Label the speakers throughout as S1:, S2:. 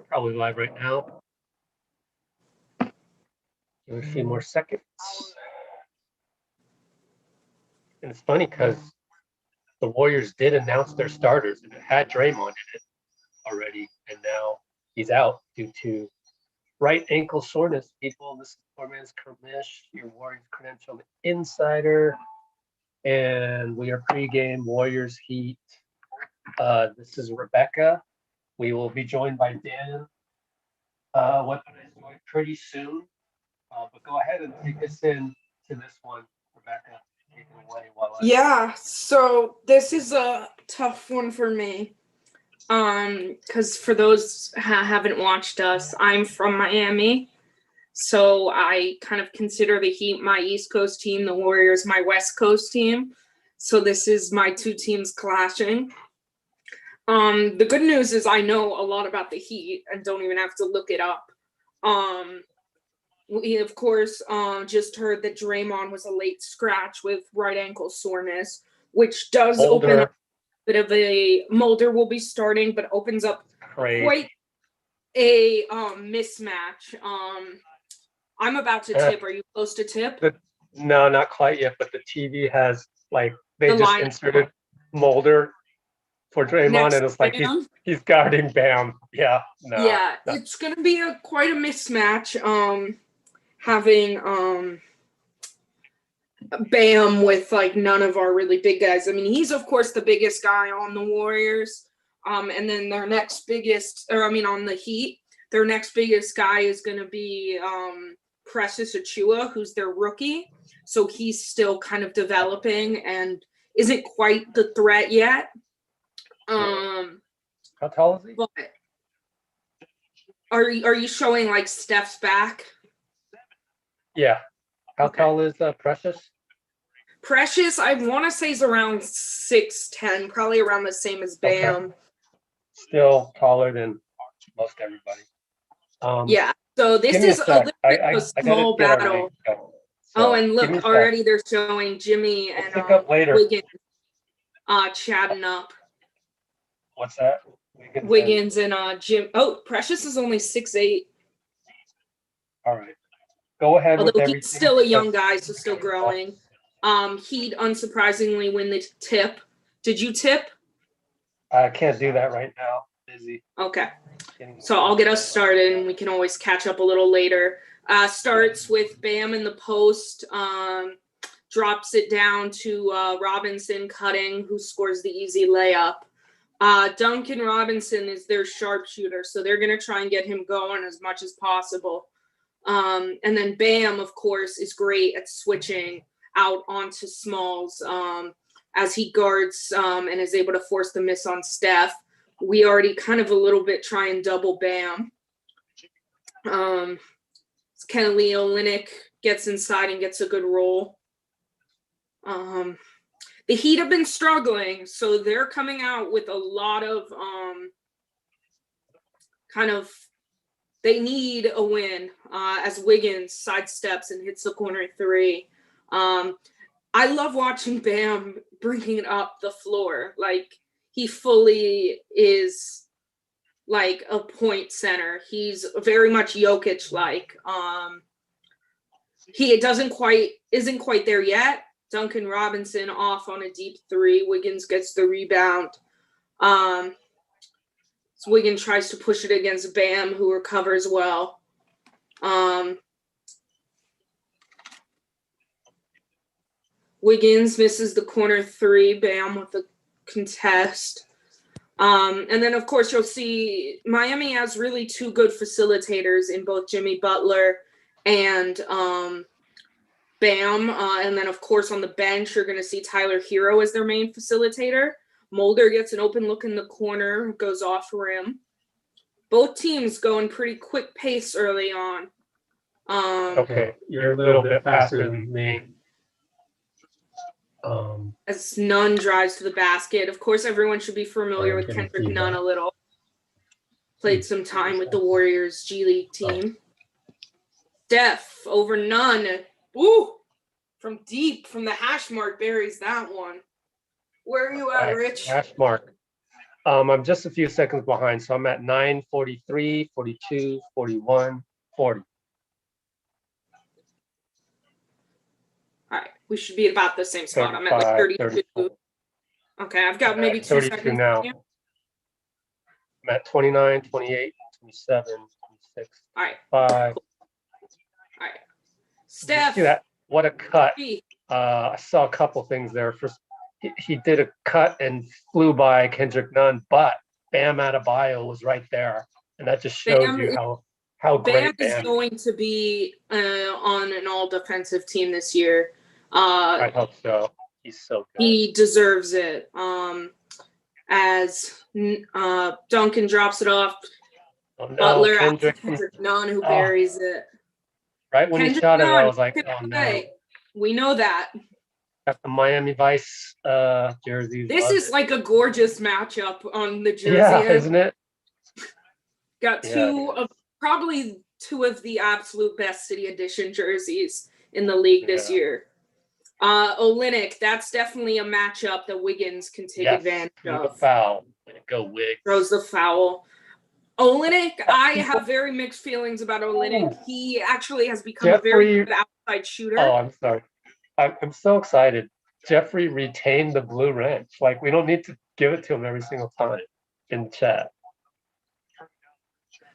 S1: probably live right now. Give it a few more seconds. And it's funny because the Warriors did announce their starters, and it had Draymond in it already, and now he's out due to right ankle soreness. People, this is Foreman's Commish, your Warriors credentialed insider, and we are pregame Warriors Heat. This is Rebecca. We will be joined by Dan. Weaponized pretty soon. But go ahead and take us in to this one, Rebecca. Take it away
S2: Yeah, so this is a tough one for me. Because for those who haven't watched us, I'm from Miami. So I kind of consider the Heat my East Coast team, the Warriors my West Coast team. So this is my two teams clashing. The good news is I know a lot about the Heat and don't even have to look it up. We, of course, just heard that Draymond was a late scratch with right ankle soreness, which does open up a bit of a Mulder will be starting, but opens up quite a mismatch. I'm about to tip. Are you close to tip?
S1: No, not quite yet, but the TV has, they just inserted Mulder for Draymond, and it's like he's guarding Bam. Yeah, no.
S2: Yeah, it's going to be quite a mismatch. Having Bam with none of our really big guys. I mean, he's of course the biggest guy on the Warriors. And then their next biggest, on the Heat, their next biggest guy is going to be Precious Achiuwa, who's their rookie. So he's still kind of developing and isn't quite the threat yet.
S1: How tall is he?
S2: But are you showing Steph's back?
S1: Yeah. How tall is Precious?
S2: Precious, I want to say is around 6'10", probably around the same as Bam.
S1: Okay. Still taller than most everybody.
S2: Yeah. So this is a little bit of a small battle. So, and look, already they're showing Jimmy and Wiggins chatting up.
S1: What's that?
S2: Wiggins and Jim. Oh, Precious is only 6'8".
S1: All right. Go ahead.
S2: Although he's still a young guy, so still growing. He'd unsurprisingly win the tip. Did you tip?
S1: I can't do that right now. Busy.
S2: Okay. So I'll get us started, and we can always catch up a little later. Starts with Bam in the post. Drops it down to Robinson cutting, who scores the easy layup. Duncan Robinson is their sharpshooter, so they're going to try and get him going as much as possible. And then Bam, of course, is great at switching out onto Smalls as he guards and is able to force the miss on Steph. We already kind of a little bit try and double Bam. Kelly Olynyk gets inside and gets a good roll. The Heat have been struggling, so they're coming out with a lot of they need a win as Wiggins sidesteps and hits the corner three. I love watching Bam bringing up the floor. He fully is a point center. He's very much Jokic-like. He isn't quite there yet. Duncan Robinson off on a deep three. Wiggins gets the rebound. So Wiggins tries to push it against Bam, who recovers well. Wiggins misses the corner three. Bam with the contest. And then, of course, you'll see Miami has really two good facilitators in both Jimmy Butler and Bam. And then, of course, on the bench, you're going to see Tyler Hero as their main facilitator. Mulder gets an open look in the corner, goes off rim. Both teams go in pretty quick pace early on.
S1: Okay, you're a little bit faster than me.
S2: As Nunn drives to the basket. Of course, everyone should be familiar with Kendrick Nunn a little. Played some time with the Warriors G League team. Steph over Nunn. Woo! From deep, from the hash mark, buries that one. Where are you at, Rich?
S1: Hash mark. I'm just a few seconds behind, so I'm at 9:43, 42, 41, 40.
S2: All right, we should be at about the same spot. I'm at like
S1: 35,
S2: 32.
S1: 34.
S2: Okay, I've got
S1: I'm
S2: maybe
S1: at
S2: 2
S1: 32
S2: seconds.
S1: now.
S2: on you.
S1: I'm at 29, 28, 27, 26,
S2: All right,
S1: 5.
S2: all right.
S1: Did you
S2: Steph.
S1: see that? What a cut.
S2: B.
S1: I saw a couple things there. First, he did a cut and flew by Kendrick Nunn, but Bam Adebayo was right there. And that just shows
S2: Bam
S1: you
S2: is-
S1: how
S2: Bam
S1: great
S2: is
S1: Bam is.
S2: going to be on an all-defensive team this year.
S1: I hope so. He's so good.
S2: He deserves it. As Duncan drops it off,
S1: Oh, no,
S2: Butler
S1: Kendrick.
S2: after Kendrick Nunn who buries it.
S1: Right when he
S2: Kendrick
S1: shot it, I
S2: Nunn,
S1: was like,
S2: can
S1: oh no.
S2: play. We know that.
S1: Got the Miami Vice jerseys.
S2: This
S1: Love
S2: is
S1: it.
S2: like a gorgeous matchup on the jersey.
S1: Yeah,
S2: end.
S1: isn't it?
S2: Got
S1: Yeah,
S2: probably two of the absolute best City Edition jerseys in the league this
S1: Yeah.
S2: year. Olynyk, that's definitely a matchup that Wiggins can take advantage
S1: through
S2: of.
S1: the foul. Way to go, Wiggs.
S2: Throws the foul. Olynyk, I have very mixed feelings about Olynyk.
S1: Ooh.
S2: He actually has become a very good outside shooter.
S1: Oh, I'm sorry. I'm so excited. Jeffrey retained the blue wrench. Like, we don't need to give it to him every single time in the chat.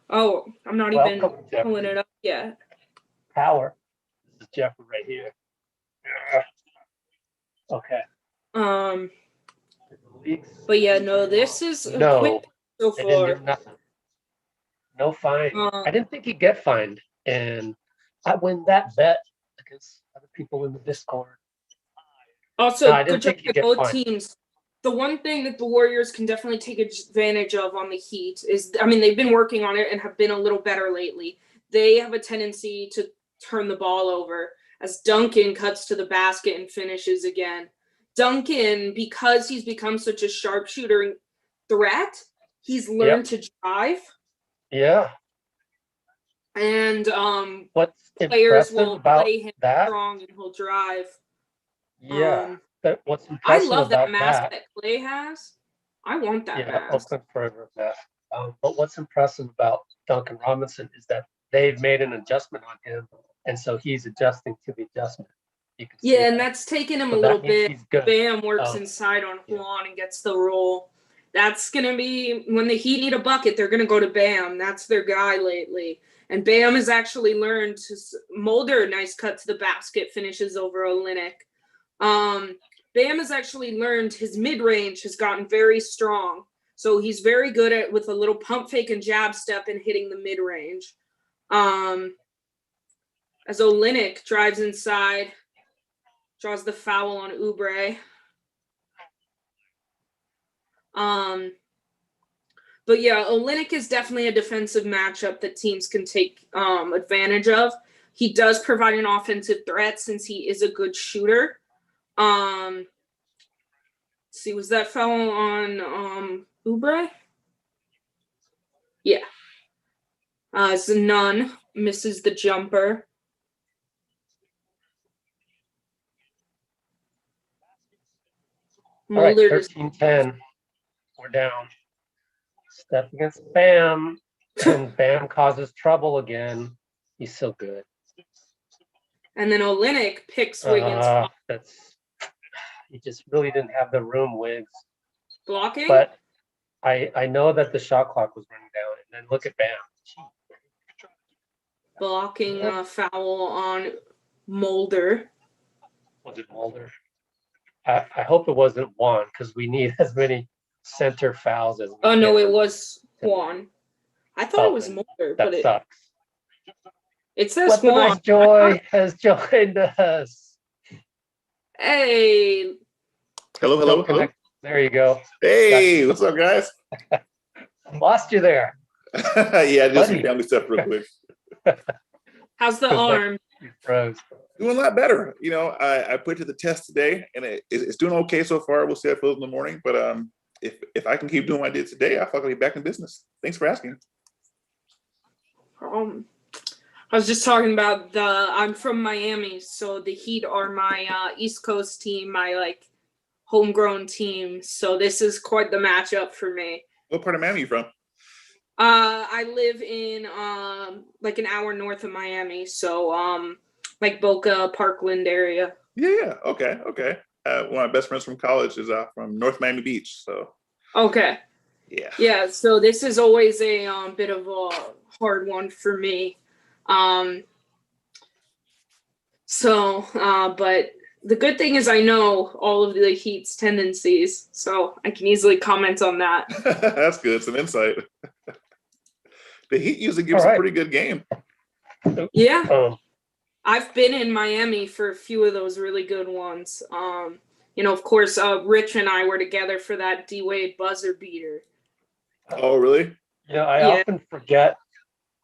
S2: Oh, I'm not
S1: Welcome,
S2: even
S1: Jeffrey.
S2: pulling it up yet.
S1: Power. This is Jeffrey right here. Okay.
S2: But yeah, no, this is a
S1: No,
S2: quick so
S1: I didn't
S2: far.
S1: do nothing. No fine. I didn't think he'd get fined, and I win that bet against other people in the Discord.
S2: Also,
S1: No, I
S2: good
S1: didn't
S2: job
S1: think he'd
S2: by
S1: get
S2: both
S1: fined.
S2: teams. The one thing that the Warriors can definitely take advantage of on the Heat is, I mean, they've been working on it and have been a little better lately. They have a tendency to turn the ball over as Duncan cuts to the basket and finishes again. Duncan, because he's become such a sharpshooter threat, he's learned to drive.
S1: Yeah.
S2: And
S1: What's
S2: players
S1: impressive
S2: will
S1: about
S2: play him
S1: that?
S2: strong and he'll drive.
S1: Yeah. But what's
S2: I
S1: impressive
S2: love that
S1: about
S2: mask
S1: that?
S2: that Clay has. I want that
S1: Yeah,
S2: mask.
S1: Oakland Forever mask. But what's impressive about Duncan Robinson is that they've made an adjustment on him, and so he's adjusting to the adjustment. You can see
S2: Yeah, and
S1: that.
S2: that's taken him
S1: So
S2: a
S1: that
S2: little
S1: means
S2: bit.
S1: he's good.
S2: Bam works inside on Juan and gets the roll. That's going to be, when the Heat need a bucket, they're going to go to Bam. That's their guy lately. And Bam has actually learned to Mulder, nice cut to the basket, finishes over Olynyk. Bam has actually learned his mid-range has gotten very strong. So he's very good at with a little pump fake and jab step and hitting the mid-range. As Olynyk drives inside, draws the foul on Oubre. But yeah, Olynyk is definitely a defensive matchup that teams can take advantage of. He does provide an offensive threat since he is a good shooter. Let's see, was that foul on Oubre? Yeah. Nunn misses the jumper.
S1: All right,
S2: Mulder
S1: 13-10. We're down. Step against Bam, and Bam causes trouble again. He's so good.
S2: And then Olynyk picks Wiggins.
S1: He just really didn't have the room, Wiggs.
S2: Blocking?
S1: But I know that the shot clock was running down, and then look at Bam.
S2: Blocking foul on Mulder.
S1: Was it Mulder? I hope it wasn't Juan, because we need as many center fouls as we can.
S2: No, it was Juan. I thought it was Mulder, but
S1: that sucks.
S2: It says Juan.
S1: Weaponized Joy has joined us.
S2: Hey.
S3: Hello.
S1: There you go.
S3: Hey, what's up, guys?
S1: Lost you there.
S3: Yeah, just some family stuff real quick.
S2: How's the arm?
S1: You froze.
S3: Doing a lot better. You know, I put it to the test today, and it's doing okay so far. We'll see how it feels in the morning. But if I can keep doing what I did today, I feel like I'll be back in business. Thanks for asking.
S2: I was just talking about I'm from Miami, so the Heat are my East Coast team, my homegrown team. So this is quite the matchup for me.
S3: What part of Miami you from?
S2: I live in like an hour north of Miami, so like Boca, Parkland area.
S3: Yeah. Okay. One of my best friends from college is from North Miami Beach. So.
S2: Okay.
S3: Yeah.
S2: Yeah. So this is always a bit of a hard one for me. But the good thing is I know all of the Heat's tendencies, so I can easily comment on that.
S3: That's good. Some insight. The Heat usually gives a pretty good game.
S2: Yeah. I've been in Miami for a few of those really good ones. Of course, Rich and I were together for that D-Wade buzzer beater.
S3: Oh, really?
S1: I often forget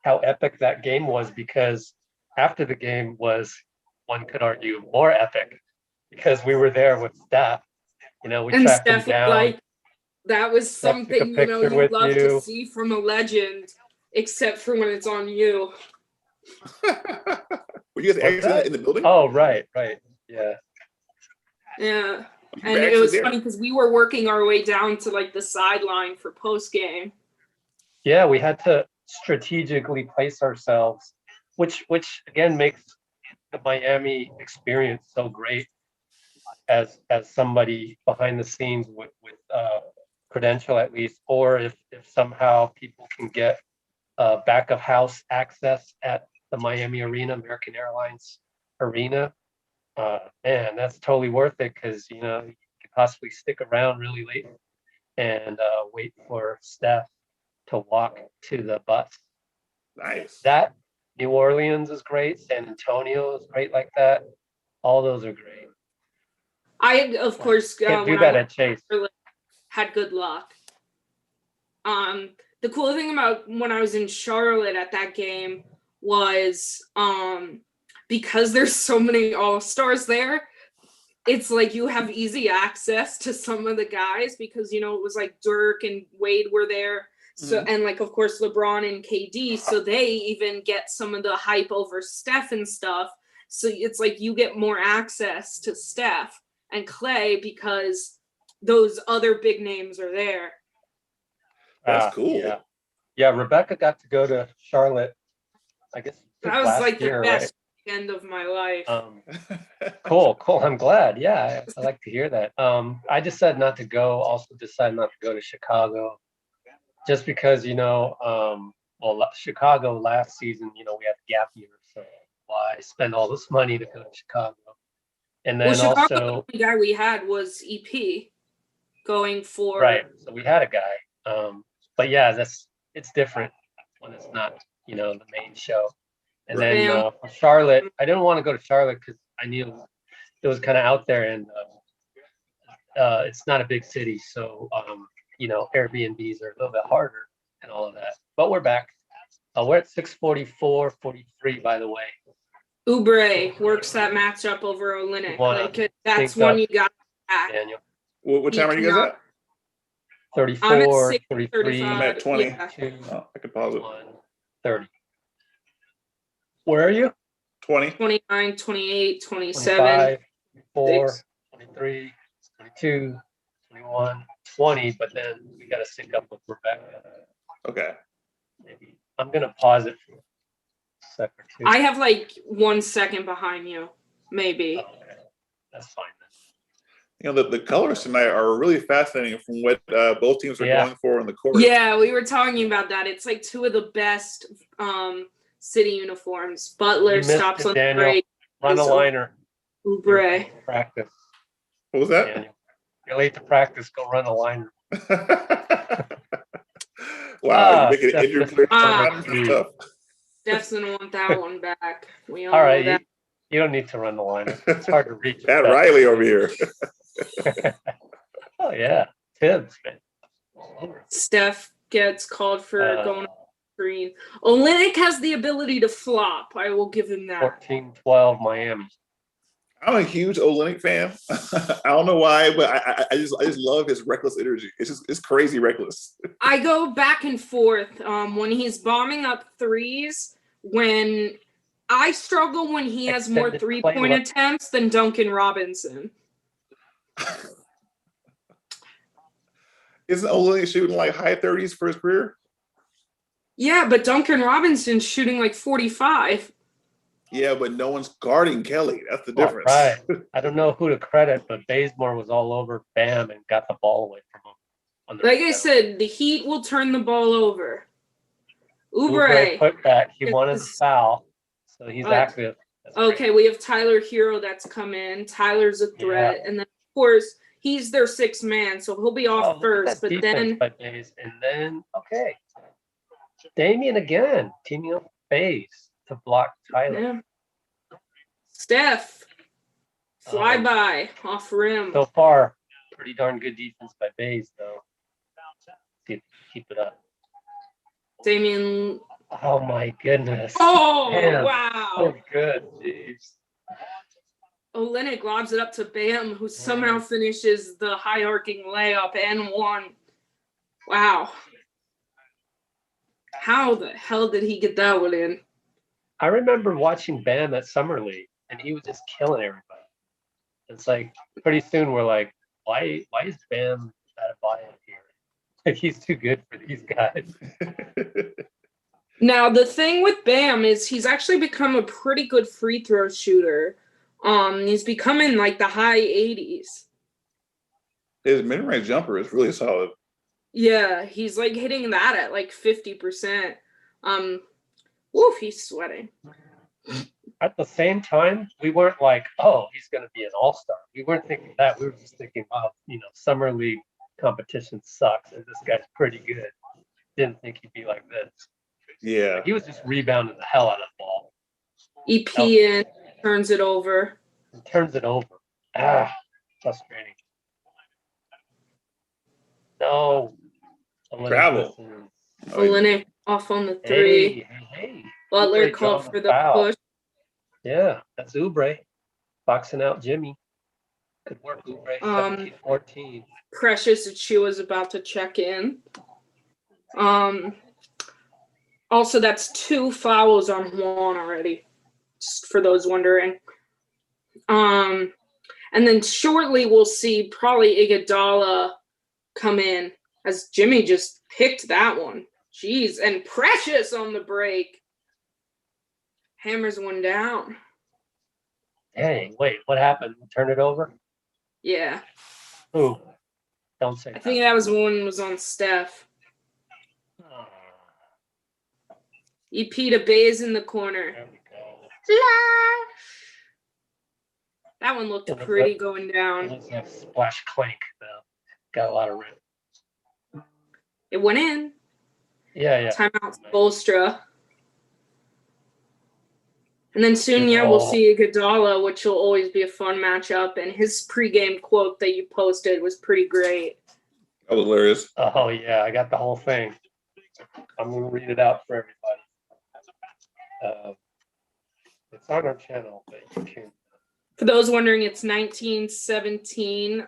S1: how epic that game was, because after the game was, one could argue, more epic, because we were there with Steph. We
S2: and
S1: tracked
S2: Steph
S1: him down.
S2: Like, that was something, you'd love to see from a legend, except for when it's on you.
S3: Were you guys actually in the building?
S1: Oh, right. Yeah.
S2: Yeah. And it was funny because we were working our way down to like the sideline for Postgame.
S1: Yeah, we had to strategically place ourselves, which again makes the Miami experience so great as somebody behind the scenes with credential at least, or if somehow people can get back of house access at the Miami Arena, American Airlines Arena. Man, that's totally worth it, because you could possibly stick around really late and wait for Steph to walk to the bus.
S3: Nice.
S1: That New Orleans is great. San Antonio is great like that. All those are great.
S2: I, of course,
S1: can't do that at Chase.
S2: Had good luck. The cool thing about when I was in Charlotte at that game was because there's so many all-stars there, it's like you have easy access to some of the guys, because it was like Dirk and Wade were there. So and like of course LeBron and KD, so they even get some of the hype over Steph and stuff. So it's like you get more access to Steph and Clay because those other big names are there.
S3: That's cool.
S1: Yeah, Rebecca got to go to Charlotte, I guess
S2: that was like
S1: year,
S2: the best weekend of my life.
S1: Cool. I'm glad. Yeah, I like to hear that. I decided not to go. Also decided not to go to Chicago, just because Chicago last season, we had a gap year, so why spend all this money to go to Chicago? And then
S2: Chicago,
S1: also
S2: the guy we had was EP going for
S1: right. So we had a guy, but yeah, it's different when it's not the main show. And then for Charlotte, I didn't want to go to Charlotte because I knew it was kind of out there, and it's not a big city, so Airbnbs are a little bit harder and all of that. But we're back. We're at 644.43, by the way.
S2: Oubre works that matchup over Olynyk. Like, that's one you got back.
S1: Daniel.
S3: What time are you guys at?
S1: 34,
S2: I'm at 6,
S1: 33.
S3: I'm at 20.
S2: Yeah.
S3: I could pause it.
S1: 30. Where are you?
S3: 20.
S2: 29, 28, 27.
S1: 25, 24, 23, 22, 21, 20, but then we got to sync up with Rebecca.
S3: Okay.
S1: Maybe. I'm going to pause it for a sec or two.
S2: I have like 1 second behind you, maybe.
S1: Oh, okay. That's fine
S3: then. The colors tonight are really fascinating from what both teams are going for in the court.
S2: Yeah, we were talking about that. It's like two of the best city uniforms. Butler stops on the break.
S1: Run a liner.
S2: Oubre.
S1: Practice.
S3: What was that?
S1: Daniel. You're late to practice. Go run a liner.
S3: Wow, you're making injured players tough.
S2: Steph's gonna want that one back. We all
S1: All right,
S2: know that.
S1: you don't need to run the liner. It's hard to reach.
S3: Pat Riley over here.
S1: Oh yeah, Tibbs, man.
S2: Steph gets called for going off the screen. Olynyk has the ability to flop. I will give him that.
S1: 14-12 Miami.
S3: I'm a huge Olynyk fan. I don't know why, but I just love his reckless energy. It's crazy reckless.
S2: I go back and forth when he's bombing up threes. When I struggle when he has more 3-point attempts than Duncan Robinson.
S3: Isn't Olinick shooting like high 30s for his career?
S2: Yeah, but Duncan Robinson's shooting like 45.
S3: Yeah, but no one's guarding Kelly. That's the
S1: All
S3: difference.
S1: right. I don't know who to credit, but Bazemore was all over Bam and got the ball away from him.
S2: Like I said, the Heat will turn the ball over.
S1: Oubre put back. He wanted the
S2: Yes.
S1: foul, so he's active. That's
S2: Okay,
S1: great.
S2: we have Tyler Hero that's come in. Tyler's a threat. And then, of course, he's their sixth man, so he'll be off
S1: Look at
S2: first.
S1: that
S2: But
S1: defense
S2: then,
S1: by Baze. And then, okay. Damian again, teaming up with Baze to block Tyler.
S2: yeah. Steph, flyby off rim.
S1: So far, pretty darn good defense by Baze, though. See if keep it up.
S2: Damian.
S1: Oh my goodness.
S2: Oh,
S1: Man,
S2: wow.
S1: so good, Jeez.
S2: Olenek lobs it up to Bam, who somehow finishes the high arcing layup and one. Wow. How the hell did he get that one in?
S1: I remember watching Bam at Summer League, and he was just killing everybody. It's like pretty soon we're like, why is Bam Adebayo here? Like he's too good for these guys.
S2: Now the thing with Bam is he's actually become a pretty good free throw shooter. He's becoming like the high 80s.
S3: His mid-range jumper is really solid.
S2: Yeah, he's like hitting that at like 50%. Woof, he's sweating.
S1: At the same time, we weren't like, oh, he's going to be an all-star. We weren't thinking that. We were just thinking, wow, Summer League competition sucks, and this guy's pretty good. Didn't think he'd be like this.
S3: Yeah.
S1: Like, he was just rebounding the hell out of the ball.
S2: EP in, turns it over.
S1: He turns it over. Frustrating. No.
S3: Travel.
S2: Olenek off on the three.
S1: Hey.
S2: Butler
S1: Oubre
S2: called
S1: drawn
S2: for
S1: the
S2: the
S1: foul.
S2: push.
S1: Yeah, that's Oubre. Boxing out Jimmy. Good work, Oubre. 17-14.
S2: Precious Achiuwa's about to check in. Also, that's 2 fouls on Juan already, just for those wondering. And then shortly we'll see probably Iguodala come in as Jimmy just picked that one. Jeez, and Precious on the break. Hammers one down.
S1: Dang, wait, what happened? Turn it over?
S2: Yeah.
S1: Who? Don't say
S2: I think that was one was on Steph.
S1: Oh,
S2: EP to Baze in the corner.
S1: there we go.
S2: That one looked pretty going down.
S1: It was a splash clank, though. Got a lot of rip.
S2: It went in.
S1: Yeah.
S2: Timeout Bolstra. And then soon, we'll see Iguodala, which will always be a fun matchup. And his pregame quote that you posted was pretty great.
S3: That was hilarious.
S1: Oh, yeah, I got the whole thing. I'm going to read it out for everybody. It's on our channel, but you can.
S2: For those wondering, it's 19-17.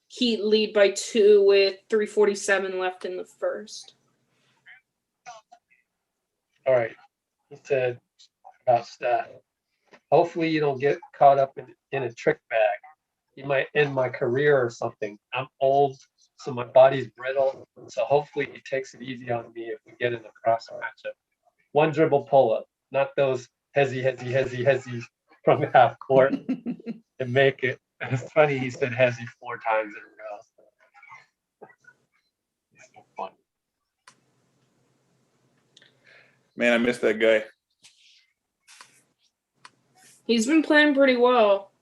S2: Heat lead by 2 with 3:47 left in the first.
S1: All right. He said about Steph. Hopefully you don't get caught up in a trick bag. You might end my career or something. I'm old, so my body's brittle. So hopefully he takes it easy on me if we get in a cross matchup. One dribble pull-up, not those hezzy from half court and make it. It's funny he said hezzy 4 times in a row. It's so fun.
S3: Man, I miss that guy.
S2: He's been playing pretty well.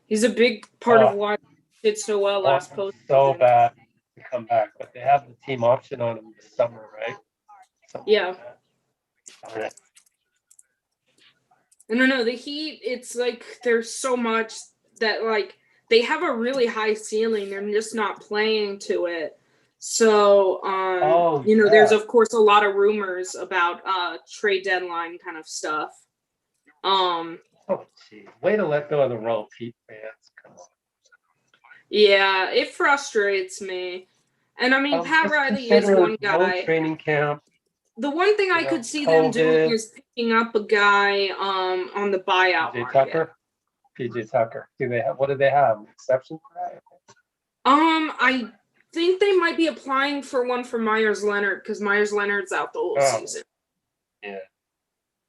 S2: He's a big part of why he did so well last post.
S1: So bad to come back, but they have the team option on him this summer, right?
S2: Yeah.
S1: Like
S2: I don't know. The Heat, it's like there's so much that like they have a really high ceiling. They're just not playing to it. So, there's of course a lot of rumors about trade deadline kind of stuff.
S1: Way to let go of the rope, Heat fans. Come on.
S2: Yeah, it frustrates me. And I mean, Pat Riley is one guy.
S1: Training camp.
S2: The one thing I could see them doing is picking up a guy on the buyout market.
S1: Tucker? PJ Tucker? What do they have? An exception for that?
S2: I think they might be applying for one for Myers Leonard because Myers Leonard's out the whole season.
S1: Yeah.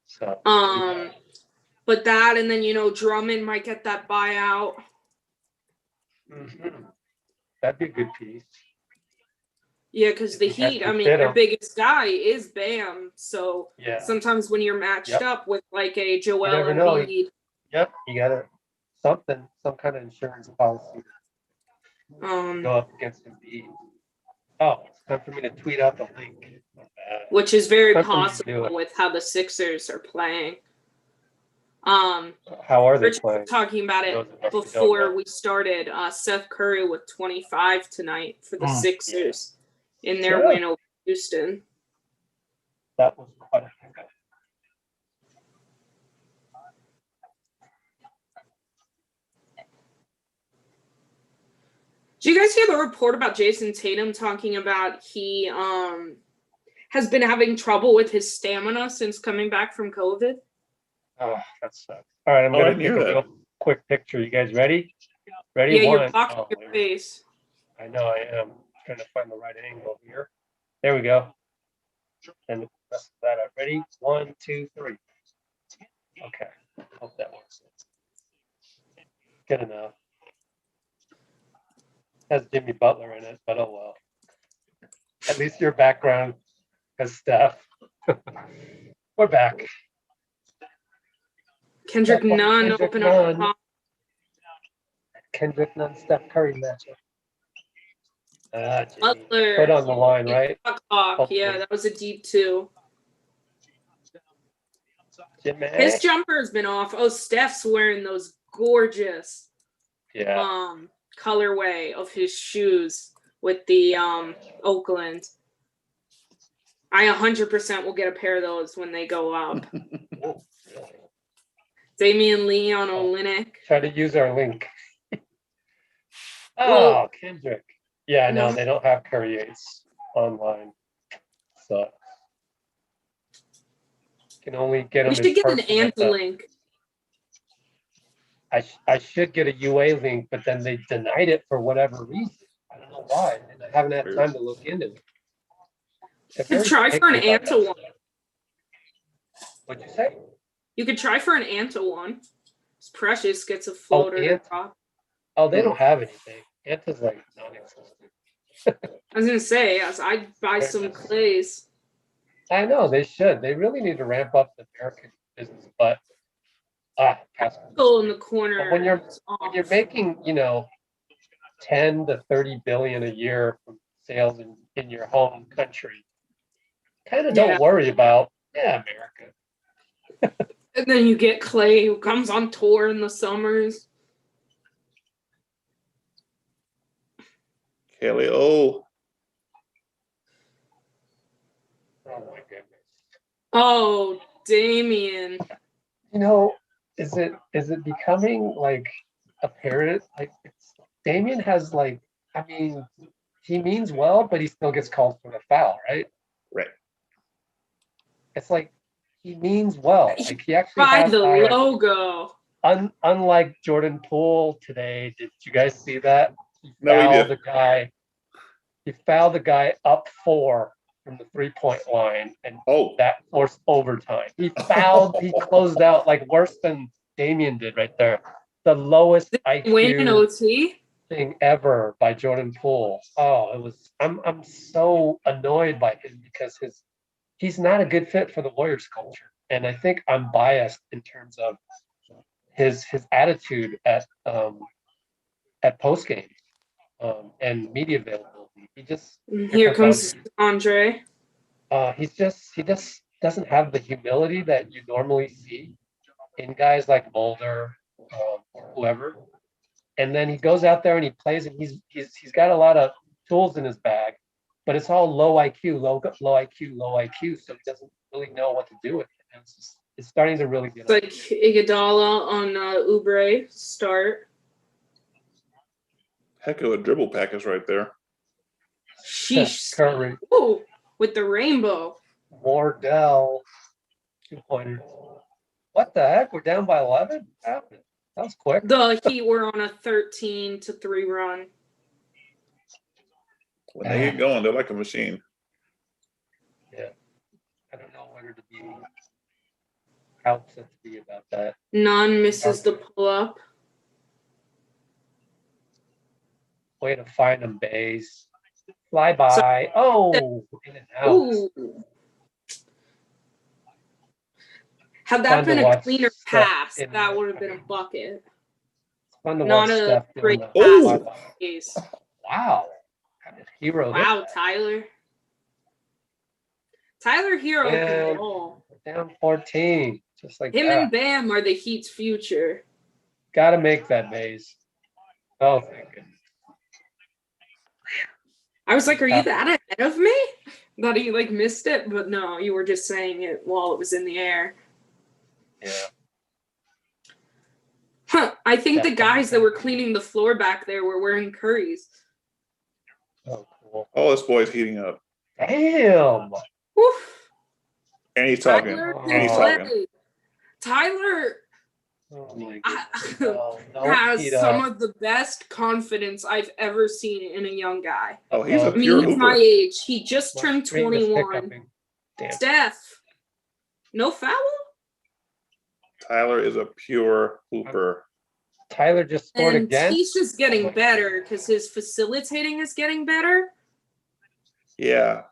S1: So.
S2: But that, and then Drummond might get that buyout.
S1: Mm-hmm. That'd be a good piece.
S2: Yeah, because the Heat, their biggest guy is Bam. So sometimes when you're matched up with like a Joel Embiid,
S1: you got some kind of insurance policy. Go up against Embiid. Oh, it's time for me to tweet out the link.
S2: Which is very possible with how the Sixers are playing.
S1: How are they playing?
S2: Talking about it before we started. Seth Curry with 25 tonight for the Sixers in their win over Houston.
S1: That was quite a pickup.
S2: Did you guys hear the report about Jason Tatum talking about he has been having trouble with his stamina since coming back from COVID?
S1: Oh, that sucks. All right, I'm going to take a real quick picture. You guys ready? Ready?
S2: Yeah, you're blocking your face.
S1: I know I am. Trying to find the right angle here. There we go. And mess that up. Ready? 1, 2, 3. Okay. Hope that works. Good enough. Has Jimmy Butler in it, but oh well. At least your background has Steph. We're back.
S2: Kendrick Nunn open up the top.
S1: Kendrick Nunn, Steph Curry matchup.
S2: Butler.
S1: Put on the line, right?
S2: Yeah, that was a deep 2.
S1: Jimmy.
S2: His jumper's been off. Oh, Steph's wearing those gorgeous colorway of his shoes with the Oakland. I 100% will get a pair of those when they go up. Damian Lee on Olynyk.
S1: Try to use our link. Kendrick. Yeah, no, they don't have Curry 8s online. So can only get them.
S2: We should get an Anta link.
S1: I should get a UA link, but then they denied it for whatever reason. I don't know why, and I haven't had time to look into it.
S2: You could try for an Anta one.
S1: What'd you say?
S2: You could try for an Anta one. It's Precious gets a floater to top.
S1: Oh, they don't have anything. Anta's like non-existent.
S2: I was gonna say, I'd buy some clays.
S1: I know they should. They really need to ramp up the American business, but
S2: Go in the corner.
S1: But when you're making 10 to 30 billion a year from sales in your home country, kind of don't worry about America.
S2: And then you get Clay who comes on tour in the summers.
S3: Kelly
S1: Oh my goodness.
S2: Oh, Damian.
S1: Is it becoming like apparent? Like Damian has he means well, but he still gets called for the foul, right?
S3: Right.
S1: It's like he means well. Like he actually
S2: has the logo.
S1: Unlike Jordan Poole today, did you guys see that? He fouled the guy up 4 from the 3-point line, and that forced overtime. He closed out like worse than Damian did right there. The lowest IQ thing ever by Jordan Poole. Oh, it was. I'm so annoyed by him because he's not a good fit for the Warriors culture, and I think I'm biased in terms of his attitude at postgame and media availability.
S2: Here comes Andre.
S1: He just doesn't have the humility that you normally see in guys like Mulder or whoever. And then he goes out there and he plays, and he's got a lot of tools in his bag, but it's all low IQ. So he doesn't really know what to do with it. And it's starting to really get.
S2: It's like Iguodala on Oubre start.
S3: Heck of a dribble package right there.
S2: Sheesh.
S1: Curry.
S2: Ooh, with the rainbow.
S1: Wardell. 2-pointers. What the heck? We're down by 11? What happened? That was quick.
S2: The Heat were on a 13-3 run.
S3: When they get going, they're like a machine.
S1: Yeah. I don't know whether to be how upset to be about that.
S2: None misses the pull-up.
S1: Way to find them, Bays. Fly by. In and out.
S2: Ooh. Had that
S1: Fun to
S2: been a
S1: watch
S2: cleaner
S1: Steph
S2: pass,
S1: in
S2: that
S1: there.
S2: would have been a bucket.
S1: It's fun to
S2: Not
S1: watch
S2: a
S1: Steph
S2: great
S1: doing
S2: pass.
S1: the
S2: Case.
S1: Wow. How did Hero hit
S2: Wow,
S1: that?
S2: Tyler. Tyler Hero can
S1: And
S2: ball.
S1: down 14. Just like
S2: Him
S1: that.
S2: and Bam are the Heat's future.
S1: Gotta make that, Bays. Oh, thank goodness.
S2: I was like, are you that ahead of me? Thought you like missed it, but no, you were just saying it while it was in the air.
S1: Yeah.
S2: Huh. I think the guys that were cleaning the floor back there were wearing curries.
S1: Oh, cool.
S3: Oh, this boy's heating up.
S1: Damn.
S2: Woof.
S3: And he's talking.
S2: Tyler
S3: And he's talking.
S2: Tyler
S1: Oh my goodness. No,
S2: has
S1: Peter.
S2: some of the best confidence I've ever seen in a young guy.
S3: Oh, he's a
S2: I mean,
S3: pure
S2: he's my
S3: hooper.
S2: age. He just
S1: My
S2: turned
S1: screen is
S2: 21.
S1: hiccuping. Damn.
S2: Steph, no foul?
S3: Tyler is a pure hooper.
S1: Tyler just scored
S2: And
S1: again.
S2: he's just getting better because his facilitating is getting better.
S3: Yeah.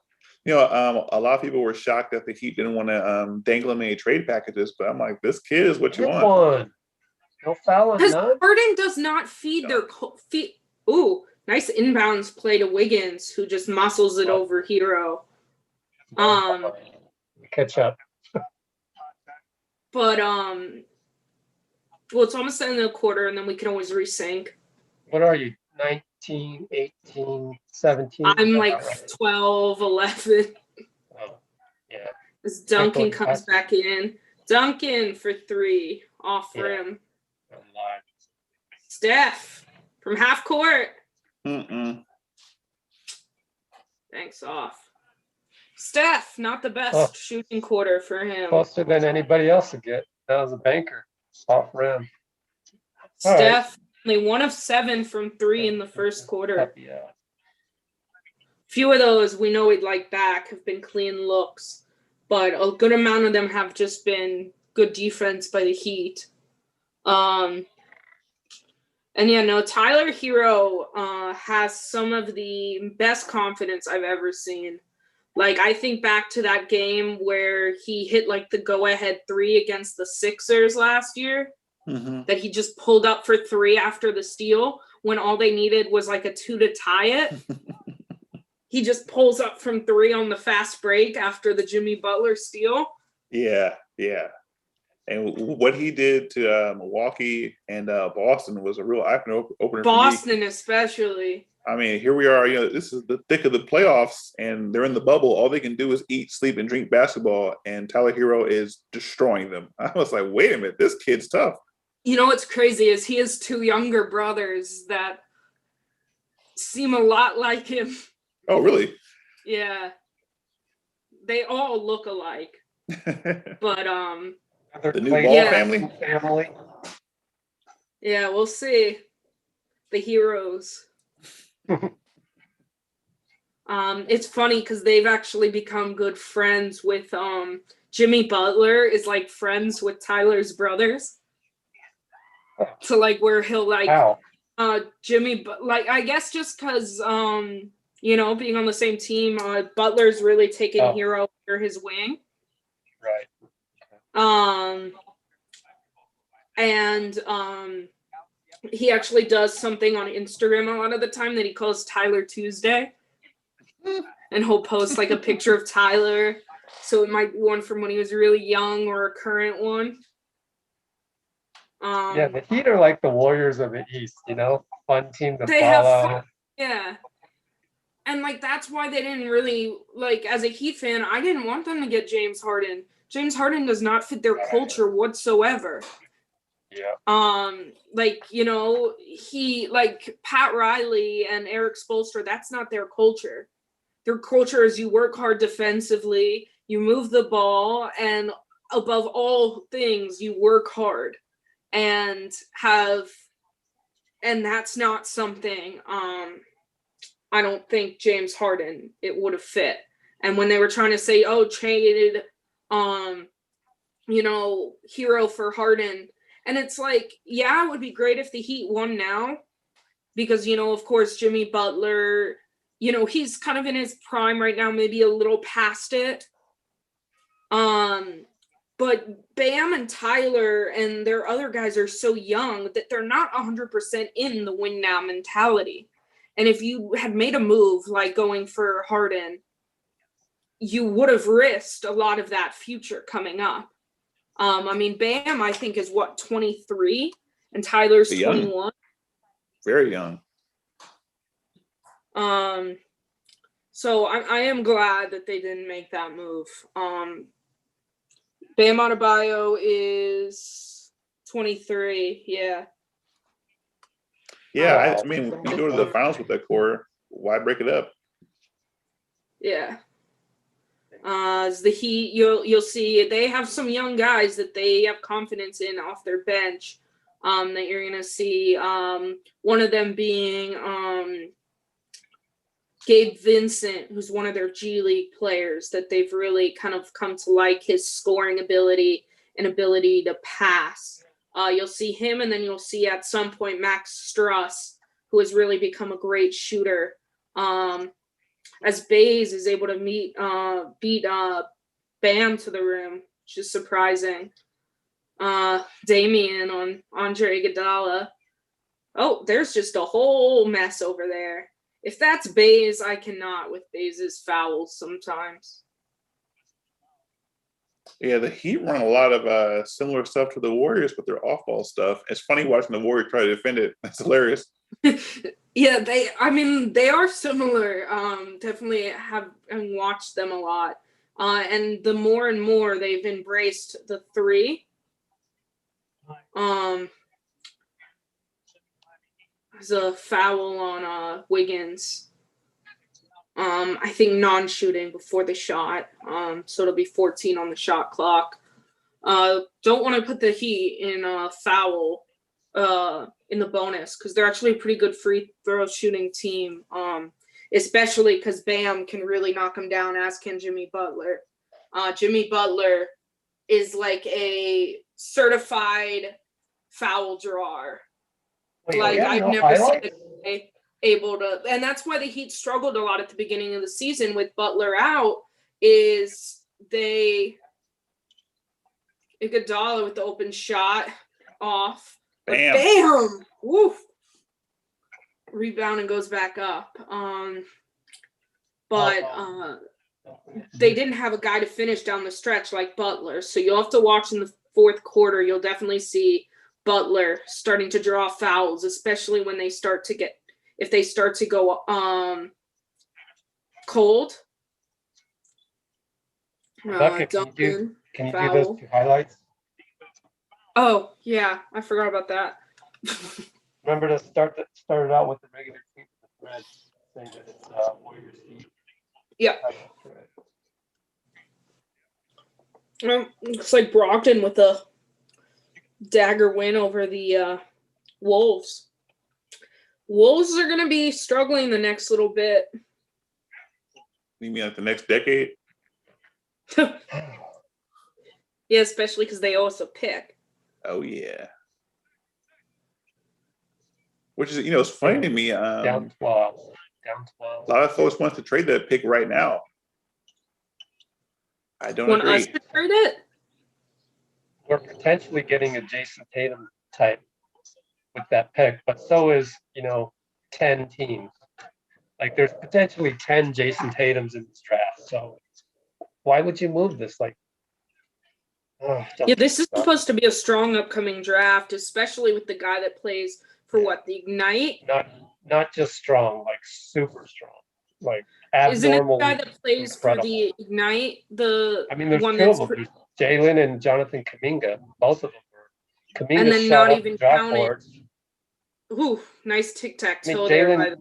S3: You know, a lot of people were shocked that the Heat didn't want to dangle him any trade packages, but I'm like, this kid is what you
S1: Hit
S3: want.
S1: one. No foul on
S2: Because
S1: none.
S2: Harden does not feed their feet. Ooh, nice inbounds play to Wiggins, who just muscles it over Hero.
S1: Catch up.
S2: But well, it's almost the end of the quarter, and then we can always resync.
S1: What are you? 19, 18, 17?
S2: I'm like 12, 11.
S1: Oh, yeah.
S2: As Duncan
S1: Quick one,
S2: comes
S1: pass.
S2: back in. Duncan for 3, off
S1: Yeah.
S2: rim.
S1: I'm live.
S2: Steph from half court.
S3: Mm-mm.
S2: Thanks, off. Steph, not the best shooting quarter for him.
S1: Closer than anybody else would get. That was a banker. Off rim. All
S2: Steph, only 1 of 7 from 3 in the first quarter.
S1: Yeah.
S2: Few of those we know we'd like back have been clean looks, but a good amount of them have just been good defense by the Heat. And yeah, no, Tyler Hero has some of the best confidence I've ever seen. Like, I think back to that game where he hit like the go-ahead 3 against the Sixers last year, that he just pulled up for 3 after the steal when all they needed was like a 2 to tie it. He just pulls up from 3 on the fast break after the Jimmy Butler steal.
S3: Yeah, yeah. And what he did to Milwaukee and Boston was a real eye-opener for me.
S2: Boston especially.
S3: I mean, here we are, this is the thick of the playoffs, and they're in the bubble. All they can do is eat, sleep, and drink basketball, and Tyler Hero is destroying them. I was like, wait a minute, this kid's tough.
S2: You know what's crazy is he has 2 younger brothers that seem a lot like him.
S3: Oh, really?
S2: Yeah. They all look alike. But
S3: the new Ball family?
S2: Yeah, we'll see. The heroes. It's funny because they've actually become good friends with Jimmy Butler is like friends with Tyler's brothers. So like where he'll like Jimmy, like I guess just because being on the same team, Butler's really taken Hero under his wing.
S1: Right.
S2: And he actually does something on Instagram a lot of the time that he calls Tyler Tuesday. And he'll post like a picture of Tyler. So it might be one from when he was really young or a current one.
S1: Yeah, the Heat are like the Warriors of the East, fun team to follow.
S2: Yeah. And like that's why they didn't really like as a Heat fan, I didn't want them to get James Harden. James Harden does not fit their culture whatsoever.
S1: Yeah.
S2: He like Pat Riley and Eric Spoelstra, that's not their culture. Their culture is you work hard defensively, you move the ball, and above all things, you work hard. and that's not something I don't think James Harden it would have fit. And when they were trying to say, oh, traded Hero for Harden, and it's like, yeah, it would be great if the Heat won now, because of course Jimmy Butler, he's kind of in his prime right now, maybe a little past it. But Bam and Tyler and their other guys are so young that they're not 100% in the win now mentality. And if you had made a move like going for Harden, you would have risked a lot of that future coming up. Bam, I think, is 23, and Tyler's 21.
S3: Very young.
S2: So I am glad that they didn't make that move. Bam Adebayo is 23. Yeah.
S3: Yeah, when you go to the finals with that core, why break it up?
S2: Yeah. As the Heat, you'll see they have some young guys that they have confidence in off their bench. That you're gonna see. One of them being Gabe Vincent, who's one of their G League players that they've really kind of come to like his scoring ability and ability to pass. You'll see him, and then you'll see at some point Max Struss, who has really become a great shooter. As Bays is able to beat Bam to the rim, which is surprising. Damian on Andre Iguodala. Oh, there's just a whole mess over there. If that's Bays, I cannot with Bays' fouls sometimes.
S3: Yeah, the Heat run a lot of similar stuff to the Warriors with their off-ball stuff. It's funny watching the Warriors try to defend it. That's hilarious.
S2: Yeah, they are similar. Definitely have watched them a lot. And the more and more they've embraced the three. There's a foul on Wiggins. I think non-shooting before the shot. So it'll be 14 on the shot clock. Don't want to put the Heat in a foul in the bonus, because they're actually a pretty good free throw shooting team. Especially because Bam can really knock them down, as can Jimmy Butler. Jimmy Butler is like a certified foul drawer. I've never seen a guy able to, and that's why the Heat struggled a lot at the beginning of the season with Butler out, is Iguodala with the open shot off. Bam! Woof! Rebound and goes back up. But they didn't have a guy to finish down the stretch like Butler. So you'll have to watch in the fourth quarter. You'll definitely see Butler starting to draw fouls, especially when if they start to go cold.
S1: Rebecca, can you do those two highlights?
S2: Oh, yeah. I forgot about that.
S1: Remember to start it out with the regular tweet of the thread saying that it's Warriors Heat.
S2: Yeah. Looks like Brogdon with a dagger win over the Wolves. Wolves are going to be struggling the next little bit.
S3: You mean like the next decade?
S2: Yeah, especially because they owe us a pick.
S3: Oh, yeah. Which is, it's funny to me.
S1: Down 12.
S3: A lot of folks want to trade that pick right now. I don't agree.
S2: Want us to trade it?
S1: We're potentially getting a Jason Tatum type with that pick, but so is 10 teams. Like, there's potentially 10 Jason Tatums in this draft. So why would you move this?
S2: This is supposed to be a strong upcoming draft, especially with the guy that plays for the Ignite.
S1: Not just strong, like super strong, like abnormal.
S2: Isn't it the guy that plays incredible for the Ignite? There's
S1: one two of them. There's Jalen and Jonathan Kuminga. Both of them were. Kuminga
S2: and then
S1: shot
S2: not
S1: up
S2: even
S1: the draft
S2: counting.
S1: boards.
S2: Ooh, nice tic-tac-toe there.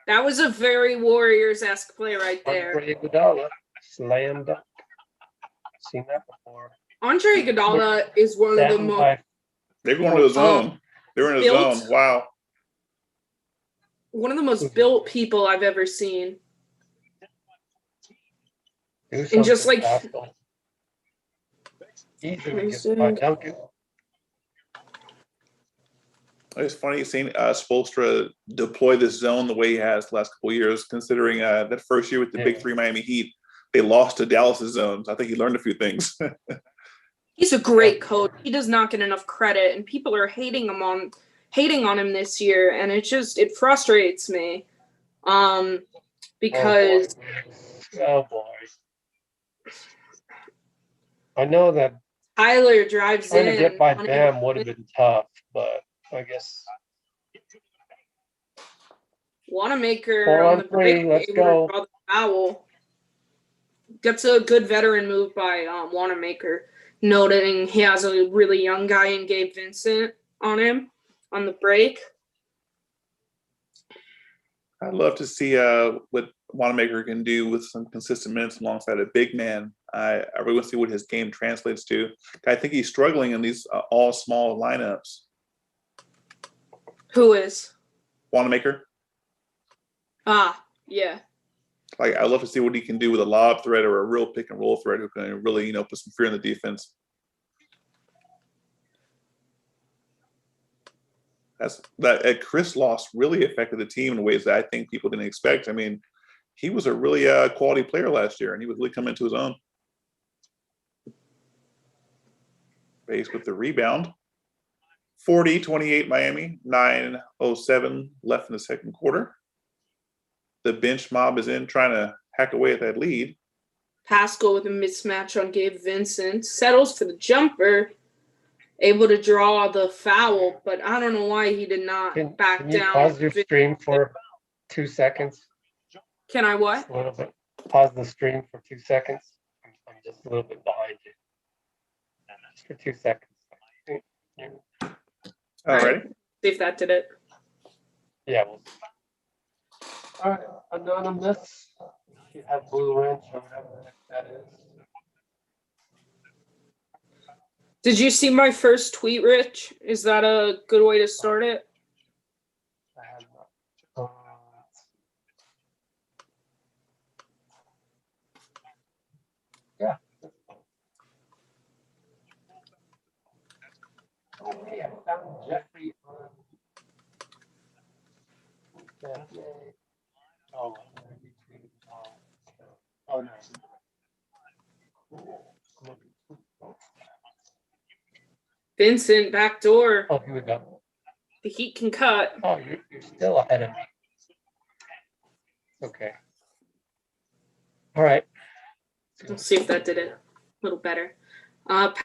S2: That was a very Warriors-esque play right there.
S1: Andre Iguodala slam dunk. I've seen that before.
S2: Andre Iguodala is one of the most.
S3: They're going to a zone. They're in a
S2: built.
S3: zone. Wow.
S2: One of the most built people I've ever seen. And just like
S3: it's funny seeing Spoelstra deploy this zone the way he has the last couple of years, considering that first year with the Big Three Miami Heat, they lost to Dallas's zones. I think he learned a few things.
S2: He's a great coach. He does not get enough credit, and people are hating on him this year, and it frustrates me. Because
S1: oh boy. I know that
S2: Tyler drives
S1: trying
S2: in.
S1: to get by Bam would have been tough, but I guess
S2: Wanamaker on the break,
S1: let's
S2: able
S1: go.
S2: to draw the foul. Gets a good veteran move by Wanamaker, noting he has a really young guy in Gabe Vincent on him on the break.
S3: I'd love to see what Wanamaker can do with some consistent minutes alongside a big man. I really want to see what his game translates to. I think he's struggling in these all small lineups.
S2: Who is?
S3: Wanamaker.
S2: Yeah.
S3: Like, I'd love to see what he can do with a lob threat or a real pick and roll threat who can really, put some fear in the defense. Chris loss really affected the team in ways that I think people didn't expect. I mean, he was a really quality player last year, and he was really coming into his own. Base with the rebound. 40-28 Miami, 9:07 left in the second quarter. The bench mob is in trying to hack away at that lead.
S2: Pascal with a mismatch on Gabe Vincent. Settles for the jumper. Able to draw the foul, but I don't know why he did not back
S1: can you
S2: down.
S1: Pause your stream for 2 seconds.
S2: Can I what?
S1: Just a little bit. Pause the stream for 2 seconds. I'm just a little bit behind you. Just for 2 seconds.
S3: All right.
S2: See if that did it.
S1: Yeah. All right. Anonymous. You have Blue Wrench or whatever that is.
S2: Did you see my first tweet, Rich? Is that a good way to start it?
S1: I have not. Yeah. Okay, I found Jeffrey on. Oh no.
S2: Vincent, backdoor.
S1: Oh, here we go.
S2: The Heat can cut.
S1: Oh, you're still ahead of me. Okay. All right.
S2: Let's see if that did it a little better.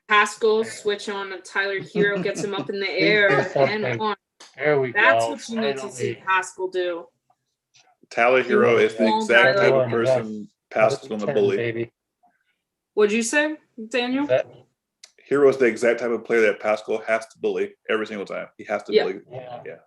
S2: Pascal switch on Tyler Hero, gets him up in the air and on.
S1: There we
S2: That's
S1: go.
S2: what you need to see Pascal do.
S3: Tyler Hero is the exact type of person Pascal's going to bully.
S1: Baby.
S2: What'd you say, Daniel?
S3: Hero is the exact type of player that Pascal has to bully every single time. He has to bully. Yeah.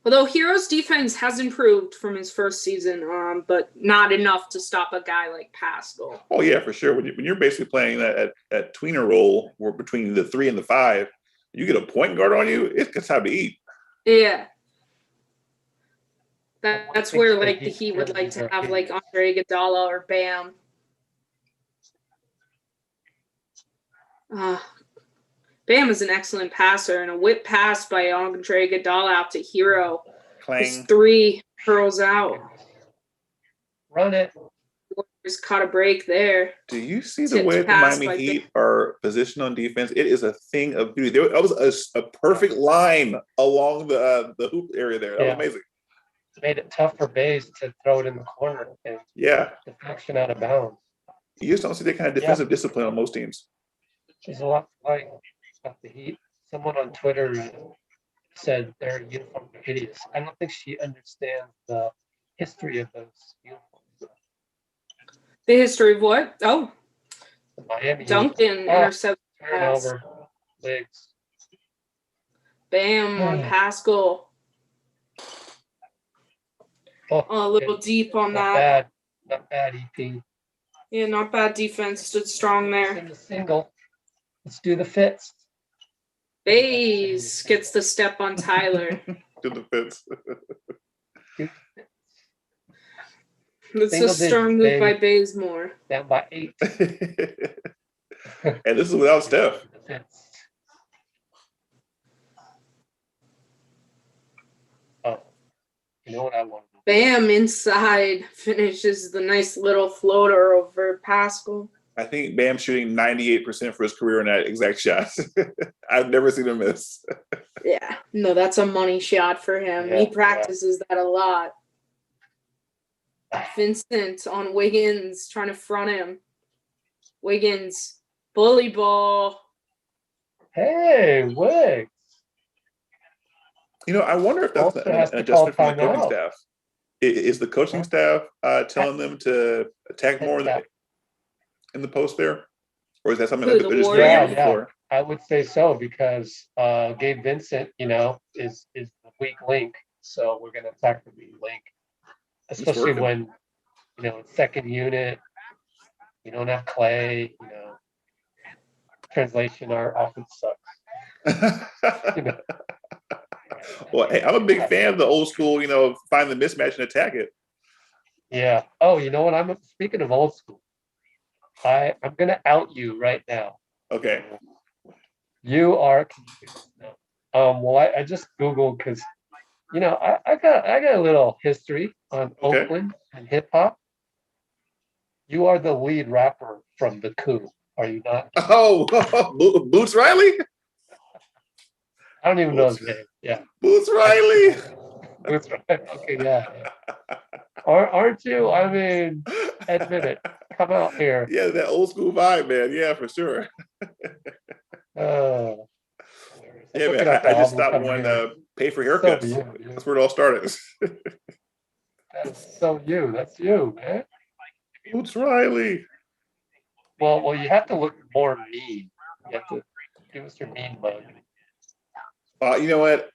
S2: Although Hero's defense has improved from his first season, but not enough to stop a guy like Pascal.
S3: Oh, yeah, for sure. When you're basically playing that tweener role or between the 3 and the 5, you get a point guard on you, it's time to eat.
S2: Yeah. That's where, like, the Heat would like to have, like, Andre Iguodala or Bam. Bam is an excellent passer, and a whip pass by Andre Iguodala out to Hero. His 3 curls out.
S1: Run it.
S2: Just caught a break there.
S3: Do you see the way the Miami Heat are positioned on defense? It is a thing of beauty. That was a perfect line along the hoop area there. That was amazing.
S1: Made it tough for Bays to throw it in the corner and deflection out of bounds.
S3: You just don't see that kind of defensive discipline on most teams.
S1: There's a lot like about the Heat. Someone on Twitter said their uniforms are hideous. I don't think she understands the history of those uniforms.
S2: The history of what? Oh,
S1: the Miami
S2: Duncan intercept
S1: turnover, legs.
S2: Bam on Pascal. A little deep on that.
S1: Not bad, EP.
S2: Yeah, not bad defense. Stood strong there.
S1: In the single. Let's do the fits.
S2: Bays gets the step on Tyler.
S3: To the fence.
S2: It's
S1: Single
S2: a strong
S1: digits,
S2: move by
S1: baby.
S2: Bazemore.
S1: Down by 8.
S3: And this is without Steph.
S1: Oh, you know what I want?
S2: Bam, inside, finishes the nice little floater over Pascal.
S3: I think Bam's shooting 98% for his career in that exact shot. I've never seen him miss.
S2: Yeah, no, that's a money shot for him.
S1: Yeah,
S2: He practices that a lot. Vincent on Wiggins, trying to front him. Wiggins, bully ball.
S1: Hey, Wig.
S3: I wonder if that's
S1: Also has
S3: an
S1: to call
S3: adjustment from the coaching
S1: timeout.
S3: staff. Is the coaching staff telling them to attack more in the post there? Or is that something
S2: Who,
S3: that
S2: the
S3: they're just
S2: Warriors?
S3: doing on the
S1: Yeah.
S3: floor?
S1: I would say so because Gabe Vincent, is the weak link. So we're going to attack the weak link, especially
S3: working.
S1: when, second unit, you don't have Clay, translation, our offense sucks.
S3: Well, hey, I'm a big fan of the old school, find the mismatch and attack it.
S1: Yeah. Oh, you know what? Speaking of old school, I'm going to out you right now.
S3: Okay.
S1: You are confused now. Well, I just Googled because, I got a little history on
S3: Okay.
S1: Oakland and hip hop. You are the lead rapper from The Coup. Are you not?
S3: Oh, Boots Riley?
S1: I don't even know his name. Yeah.
S3: Boots Riley.
S1: Boots Riley. Okay, yeah. Aren't you? I mean, admit it. Come out here.
S3: Yeah, that old school vibe, man. Yeah, for sure.
S1: Oh.
S3: Yeah, man. I just stopped one pay for haircuts.
S1: So
S3: That's where it all started.
S1: That's so you. That's you, man.
S3: Boots Riley.
S1: Well, you have to look more mean. You have to give us your mean mug.
S3: You know what?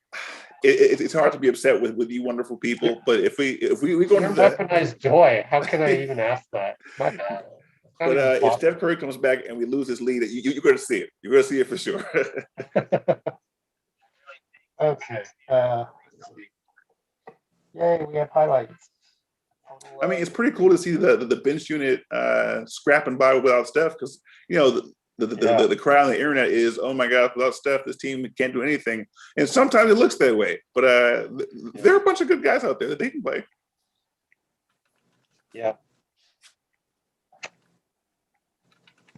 S3: It's hard to be upset with you wonderful people, but if we go into that,
S1: Weaponized joy. How can I even ask that? My bad.
S3: But if Steph Curry comes back and we lose this lead, you're going to see it. You're going to see it for sure.
S1: Okay. Yay, we have highlights.
S3: I mean, it's pretty cool to see the bench unit scrapping by without Steph because, the crowd on the internet is, oh my God, without Steph, this team can't do anything. And sometimes it looks that way. But there are a bunch of good guys out there that they can play.
S1: Yeah.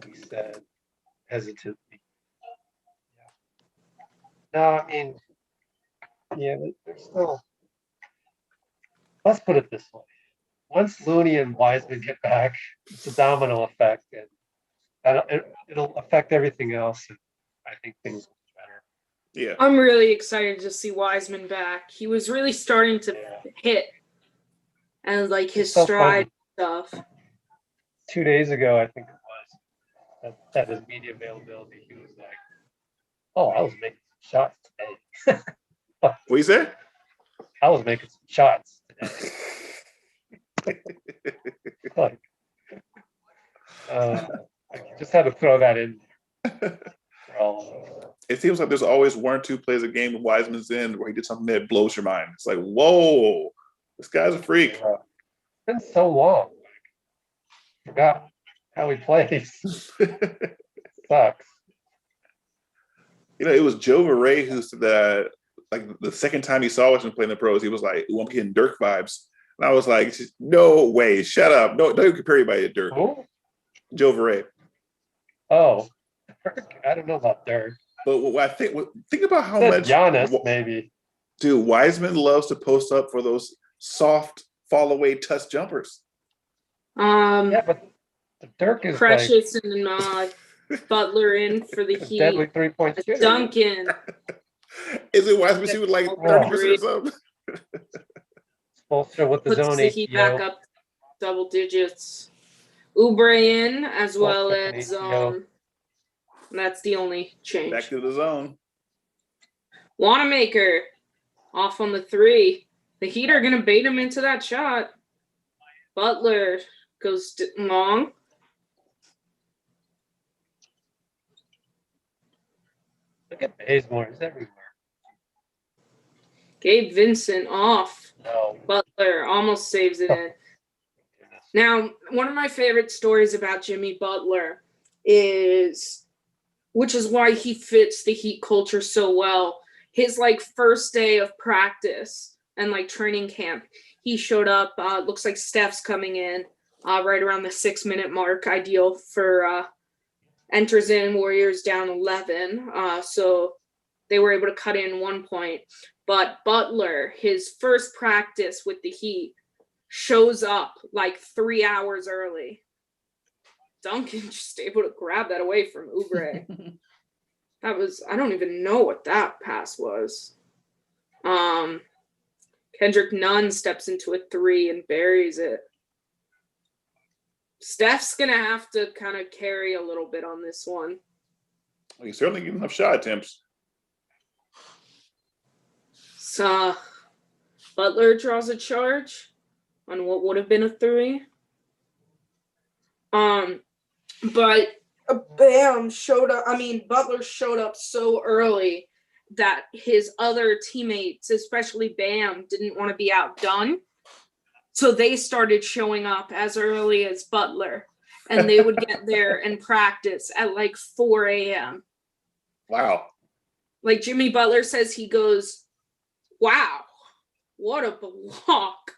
S1: He said hesitantly. Yeah. No, I mean, yeah, there's still. Let's put it this way. Once Looney and Wiseman get back, it's a domino effect, and it'll affect everything else. And I think things will be better.
S3: Yeah.
S2: I'm really excited to see Wiseman back. He was really starting to hit and like his stride stuff.
S1: 2 days ago, I think it was, at his media availability, he was like, "Oh, I was making some shots today."
S3: What you say?
S1: I was making some shots today. Like, I just had to throw that in there.
S3: It seems like there's always one or two plays a game with Wiseman's in where he did something that blows your mind. It's like, whoa, this guy's a freak.
S1: It's been so long. Forgot how he plays. Sucks.
S3: It was Joe Verray who said that, like, the second time he saw Wiseman play in the pros, he was like, "I'm getting Dirk vibes." And I was like, "No way, shut up! No, don't compare anybody to Dirk."
S1: Who?
S3: Joe Verray.
S1: Oh, Dirk. I don't know about Dirk.
S3: But what I think about how much
S1: Giannis, maybe.
S3: Dude, Wiseman loves to post up for those soft fall away touch jumpers.
S1: Yeah, but the Dirk is
S2: Precious and Butler in for the Heat.
S1: Deadly 3-point shooter.
S2: Duncan.
S3: Is it Wiseman shooting like 30% or something?
S1: Bolster with the
S2: Puts
S1: zone
S2: the Heat back up double digits. Oubre in as well as that's the only change.
S3: Back to the zone.
S2: Wanamaker off on the 3. The Heat are going to bait him into that shot. Butler goes long.
S1: Look at Bazemore. He's everywhere.
S2: Gabe Vincent off.
S1: No.
S2: Butler almost saves it in.
S1: Goodness.
S2: Now, one of my favorite stories about Jimmy Butler is, which is why he fits the Heat culture so well, his like first day of practice and like training camp, he showed up, looks like Steph's coming in right around the 6-minute mark, ideal for enters in, Warriors down 11. So they were able to cut in 1 point. But Butler, his first practice with the Heat, shows up like 3 hours early. Duncan just able to grab that away from Oubre. That was, I don't even know what that pass was. Kendrick Nunn steps into a 3 and buries it. Steph's going to have to kind of carry a little bit on this one.
S3: Well, you certainly get enough shot attempts.
S2: So Butler draws a charge on what would have been a 3. But Bam showed up. I mean, Butler showed up so early that his other teammates, especially Bam, didn't want to be outdone. So they started showing up as early as Butler, and they would get there and practice at like 4 a.m.
S3: Wow.
S2: Like Jimmy Butler says, he goes, wow, what a block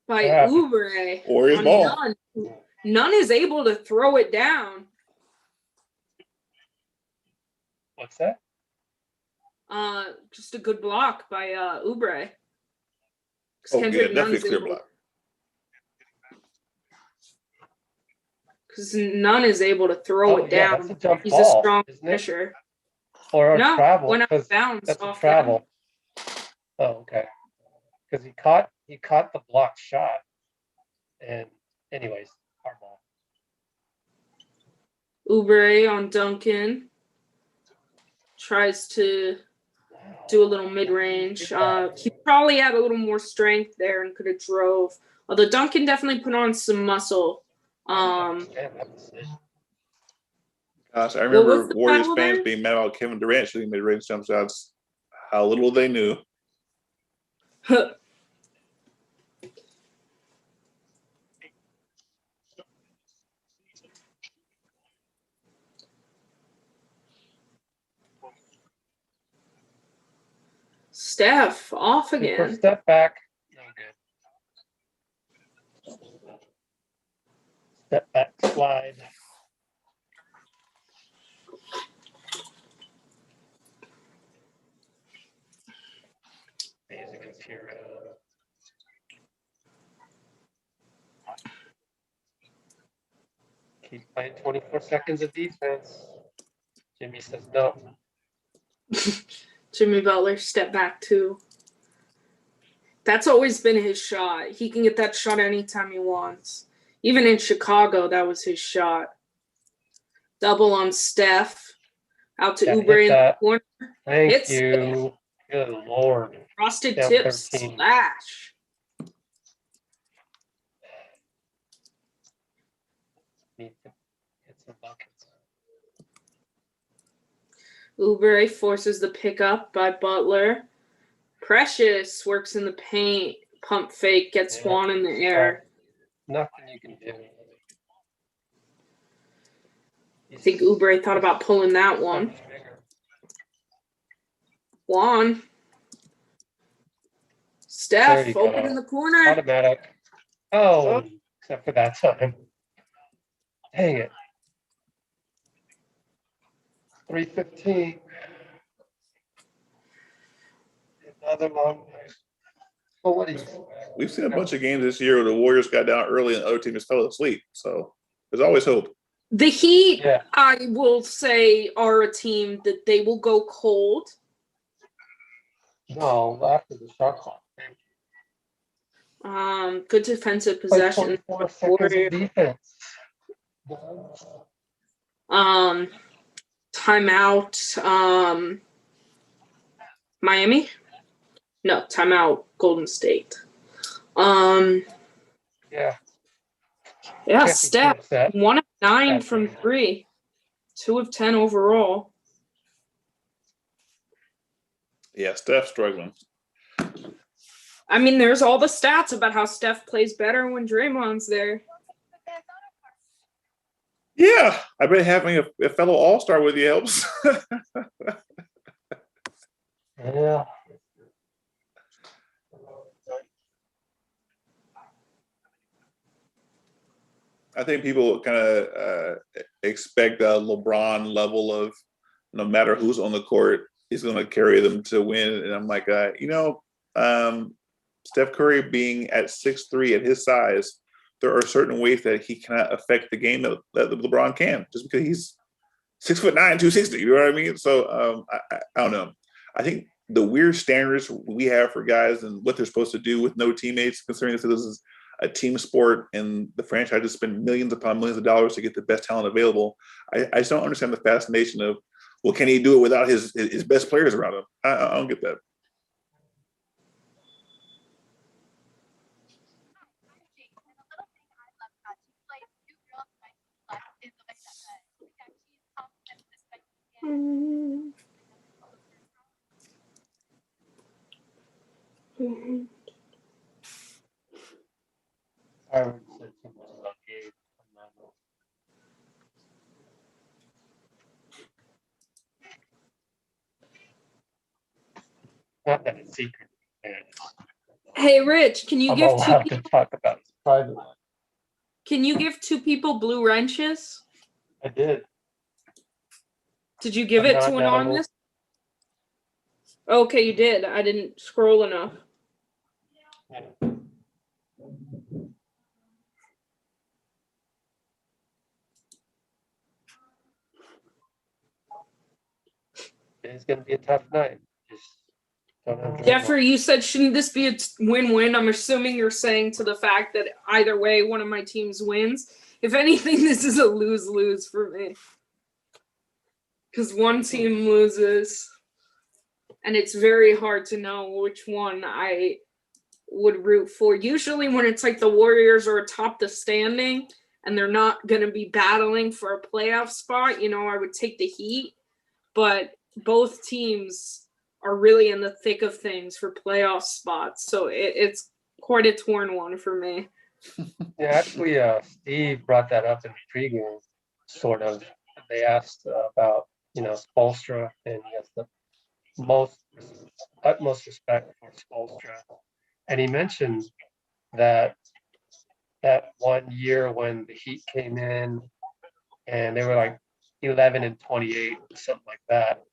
S2: by Oubre.
S3: Warriors ball.
S2: Nunn is able to throw it down.
S1: What's that?
S2: Just a good block by Oubre.
S3: Oh, yeah, definitely a clear block.
S2: Because Nunn is able to throw it down.
S1: That's a jump
S2: He's
S1: ball,
S2: a strong
S1: isn't it?
S2: finisher.
S1: Or a
S2: No,
S1: travel.
S2: went out of
S1: 'cause
S2: bounds
S1: That's
S2: off
S1: a travel. Oh, okay. Because he caught the blocked shot. And anyways, our ball.
S2: Oubre on Duncan. Tries to do a little mid-range. He probably had a little more strength there and could have drove. Although Duncan definitely put on some muscle.
S3: Gosh, I
S2: What was
S3: remember
S2: the
S3: Warriors
S2: foul
S3: fans
S2: there?
S3: being mad about Kevin Durant shooting mid-range jump shots. How little they knew.
S2: Steph off
S1: Super
S2: again.
S1: step back. No good. Step back slide. Music is here. Keep playing 24 seconds of defense. Jimmy says no.
S2: Jimmy Butler step back too. That's always been his shot. He can get that shot anytime he wants. Even in Chicago, that was his shot. Double on Steph. Out to
S1: Gotta
S2: Oubre
S1: hit
S2: in the
S1: that.
S2: corner.
S1: Thank
S2: Hits
S1: you. Good Lord.
S2: Frosted
S1: Down
S2: tip
S1: 13.
S2: slash.
S1: Need to hit some buckets.
S2: Oubre forces the pickup by Butler. Precious works in the paint. Pump fake, gets
S1: Yeah.
S2: one in the air.
S1: Nothing you can do.
S2: I think Oubre thought about pulling that one. Juan.
S1: There
S2: Steph,
S1: you
S2: open
S1: go.
S2: in the corner.
S1: Automatic. Oh, except for that time. Dang it. 3:15. Another long night. Well, what do you expect?
S3: We've seen a bunch of games this year where the Warriors got down early and the other team just fell asleep. So there's always hope.
S2: The Heat,
S1: Yeah.
S2: I will say, are a team that they will go cold.
S1: No, after the shot clock.
S2: Good defensive
S1: Play
S2: possession.
S1: 24 seconds of defense.
S2: Timeout. Miami? No, timeout. Golden State.
S1: Yeah.
S2: Yeah,
S1: Can't be too
S2: Steph.
S1: upset.
S2: 1 of 9
S1: That's
S2: from
S1: right.
S2: 3. 2 of 10 overall.
S3: Yeah, Steph's struggling.
S2: I mean, there's all the stats about how Steph plays better when Draymond's there.
S3: Yeah, I bet having a fellow All-Star with you helps.
S1: Yeah.
S3: I think people kind of expect a LeBron level of no matter who's on the court, he's going to carry them to win. And I'm like, Steph Curry being at 6'3" at his size, there are certain ways that he cannot affect the game that LeBron can, just because he's 6'9", 260. You know what I mean? So I don't know. I think the weird standards we have for guys and what they're supposed to do with no teammates, considering that this is a team sport and the franchises spend millions upon millions of dollars to get the best talent available. I just don't understand the fascination of, well, can he do it without his best players around him? I don't get that.
S1: I would say too much about Gabe. Not that it's secret.
S2: Hey, Rich, can you
S1: I'm
S2: give
S1: allowed to talk about his private life.
S2: Can you give two people blue wrenches?
S1: I did.
S2: Did you give
S1: I'm
S2: it to
S1: not
S2: Anonymous? Okay, you did. I didn't scroll enough.
S1: Yeah. It's going to be a tough night. Just don't have
S2: Jeffrey, you said shouldn't this be a win-win? I'm assuming you're saying to the fact that either way, one of my teams wins. If anything, this is a lose-lose for me. Because one team loses, and it's very hard to know which one I would root for. Usually when it's like the Warriors are atop the standing and they're not going to be battling for a playoff spot, I would take the Heat. But both teams are really in the thick of things for playoff spots. So it's quite a torn one for me.
S1: Yeah, actually, Steve brought that up in Pregame, sort of. They asked about, Spoelstra, and he has the utmost respect for Spoelstra. And he mentioned that 1 year when the Heat came in and they were like 11-28, something like that.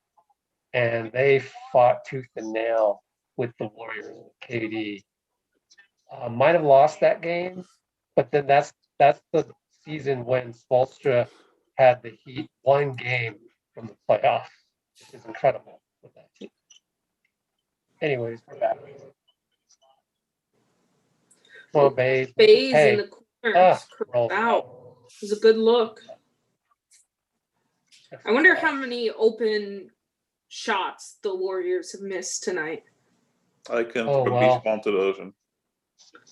S1: And they fought tooth and nail with the Warriors, KD. Might have lost that game, but then that's the season when Spoelstra had the Heat one game from the playoffs, which is incredible with that team. Anyways, we're back. Come on, Bays.
S2: In the corner.
S1: Roll
S2: out. It was a good look. I wonder how many open shots the Warriors have missed tonight.
S3: I couldn't throw a beach bomb to the ocean.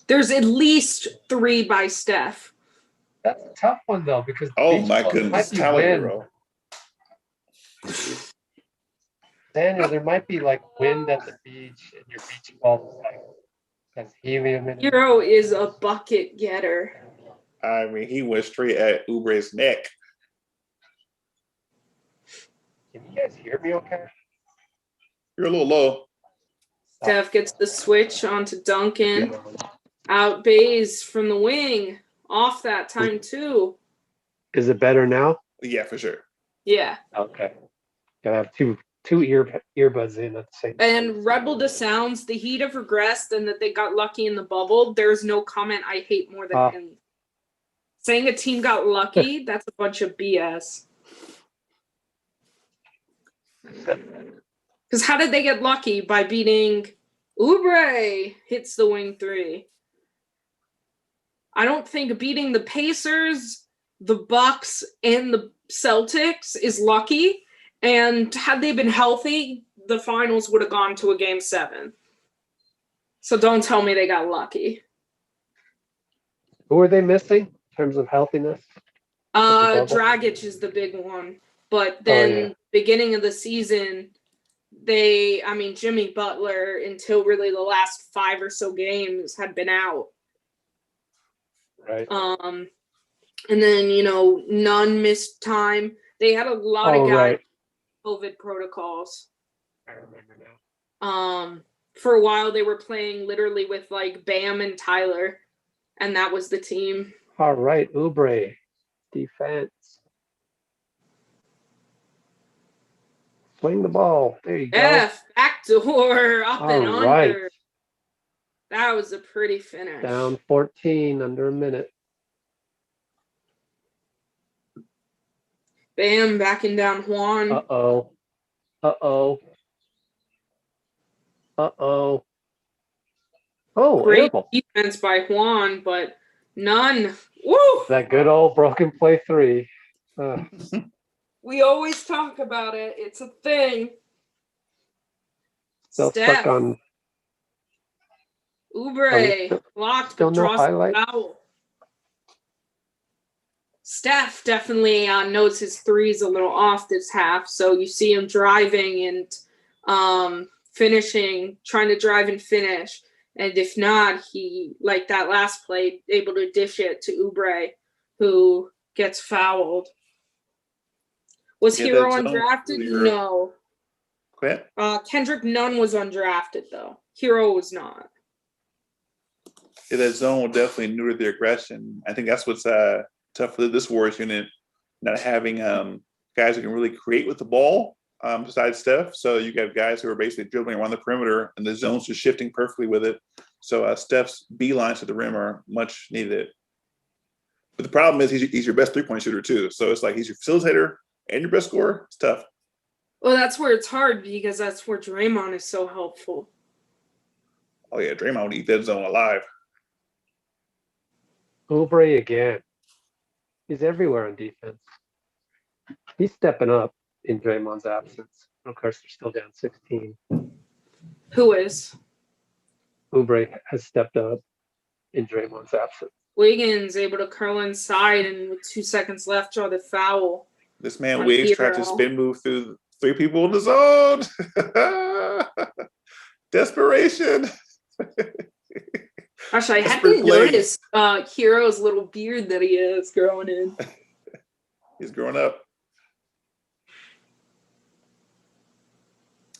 S2: There's at least 3 by Steph.
S1: That's a tough one though, because
S3: my goodness,
S1: Daniel, there might be like wind at the beach, and your beach ball has helium in it.
S2: Hero is a bucket getter.
S3: I mean, he went straight at Oubre's neck.
S1: Can you guys hear me okay?
S3: You're a little low.
S2: Steph gets the switch onto Duncan. Out Bays from the wing. Off that time too.
S1: Is it better now?
S3: Yeah, for sure.
S2: Yeah.
S1: Okay. Gotta have two earbuds in at the same time.
S2: And Rebel to Sounds, the Heat have regressed and that they got lucky in the bubble. There's no comment I hate more than him. Saying a team got lucky, that's a bunch of BS. Because how did they get lucky? By beating Oubre hits the wing 3. I don't think beating the Pacers, the Bucks, and the Celtics is lucky. And had they been healthy, the finals would have gone to a game 7. So don't tell me they got lucky.
S1: Who are they missing in terms of healthiness?
S2: Dragic is the big one. But then beginning of the season, Jimmy Butler, until really the last 5 or so games, had been out.
S1: Right.
S2: And then, Nunn missed time. They had a lot of guys COVID protocols.
S1: I remember now.
S2: For a while they were playing literally with like Bam and Tyler, and that was the team.
S1: All right, Oubre, defense. Swing the ball. There you go.
S2: Backdoor up and
S1: All right.
S2: under. That was a pretty finish.
S1: Down 14, under a minute.
S2: Bam backing down Juan.
S1: Uh-oh. Oh,
S2: Great
S1: airball.
S2: defense by Juan, but none. Woo!
S1: That good old broken play 3.
S2: We always talk about it. It's a thing.
S1: Still
S2: Steph.
S1: stuck on.
S2: Oubre blocked,
S1: still
S2: but
S1: no
S2: draws
S1: highlight?
S2: the foul. Steph definitely knows his three's a little off this half, so you see him driving and finishing, trying to drive and finish. And if not, he, like that last play, able to dish it to Oubre, who gets fouled. Was Hero undrafted? No.
S3: Quit?
S2: Kendrick Nunn was undrafted, though. Hero was not.
S3: Yeah, that zone will definitely neuter the aggression. I think that's what's tough for this Warriors unit, not having guys who can really create with the ball besides Steph. So you got guys who are basically dribbling around the perimeter, and the zone's just shifting perfectly with it. So Steph's beelines to the rim are much needed. But the problem is he's your best three-point shooter too. So it's like he's your facilitator and your best scorer. It's tough.
S2: Well, that's where it's hard because that's where Draymond is so helpful.
S3: Oh yeah, Draymond would eat that zone alive.
S1: Oubre again. He's everywhere on defense. He's stepping up in Draymond's absence. Of course, they're still down 16.
S2: Who is?
S1: Oubre has stepped up in Draymond's absence.
S2: Wiggins able to curl inside and with 2 seconds left draw the foul.
S3: This man Wiggs tried to spin move through 3 people in the zone. Desperation.
S2: Actually, I hadn't noticed Hero's little beard that he is growing in.
S3: He's growing up.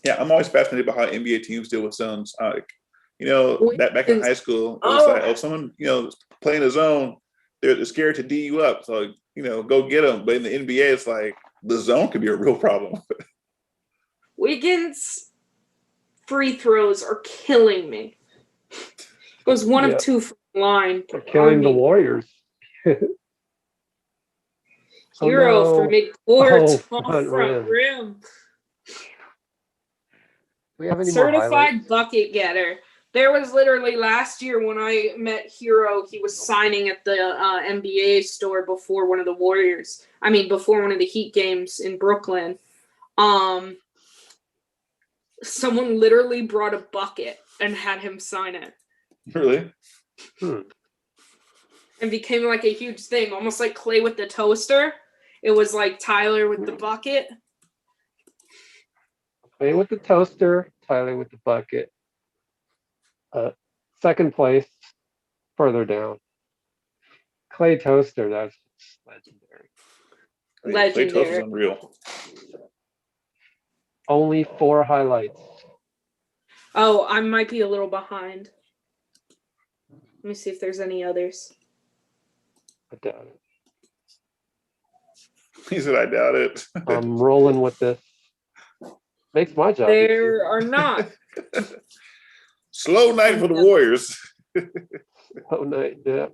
S3: Yeah, I'm always fascinated by how NBA teams deal with zones. Back in high school, it was like, someone, playing a zone, they're scared to D you up. So, go get them. But in the NBA, it's like the zone could be a real problem.
S2: Wiggins' free throws are killing me. Goes 1 of 2 from the line.
S1: They're killing the Warriors.
S2: Hero for midcourt, front rim.
S1: We have any
S2: certified bucket getter. There was literally last year when I met Hero, he was signing at the NBA store before one of the before one of the Heat games in Brooklyn. Someone literally brought a bucket and had him sign it.
S3: Really?
S2: And became like a huge thing, almost like Clay with the toaster. It was like Tyler with the bucket.
S1: Clay with the toaster, Tyler with the bucket. Second place, further down. Clay toaster, that's legendary.
S3: Clay toaster's unreal.
S1: Only 4 highlights.
S2: Oh, I might be a little behind. Let me see if there's any others.
S1: I doubt it.
S3: He said, I doubt it.
S1: I'm rolling with this. Makes my job
S2: There
S1: easier.
S2: are not.
S3: Slow night for the Warriors.
S1: Slow night, yeah.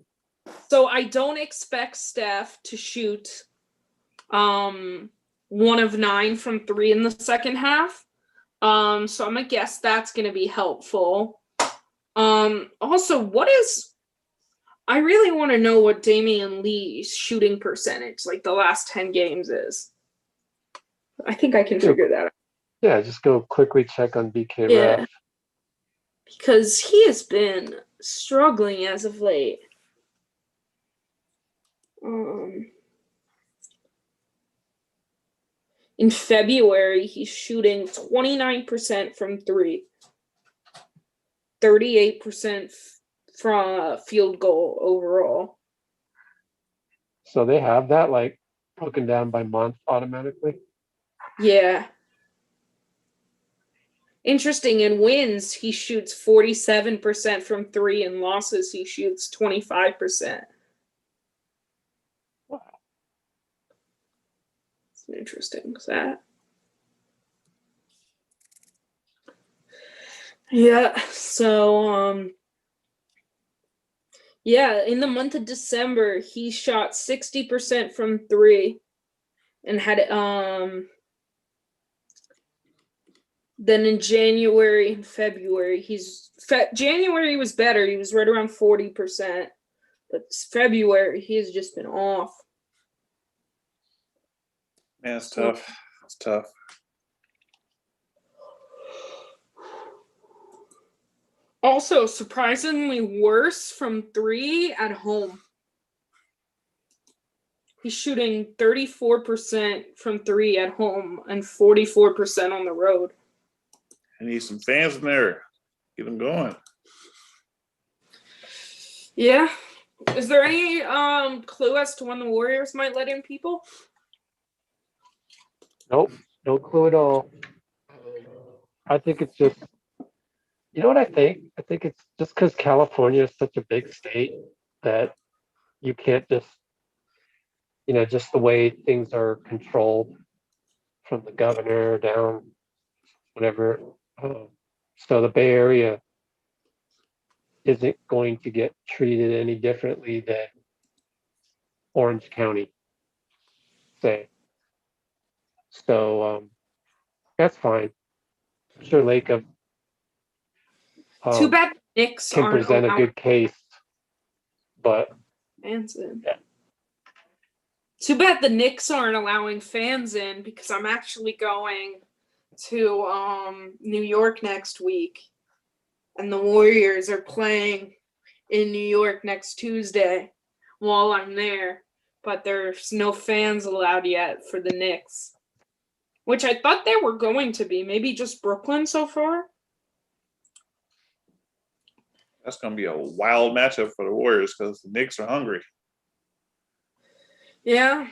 S2: So I don't expect Steph to shoot 1 of 9 from 3 in the second half. So I'm gonna guess that's gonna be helpful. Also, I really want to know what Damian Lee's shooting percentage, like the last 10 games, is. I think I can figure that out.
S1: Yeah, just go quickly check on BK
S2: Yeah.
S1: Ref.
S2: Because he has been struggling as of late. In February, he's shooting 29% from 3, 38% from field goal overall.
S1: So they have that like broken down by month automatically.
S2: Yeah. Interesting. In wins, he shoots 47% from 3. In losses, he shoots 25%.
S1: Wow.
S2: It's an interesting stat. Yeah. So, yeah, in the month of December, he shot 60% from 3 and had then in January and February, January was better. He was right around 40%. But February, he's just been off.
S3: Man, it's tough. It's tough.
S2: Also, surprisingly worse from 3 at home. He's shooting 34% from 3 at home and 44% on the road.
S3: I need some fans in there. Get them going.
S2: Yeah. Is there any clue as to when the Warriors might let in people?
S1: Nope, no clue at all. I think it's just, you know what I think? I think it's just because California is such a big state that you can't just, just the way things are controlled from the governor down, whatever. So the Bay Area isn't going to get treated any differently than Orange County, say. So that's fine. I'm sure Lake of
S2: Too bad the Knicks
S1: can
S2: aren't
S1: present a
S2: allowing
S1: good case, but
S2: fans in.
S1: Yeah.
S2: Too bad the Knicks aren't allowing fans in because I'm actually going to New York next week, and the Warriors are playing in New York next Tuesday while I'm there, but there's no fans allowed yet for the Knicks, which I thought they were going to be. Maybe just Brooklyn so far.
S3: That's going to be a wild matchup for the Warriors because the Knicks are hungry.
S2: Yeah,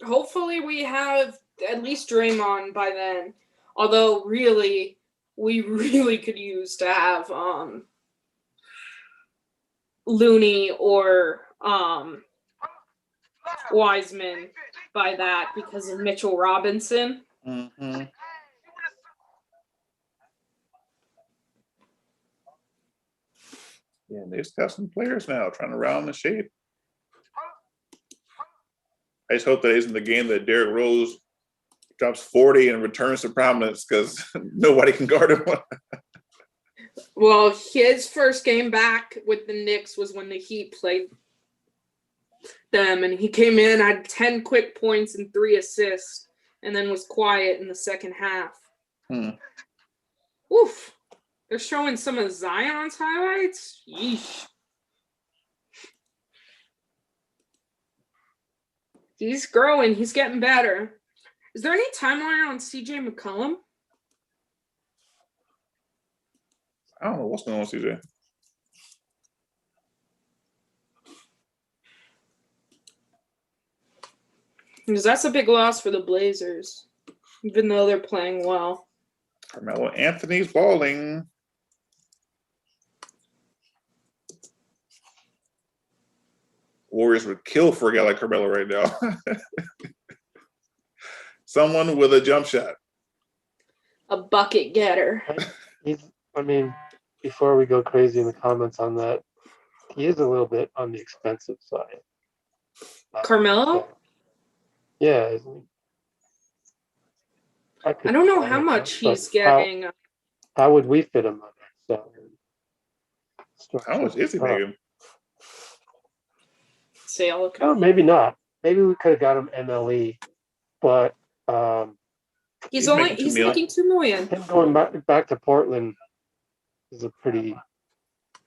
S2: hopefully we have at least Draymond by then. Although, really, we really could use to have Looney or Wiseman by that because of Mitchell Robinson.
S3: Mm-hmm. Yeah, they just got some players now trying to round the shape. I just hope that isn't the game that Derrick Rose drops 40 and returns to prominence because nobody can guard him.
S2: Well, his first game back with the Knicks was when the Heat played them, and he came in, had 10 quick points and 3 assists, and then was quiet in the second half. Oof. They're showing some of Zion's highlights? Yeesh. He's growing. He's getting better. Is there any timeline on CJ McCollum?
S3: I don't know what's going on with CJ.
S2: Because that's a big loss for the Blazers, even though they're playing well.
S3: Carmelo Anthony's balling. Warriors would kill for a guy like Carmelo right now. Someone with a jump shot.
S2: A bucket getter.
S1: Before we go crazy in the comments on that, he is a little bit on the expensive side.
S2: Carmelo?
S1: Yeah, isn't he?
S2: I don't know how much he's getting.
S1: How would we fit him on that salary?
S3: How much is he making?
S1: Oh, maybe not. Maybe we could have got him MLE, but
S2: he's making $2 million.
S1: Him going back to Portland is a pretty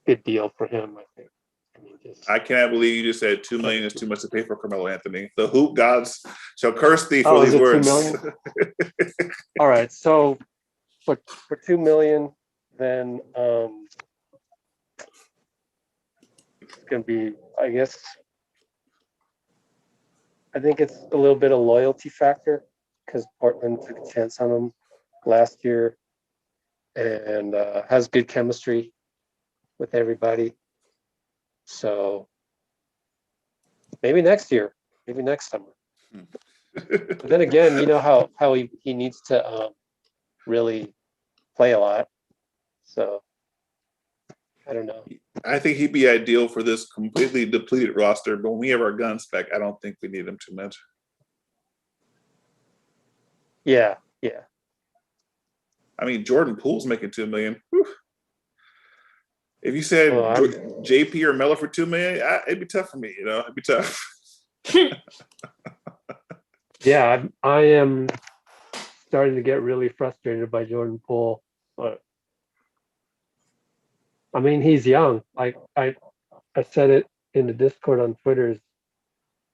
S1: good deal for him, I think.
S3: I cannot believe you just said $2 million is too much to pay for Carmelo Anthony. The hoop gods shall curse thee for
S1: Oh, is
S3: these
S1: it
S3: words.
S1: $2 million? All right, so for $2 million, then it's gonna be, I guess, I think it's a little bit of loyalty factor because Portland took a chance on him last year and has good chemistry with everybody. So maybe next year, maybe next summer. But then again, you know how he needs to really play a lot. So I don't know.
S3: I think he'd be ideal for this completely depleted roster, but when we have our guns back, I don't think we need him too much.
S1: Yeah.
S3: I mean, Jordan Poole's making $2 million. Whew. If you said
S1: Oh,
S3: JP or Melo for $2 million, it'd be tough for me. It'd be tough.
S1: Yeah, I am starting to get really frustrated by Jordan Poole. But I mean, he's young. Like I said it in the Discord on Twitter.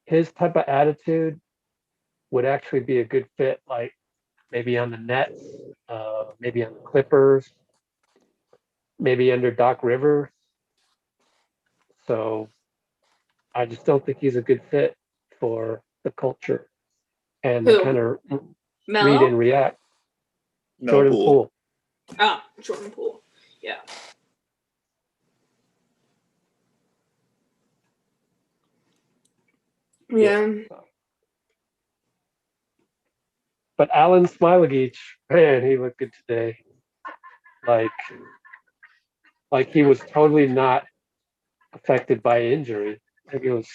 S1: His type of attitude would actually be a good fit, like maybe on the Nets, maybe on the Clippers, maybe under Doc Rivers. So I just don't think he's a good fit for the culture and the
S2: Who?
S1: kind of read
S2: Melo?
S1: and react.
S3: No,
S1: Jordan
S3: Poole.
S1: Poole.
S2: Oh, Jordan Poole. Yeah. Yeah.
S1: But Alan Smilagich, man, he looked good today. Like he was totally not affected by injury. Like it was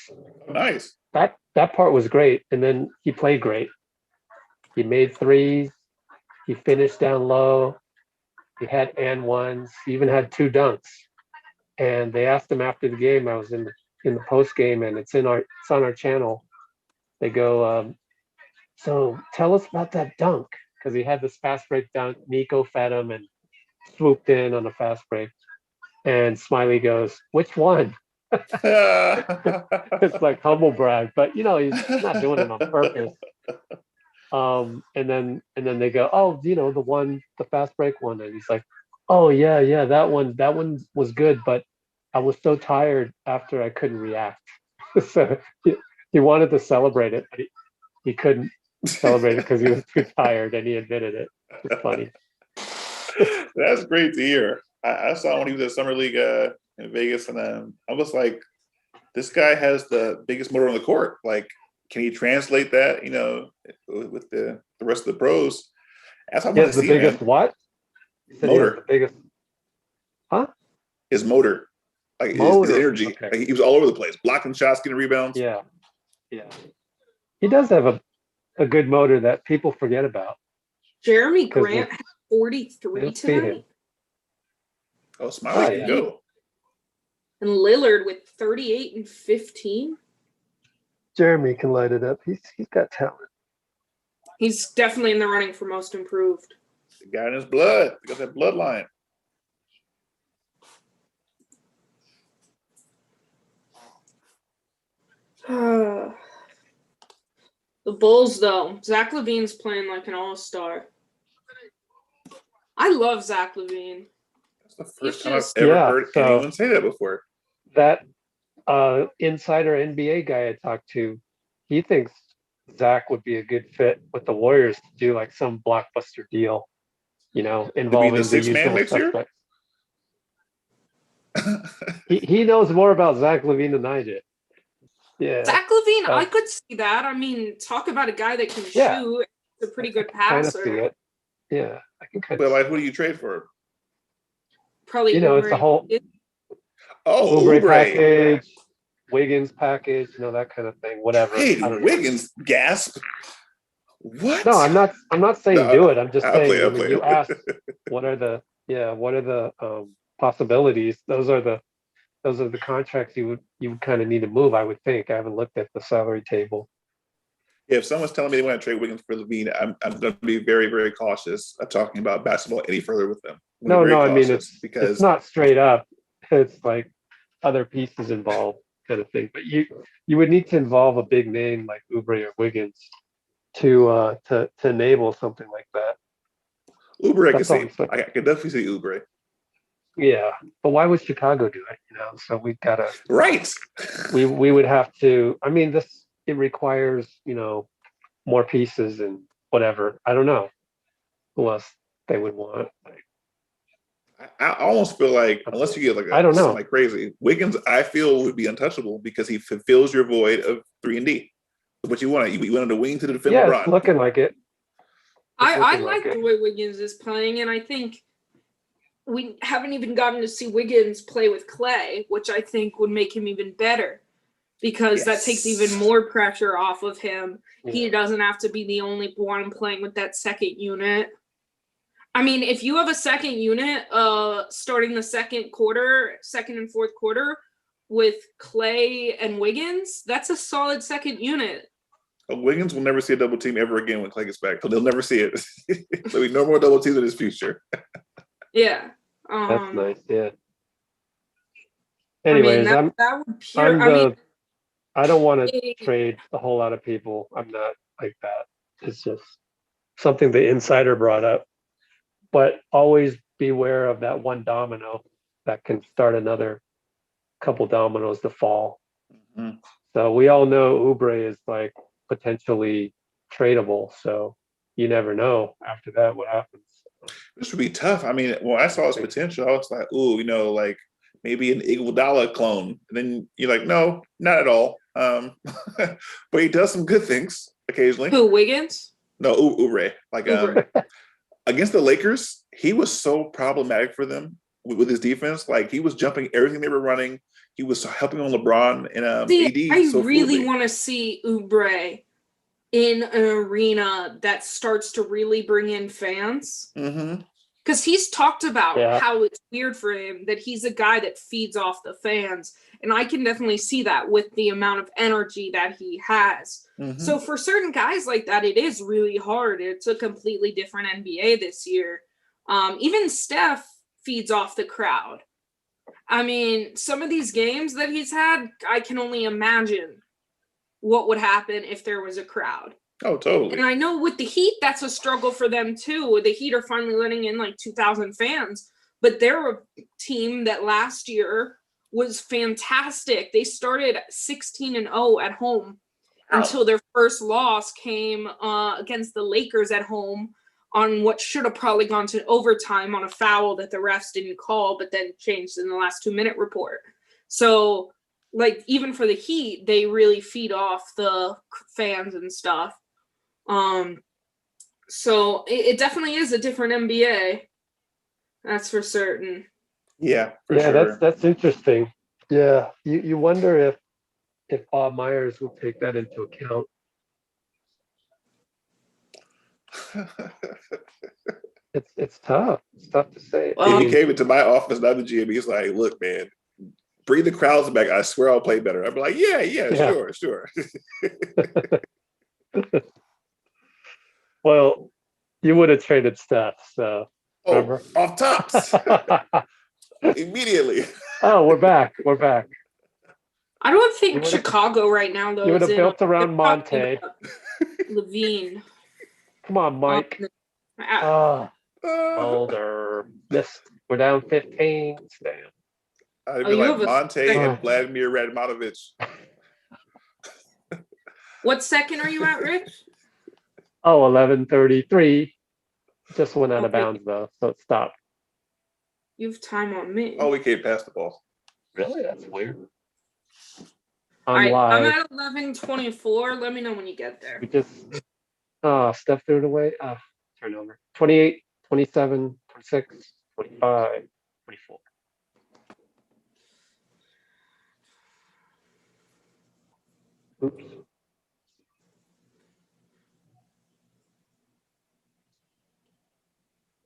S3: Nice.
S1: that part was great. And then he played great. He made threes. He finished down low. He had and ones. He even had 2 dunks. And they asked him after the game. I was in the post game, and it's on our channel. They go, so tell us about that dunk, because he had this fast break dunk. Nico fed him and swooped in on a fast break. And Smiley goes, which one? It's like humble brag, but he's not doing it on purpose. And then they go, oh, the fast break one, and he's like, oh yeah, that one was good, but I was so tired after I couldn't react. So he wanted to celebrate it, but he couldn't celebrate it because he was too tired, and he admitted it. It's funny.
S3: That's great to hear. I saw him when he was at Summer League in Vegas, and I was like, this guy has the biggest motor on the court. Like, can he translate that, with the rest of the pros? That's how I want to
S1: the
S3: see
S1: biggest
S3: him.
S1: what?
S3: Motor.
S1: The biggest, huh?
S3: His motor. Like his energy.
S1: Okay.
S3: Like, he was all over the place, blocking shots, getting rebounds.
S1: Yeah. He does have a good motor that people forget about.
S2: Jeremy Grant had 43
S1: Let's see him.
S2: tonight.
S3: Oh, Smiley can go.
S2: And Lillard with 38 and 15.
S1: Jeremy can light it up. He's got talent.
S2: He's definitely in the running for most improved.
S3: The guy in his blood. He got that bloodline.
S2: The Bulls, though. Zach LaVine's playing like an all-star. I love Zach LaVine.
S3: That's the first time I've ever heard anyone say that before.
S1: That insider NBA guy I talked to, he thinks Zach would be a good fit with the Warriors to do like some blockbuster deal, involving
S3: the sixth man
S1: usual
S3: next year?
S1: suspects. He knows more about Zach LaVine than I did. Yeah.
S2: Zach LaVine, I could see that. I mean, talk about a guy that can shoot. He's a pretty good passer.
S1: Kind of see it. Yeah, I can kind
S3: But like, who do you trade for?
S2: Probably
S1: it's the whole
S3: Oubre
S1: package, Wiggins package, that kind of thing. Whatever.
S3: Hey, Wiggins, gasp. What?
S1: No, I'm not saying do it. I'm just saying when you ask what are the possibilities, those are the contracts you would kind of need to move, I would think. I haven't looked at the salary table.
S3: If someone's telling me they want to trade Wiggins for LaVine, I'm going to be very, very cautious of talking about basketball any further with them.
S1: No, I mean it's not straight up. It's like other pieces involved kind of thing. But you would need to involve a big name like Oubre or Wiggins to enable something like that.
S3: Oubre, I can
S1: That's all
S3: see.
S1: I'm saying.
S3: I can definitely see Oubre.
S1: Yeah, but why would Chicago do it? So we gotta.
S3: Right.
S1: We would have to. I mean, it requires more pieces and whatever. I don't know who else they would want.
S3: I almost feel like unless you get like
S1: I don't know.
S3: something like crazy, Wiggins, I feel would be untouchable because he fulfills your void of 3-and-D. What you want, you wanted to wing to defend
S1: Yeah,
S3: LeBron.
S1: it's looking like it.
S2: I like the way Wiggins is playing, and I think we haven't even gotten to see Wiggins play with Clay, which I think would make him even better because that takes even more pressure off of him. Yeah. He doesn't have to be the only one playing with that second unit. I mean, if you have a second unit starting the second and fourth quarter with Clay and Wiggins, that's a solid second unit.
S3: Wiggins will never see a double team ever again when Clay gets back. So they'll never see it. There'll be no more double teams in his future.
S2: Yeah.
S1: That's nice, yeah. Anyways, I don't want to trade a whole lot of people. I'm not like that. It's just something the insider brought up. But always beware of that one domino that can start another couple dominoes to fall. Mm-hmm. So we all know Oubre is like potentially tradable. So you never know after that what happens.
S3: This would be tough. I mean, when I saw his potential, I was like, ooh, like maybe an Iguodala clone. And then you're like, no, not at all. But he does some good things occasionally.
S2: Who, Wiggins?
S3: No, Oubre. Like against the Lakers, he was so problematic for them with his defense. Like he was jumping everything they were running. He was helping on LeBron and AD.
S2: I really want to see Oubre in an arena that starts to really bring in fans.
S3: Mm-hmm.
S2: Because he's talked about how it's weird for him that he's a guy that feeds off the fans. And I can definitely see that with the amount of energy that he has. Mm-hmm. So for certain guys like that, it is really hard. It's a completely different NBA this year. Even Steph feeds off the crowd. I mean, some of these games that he's had, I can only imagine what would happen if there was a crowd.
S3: Oh, totally.
S2: And I know with the Heat, that's a struggle for them too. The Heat are finally letting in like 2,000 fans, but they're a team that last year was fantastic. They started 16-0 at home until their first loss came against the Lakers at home on what should have probably gone to overtime on a foul that the refs didn't call, but then changed in the last 2-minute report. So, like, even for the Heat, they really feed off the fans and stuff. So it definitely is a different NBA. That's for certain.
S3: Yeah,
S1: sure. That's interesting. Yeah, you wonder if Bob Myers will take that into account. It's tough. It's tough to say.
S3: Well, he came into my office, not the GM. He's like, "Look, man, bring the crowds back. I swear I'll play better." I'm like, "Yeah, sure."
S1: Well, you would have traded Steph, so remember?
S3: Off tops immediately.
S1: Oh, we're back.
S2: I don't think Chicago right now, though.
S1: You would have built around Monte.
S2: Levine.
S1: Come on, Mike. Boulder. We're down 15. Damn.
S3: I'd be like Monte and Vladimir Radmanovich.
S2: What second are you at, Rich?
S1: 11:33. Just went out of bounds, though, so it stopped.
S2: You have time on me.
S3: Oh, we can't pass the ball.
S1: Really? That's weird.
S2: I'm at 11:24. Let me know when you get there.
S1: We just Steph threw it away. Turnover. 28, 27, 26, 25, 24. Oops.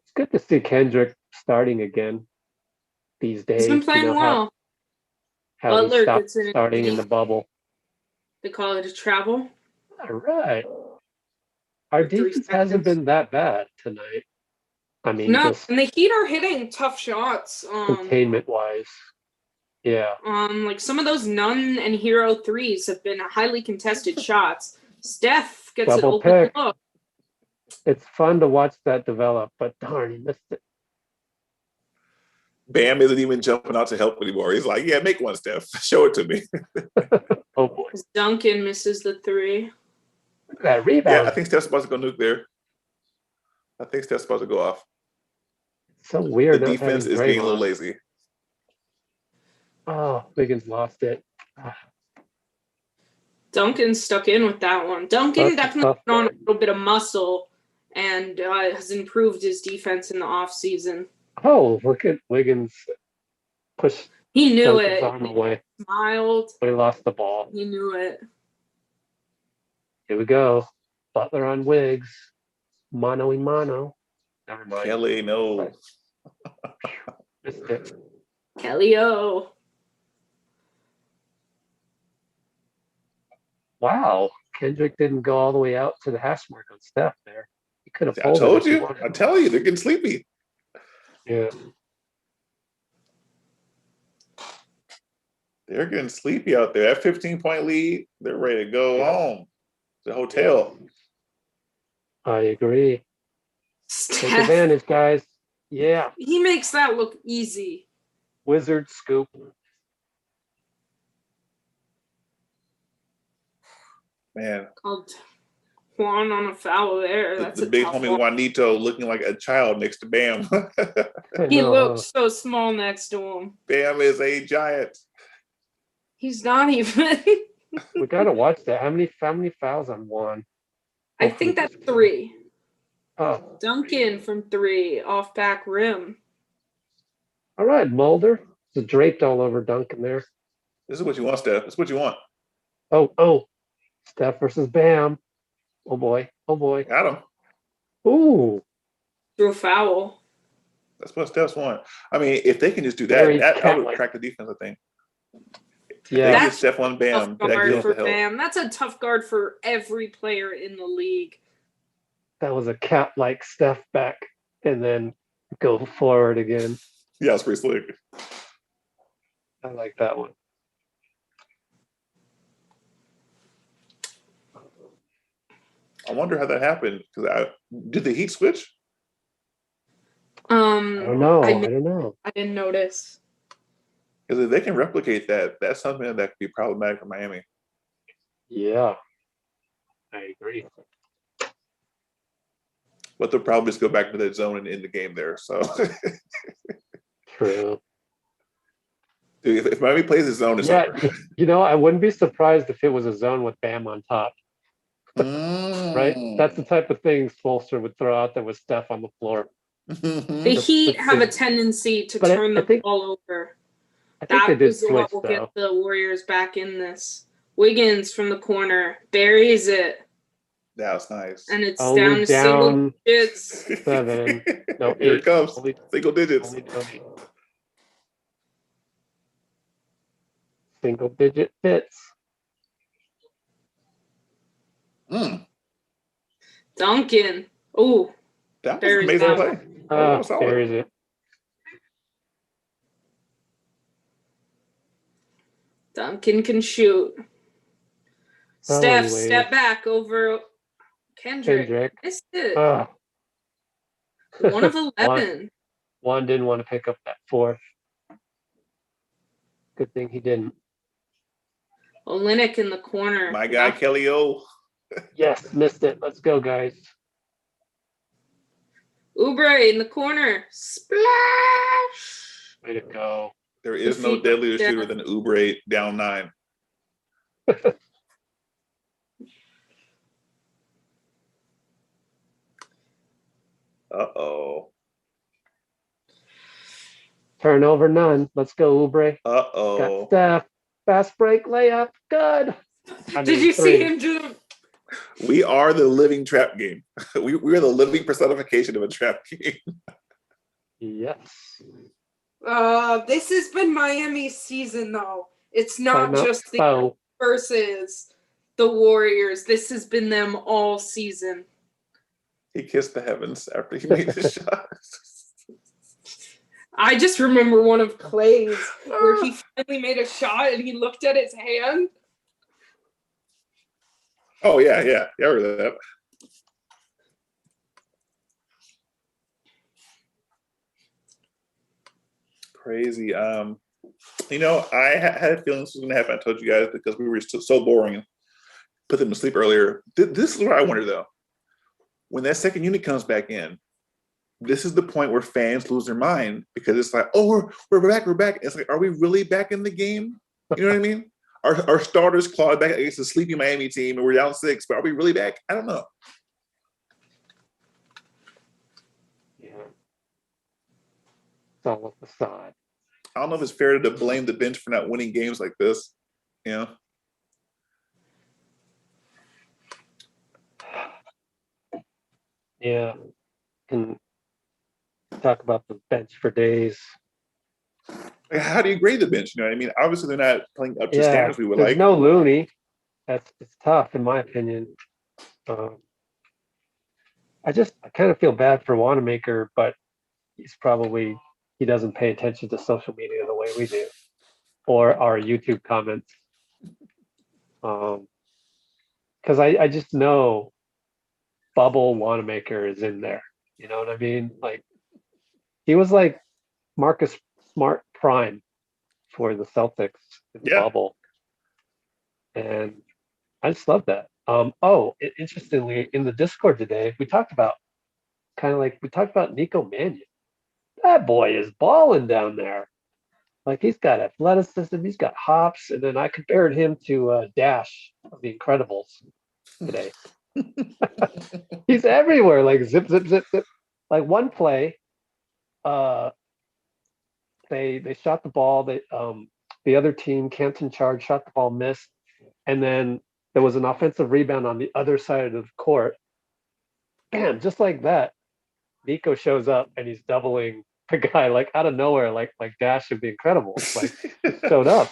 S1: It's good to see Kendrick starting again these days.
S2: He's been playing well.
S1: How he stopped starting in the bubble.
S2: They call it a travel.
S1: All right. Our defense hasn't been that bad tonight. I mean,
S2: no, and the Heat are hitting tough shots.
S1: Containment-wise. Yeah.
S2: Like some of those Nunn and Hero threes have been highly contested shots. Steph gets an
S1: Double
S2: open
S1: pick.
S2: look.
S1: It's fun to watch that develop, but darn, he missed it.
S3: Bam isn't even jumping out to help anymore. He's like, yeah, make one, Steph. Show it to me.
S1: Oh boy.
S2: Duncan misses the three.
S1: That
S3: Yeah,
S1: rebound.
S3: I think Steph's supposed to go nuke there. I think Steph's supposed to go off.
S1: So
S3: The
S1: weird. not
S3: defense
S1: having
S3: is being a little
S1: Draymond.
S3: lazy.
S1: Oh, Wiggins lost it.
S2: Duncan stuck in with that one. Duncan
S1: That's a
S2: definitely
S1: tough
S2: put on a
S1: one.
S2: little bit of muscle and has improved his defense in the offseason.
S1: Oh, look at Wiggins push
S2: He knew
S1: Duncan's
S2: it.
S1: arm away.
S2: Smiled.
S1: But he lost the ball.
S2: He knew it.
S1: Here we go. Butler on Wiggs. Mano y mano. Never mind.
S3: Kelly, no.
S1: Missed it.
S2: Kelly O.
S1: Wow. Kendrick didn't go all the way out to the hash mark on Steph there. He could have
S3: I
S1: folded
S3: told
S1: if he
S3: you.
S1: wanted.
S3: I tell you, they're getting sleepy.
S1: Yeah.
S3: They're getting sleepy out there. That 15-point lead, they're ready to go
S1: Yeah.
S3: home. The hotel.
S1: I agree. Take
S2: Steph.
S1: advantage, guys. Yeah.
S2: He makes that look easy.
S1: Wizard scoop.
S3: Man,
S2: Called Juan on a foul there. That's
S3: the
S2: a
S3: big
S2: tough
S3: homie
S2: one.
S3: Juanito looking like a child next to Bam.
S1: I
S2: He
S1: know,
S2: looks so small next to him.
S3: Bam is a giant.
S2: He's not even.
S1: We gotta watch that. How many fouls on one?
S2: I think that's 3.
S1: Oh,
S2: Duncan from 3 off back rim.
S1: all right, Mulder. It's draped all over Duncan there.
S3: This is what you want, Steph. This is what you want.
S1: Oh. Steph versus Bam. Oh boy.
S3: Got him.
S1: Ooh.
S2: Threw a foul.
S3: That's what Steph's want. I mean, if they can just do
S1: Very
S3: that would
S1: cat-like.
S3: crack the defense, I think.
S1: Yeah.
S3: They get
S2: That's
S3: Steph on Bam.
S2: Tough
S3: That
S2: guard
S3: gives
S2: for
S3: the help.
S2: Bam. That's a tough guard for every player in the league.
S1: That was a cat-like Steph back and then go forward again.
S3: Yeah, it's pretty slick.
S1: I like that one.
S3: I wonder how that happened. Because did the Heat switch?
S1: I don't know. I don't know.
S2: I didn't notice.
S3: Because if they can replicate that, that's something that could be problematic for Miami.
S1: Yeah. I agree.
S3: But they'll probably just go back to that zone and end the game there. So
S1: True.
S3: dude, if Miami plays the zone, it's over.
S1: I wouldn't be surprised if it was a zone with Bam on top. Right? That's the type of thing Spoelstra would throw out there with Steph on the floor.
S2: The Heat have a tendency to
S1: But
S2: turn
S1: I
S2: the
S1: think-
S2: ball over.
S1: I think they
S2: That
S1: did
S2: was
S1: switch,
S2: what will
S1: though.
S2: get the Warriors back in this. Wiggins from the corner buries it,
S3: That was nice.
S2: and it's
S1: Only
S2: down to single
S1: down
S2: digits.
S1: 7. No,
S3: Here
S1: 8.
S3: it comes.
S1: Only-
S3: Single digits.
S1: only down 8. Single-digit bits.
S2: Duncan. Oh,
S3: That was
S2: Buries
S3: an amazing
S2: that
S3: play. That was solid.
S1: There is it.
S2: Duncan can shoot.
S1: Oh,
S2: Steph,
S1: anyways.
S2: step back over Kendrick.
S1: Kendrick.
S2: Missed it.
S1: Oh.
S2: 1 of 11.
S1: Juan didn't want to pick up that 4th. Good thing he didn't.
S2: Olynyk in the corner.
S3: My guy, Kelly O.
S1: Yes, missed it. Let's go, guys.
S2: Oubre in the corner. Splash.
S1: Way to go.
S3: There is no
S2: Defeat
S3: deadlier
S2: them.
S3: shooter than Oubre down 9. Uh-oh.
S1: Turnover none. Let's go, Oubre. Got
S3: Uh-oh.
S1: Steph. Fast break layup. Good.
S2: Did you see him do the
S3: We are the living trap game. We are the living personification of a trap game.
S1: Yes.
S2: This has been Miami's season, though. It's not
S1: Timeout.
S2: just the
S1: Oh,
S2: versus the Warriors. This has been them all season.
S3: He kissed the heavens after he made the shot.
S2: I just remember one of Clay's where he finally made a shot and he looked at his hand.
S3: Oh yeah, I heard that. Crazy. You know, I had a feeling this was going to happen. I told you guys because we were so boring and put them to sleep earlier. This is what I wonder though. When that second unit comes back in, this is the point where fans lose their mind because it's like, oh, we're back, we're back. It's like, are we really back in the game? You know what I mean? Our starters clawed back against the sleepy Miami team and we're down 6, but are we really back? I don't know.
S1: Yeah. It's all a facade.
S3: I don't know if it's fair to blame the bench for not winning games like this. You know?
S1: Yeah. Can talk about the bench for days.
S3: Like, how do you grade the bench? You know what I mean? Obviously, they're not playing up to
S1: Yeah,
S3: standards we would
S1: there's
S3: like.
S1: no Looney. It's tough, in my opinion. I kind of feel bad for Wanamaker, but he doesn't pay attention to social media the way we do, or our YouTube comments. Because I just know Bubble Wanamaker is in there. You know what I mean? Like, he was like Marcus Smart prime for the Celtics in the bubble. And I just love that. Interestingly, in the Discord today, we talked about Nico Mannion. That boy is balling down there. Like, he's got athleticism, he's got hops, and then I compared him to Dash of the Incredibles today. He's everywhere, like zip, zip, zip, zip. Like one play, they shot the ball. The other team, Canton Charge, shot the ball, missed, and then there was an offensive rebound on the other side of the court. Bam, just like that, Nico shows up and he's doubling the guy like out of nowhere, like Dash of the Incredibles, like showed up.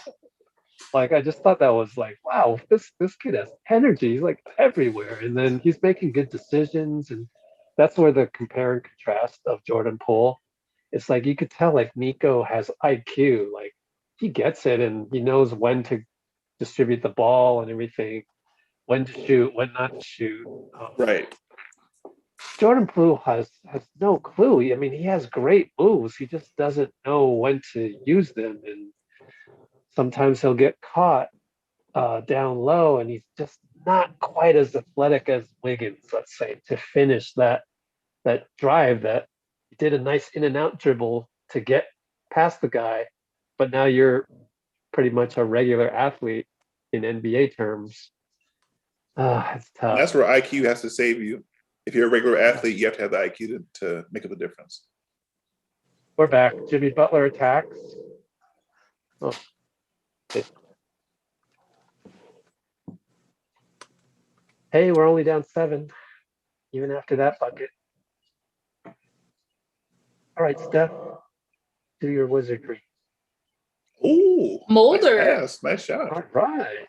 S1: Like, I just thought that was like, wow, this kid has energy. He's like everywhere, and then he's making good decisions, and that's where the compare and contrast of Jordan Poole. It's like you could tell like Nico has IQ, like he gets it, and he knows when to distribute the ball and everything, when to shoot, when not to shoot.
S3: Right.
S1: Jordan Poole has no clue. I mean, he has great moves. He just doesn't know when to use them, and sometimes he'll get caught down low, and he's just not quite as athletic as Wiggins, let's say, to finish that drive. That he did a nice in and out dribble to get past the guy, but now you're pretty much a regular athlete in NBA terms. It's tough.
S3: And that's where IQ has to save you. If you're a regular athlete, you have to have the IQ to make up a difference.
S1: We're back. Jimmy Butler attacks. Oh. Hey, we're only down 7, even after that bucket. All right, Steph, do your wizardry.
S3: Ooh,
S2: Mulder.
S3: Nice shot.
S1: All right.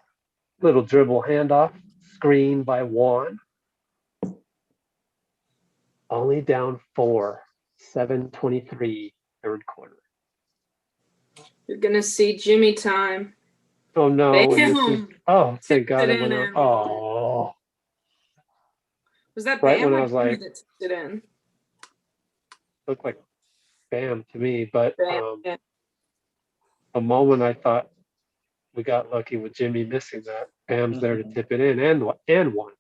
S1: Little dribble handoff, screen by Juan. Only down 4, 7:23, third quarter.
S2: You're gonna see Jimmy time.
S1: Oh no! Thank God
S2: it
S1: it went out. Oh.
S2: Was that
S1: right
S2: Bam
S1: when I
S2: or
S1: was
S2: Jimmy
S1: like,
S2: that tipped it in?
S1: Looked like Bam to me, but
S2: Bam, yeah.
S1: a moment I thought we got lucky with Jimmy missing that. Bam's there to tip it in and one.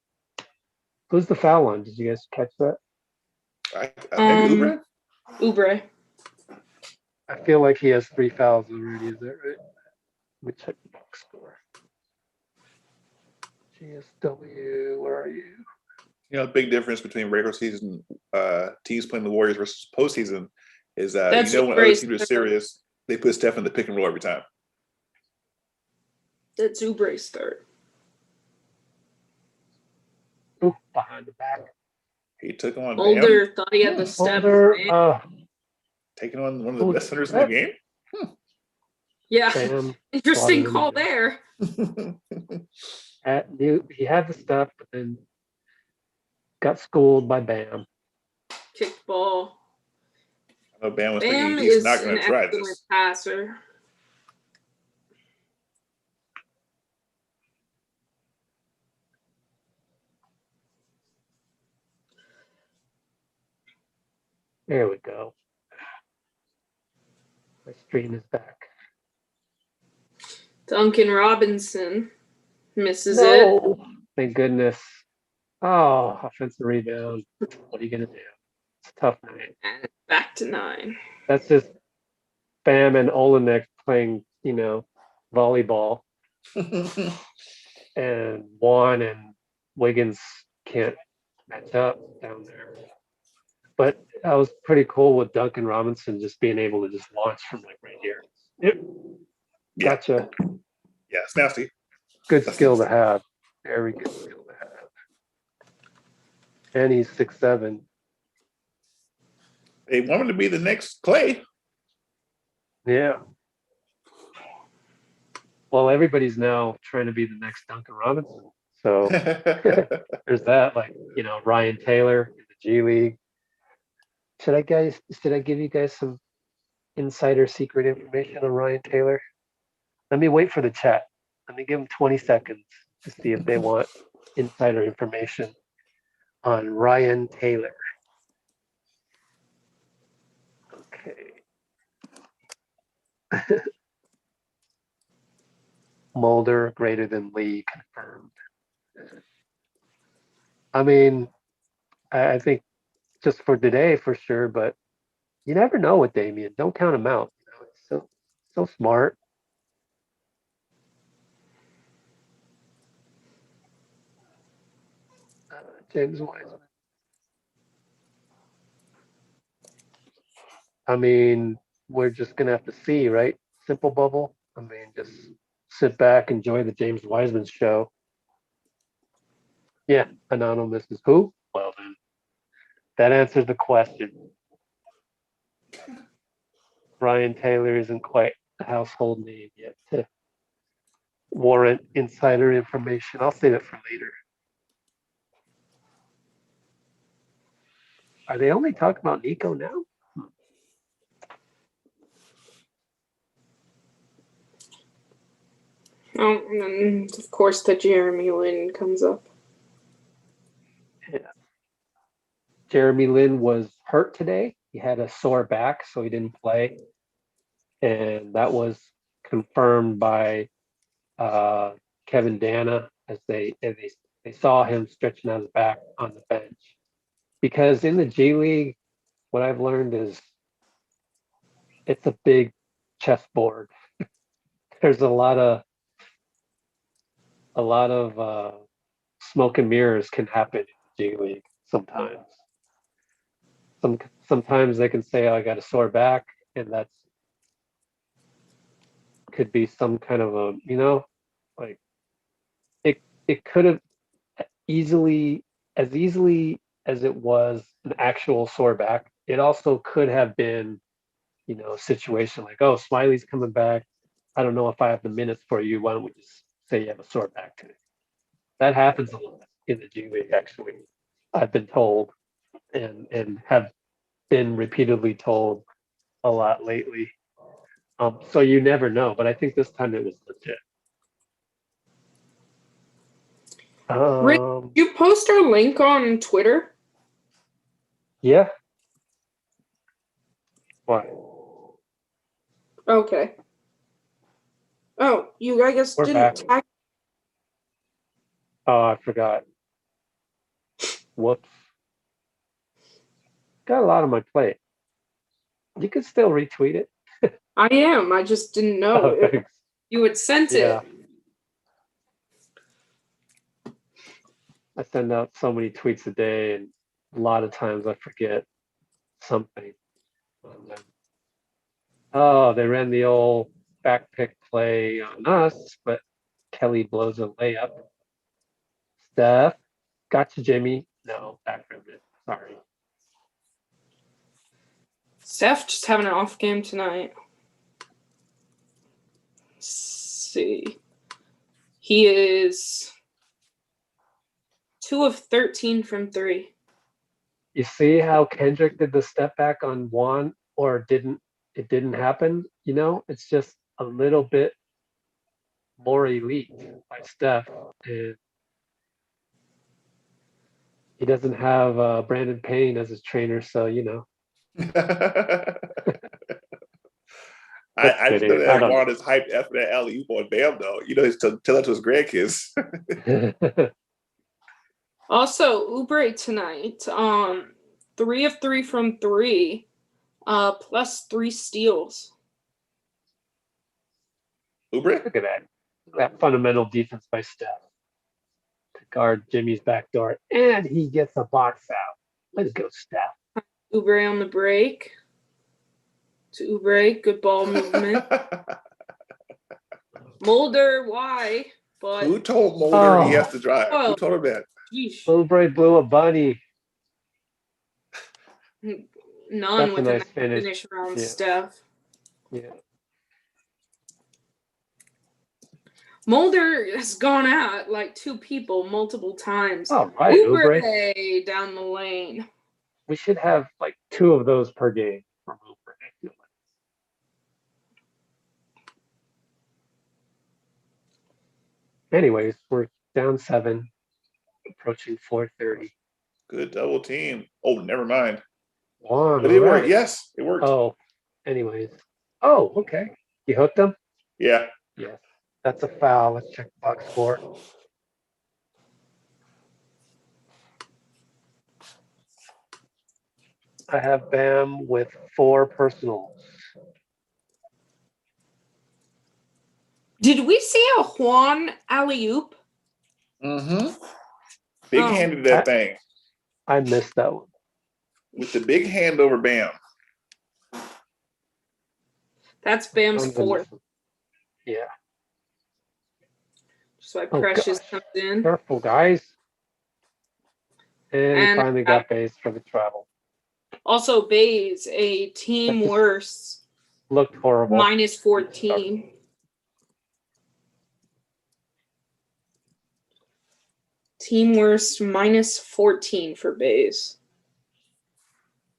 S1: Who's the foul on? Did you guys catch that?
S3: I think Oubre.
S2: Oubre.
S1: I feel like he has 3 fouls already. Is that right? Let me check the box score. GSW, where are you?
S3: You know, the big difference between regular season teams playing the Warriors versus postseason is when other teams are serious, they put Steph in the pick and roll every time.
S2: That's Oubre's start.
S1: Ooh, behind the back.
S3: He took on
S2: Mulder
S3: Bam.
S2: thought he had the step.
S3: Taking on one of the best centers in the game.
S2: Yeah,
S1: Bam.
S2: interesting call there.
S1: He had the stuff, but then got schooled by Bam.
S2: Kicked ball.
S3: No, Bam was
S2: Bam
S3: thinking he's
S2: is
S3: not going
S2: an
S3: to try
S2: excellent
S3: this.
S2: passer.
S1: There we go. My stream is back.
S2: Duncan Robinson misses it.
S1: No, thank goodness. Oh, offensive rebound. What are you gonna do? It's a tough night.
S2: And back to 9.
S1: That's just Bam and Olenek playing, volleyball, and Juan and Wiggins can't match up down there. But I was pretty cool with Duncan Robinson just being able to just launch from like right here. Yep.
S3: Yeah.
S1: Gotcha.
S3: Yeah, it's nasty.
S1: Good skill to have. Very good skill to have. And he's 6'7".
S3: They want him to be the next Clay.
S1: Yeah. Well, everybody's now trying to be the next Duncan Robinson. So there's that, like, Ryan Taylor in the G League. Should I give you guys some insider secret information on Ryan Taylor? Let me wait for the chat. Let me give them 20 seconds to see if they want insider information on Ryan Taylor. Okay. Mulder greater than Lee confirmed. I mean, I think just for today for sure, but you never know with Damian. Don't count him out. It's so smart. James Wiseman. I mean, we're just gonna have to see, right? Simple bubble. I mean, just sit back, enjoy the James Wiseman show. Yeah, anonymous is who? Well then, that answers the question. Ryan Taylor isn't quite a household name yet to warrant insider information. I'll save it for later. Are they only talking about Nico now?
S2: Oh, and then of course the Jeremy Lin comes up.
S1: Yeah. Jeremy Lin was hurt today. He had a sore back, so he didn't play. And that was confirmed by Kevin Dana as they saw him stretching out his back on the bench. Because in the G League, what I've learned is it's a big chessboard. There's a lot of smoke and mirrors can happen in the G League sometimes. Sometimes they can say, oh, I got a sore back, and that's could be some kind of a, like it could have easily as it was an actual sore back. It also could have been, a situation like, oh, Smiley's coming back. I don't know if I have the minutes for you. Why don't we just say you have a sore back today? That happens a lot in the G League, actually. I've been told and have been repeatedly told a lot lately. So you never know, but I think this time it was legit.
S2: Rick, you post our link on Twitter?
S1: Yeah. Why?
S2: Okay. Oh, you I guess
S1: We're
S2: didn't
S1: back.
S2: tag.
S1: Oh, I forgot. Whoops. Got a lot on my plate. You can still retweet it.
S2: I am. I just didn't know if
S1: Thanks.
S2: you had sent
S1: Yeah.
S2: it.
S1: I send out so many tweets a day, and a lot of times I forget something. Oh, they ran the old back pick play on us, but Kelly blows a layup. Steph, gotcha, Jimmy. No, back rimmed it. Sorry.
S2: Steph just having an off game tonight. Let's see. He is 2 of 13 from 3.
S1: You see how Kendrick did the step back on Juan or it didn't happen. It's just a little bit more elite by Steph, and he doesn't have Brandon Payne as his trainer, so
S3: I just know
S1: kidding. I
S3: that
S1: don't
S3: Juan is hyped after that alley oop on Bam, though. He's tell that to his grandkids.
S2: Also, Oubre tonight, 3 of 3 from 3, plus 3 steals.
S3: Oubre?
S1: Look at that fundamental defense by Steph to guard Jimmy's backdoor, and he gets a box out. Let's go, Steph.
S2: Oubre on the break. To Oubre, good ball movement. Mulder, why? But
S3: Who told Mulder he has to drive?
S2: Oh.
S3: Who told him that?
S2: Yeesh.
S1: Oubre blew a bunny.
S2: None
S1: That's
S2: with
S1: a
S2: a
S1: nice
S2: nice
S1: finish.
S2: finish around
S1: Yeah.
S2: Steph.
S1: Yeah.
S2: Mulder has gone at like 2 people multiple times.
S1: All right, Oubre.
S2: Oubre down the lane.
S1: We should have like 2 of those per game from Oubre. I feel like. Anyways, we're down 7, approaching 4:30.
S3: Good double team. Oh, never mind.
S1: One,
S3: But it worked.
S1: right.
S3: Yes, it worked.
S1: Oh, anyways. Oh, okay. You hooked him?
S3: Yeah.
S1: Yes. That's a foul. Let's check the box score. I have Bam with 4 personals.
S2: Did we see a Juan alley-oop?
S3: Mm-hmm. Big
S2: Oh.
S3: handed that thing.
S1: I missed that one.
S3: With the big hand over Bam.
S2: That's Bam's
S1: I'm gonna
S2: 4th.
S1: miss it. Yeah.
S2: Just why
S1: Oh,
S2: Precious
S1: gosh.
S2: comes in.
S1: Careful, guys. And he
S2: And
S1: finally got base for the travel.
S2: Also, Bays, a team
S1: just
S2: worst,
S1: Looked horrible.
S2: minus 14. Team worst, minus 14 for Bays.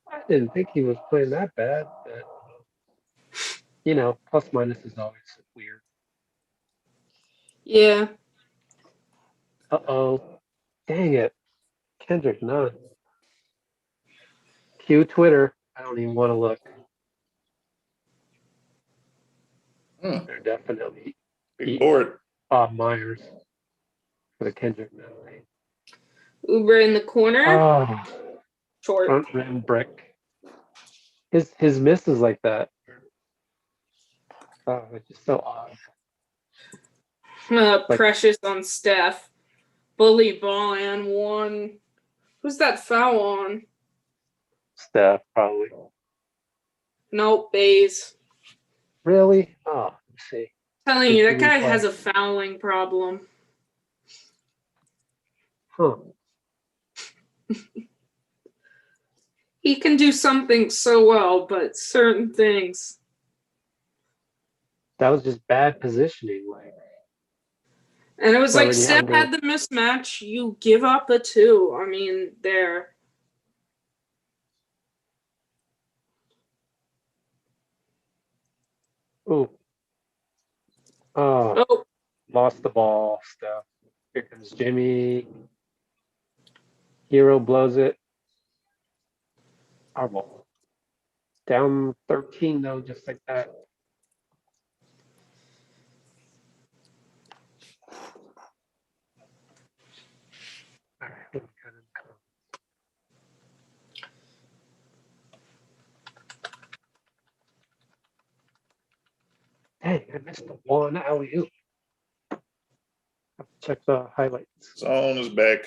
S1: I didn't think he was playing that bad, but plus minus is always weird.
S2: Yeah.
S1: Uh-oh. Dang it. Kendrick Nunn. Cue Twitter. I don't even want to look. They're definitely
S3: Big board.
S1: Bob Myers for the Kendrick Nunn thing.
S2: Uber in the corner.
S1: Oh,
S2: Short.
S1: front rim brick. His miss is like that. Oh, it's just so odd.
S2: Precious on Steph. Bully ball and 1. Who's that foul on?
S1: Steph, probably.
S2: Nope, Bays.
S1: Really? Oh, let's see.
S2: Telling you, that
S1: Did we
S2: guy
S1: play?
S2: has a fouling problem.
S1: Huh.
S2: He can do something so well, but certain things.
S1: That was just bad positioning.
S2: And it was like
S1: Already
S2: Steph
S1: under.
S2: had the mismatch. You give up a 2. I mean, there.
S1: Ooh. Oh,
S2: Oh,
S1: lost the ball. Steph. Here comes Jimmy. Hero blows it. Our ball. Down 13 though, just like that. All right, let me cut him. Dang, I missed the one alley-oop. Have to check the highlights.
S3: Zone is back.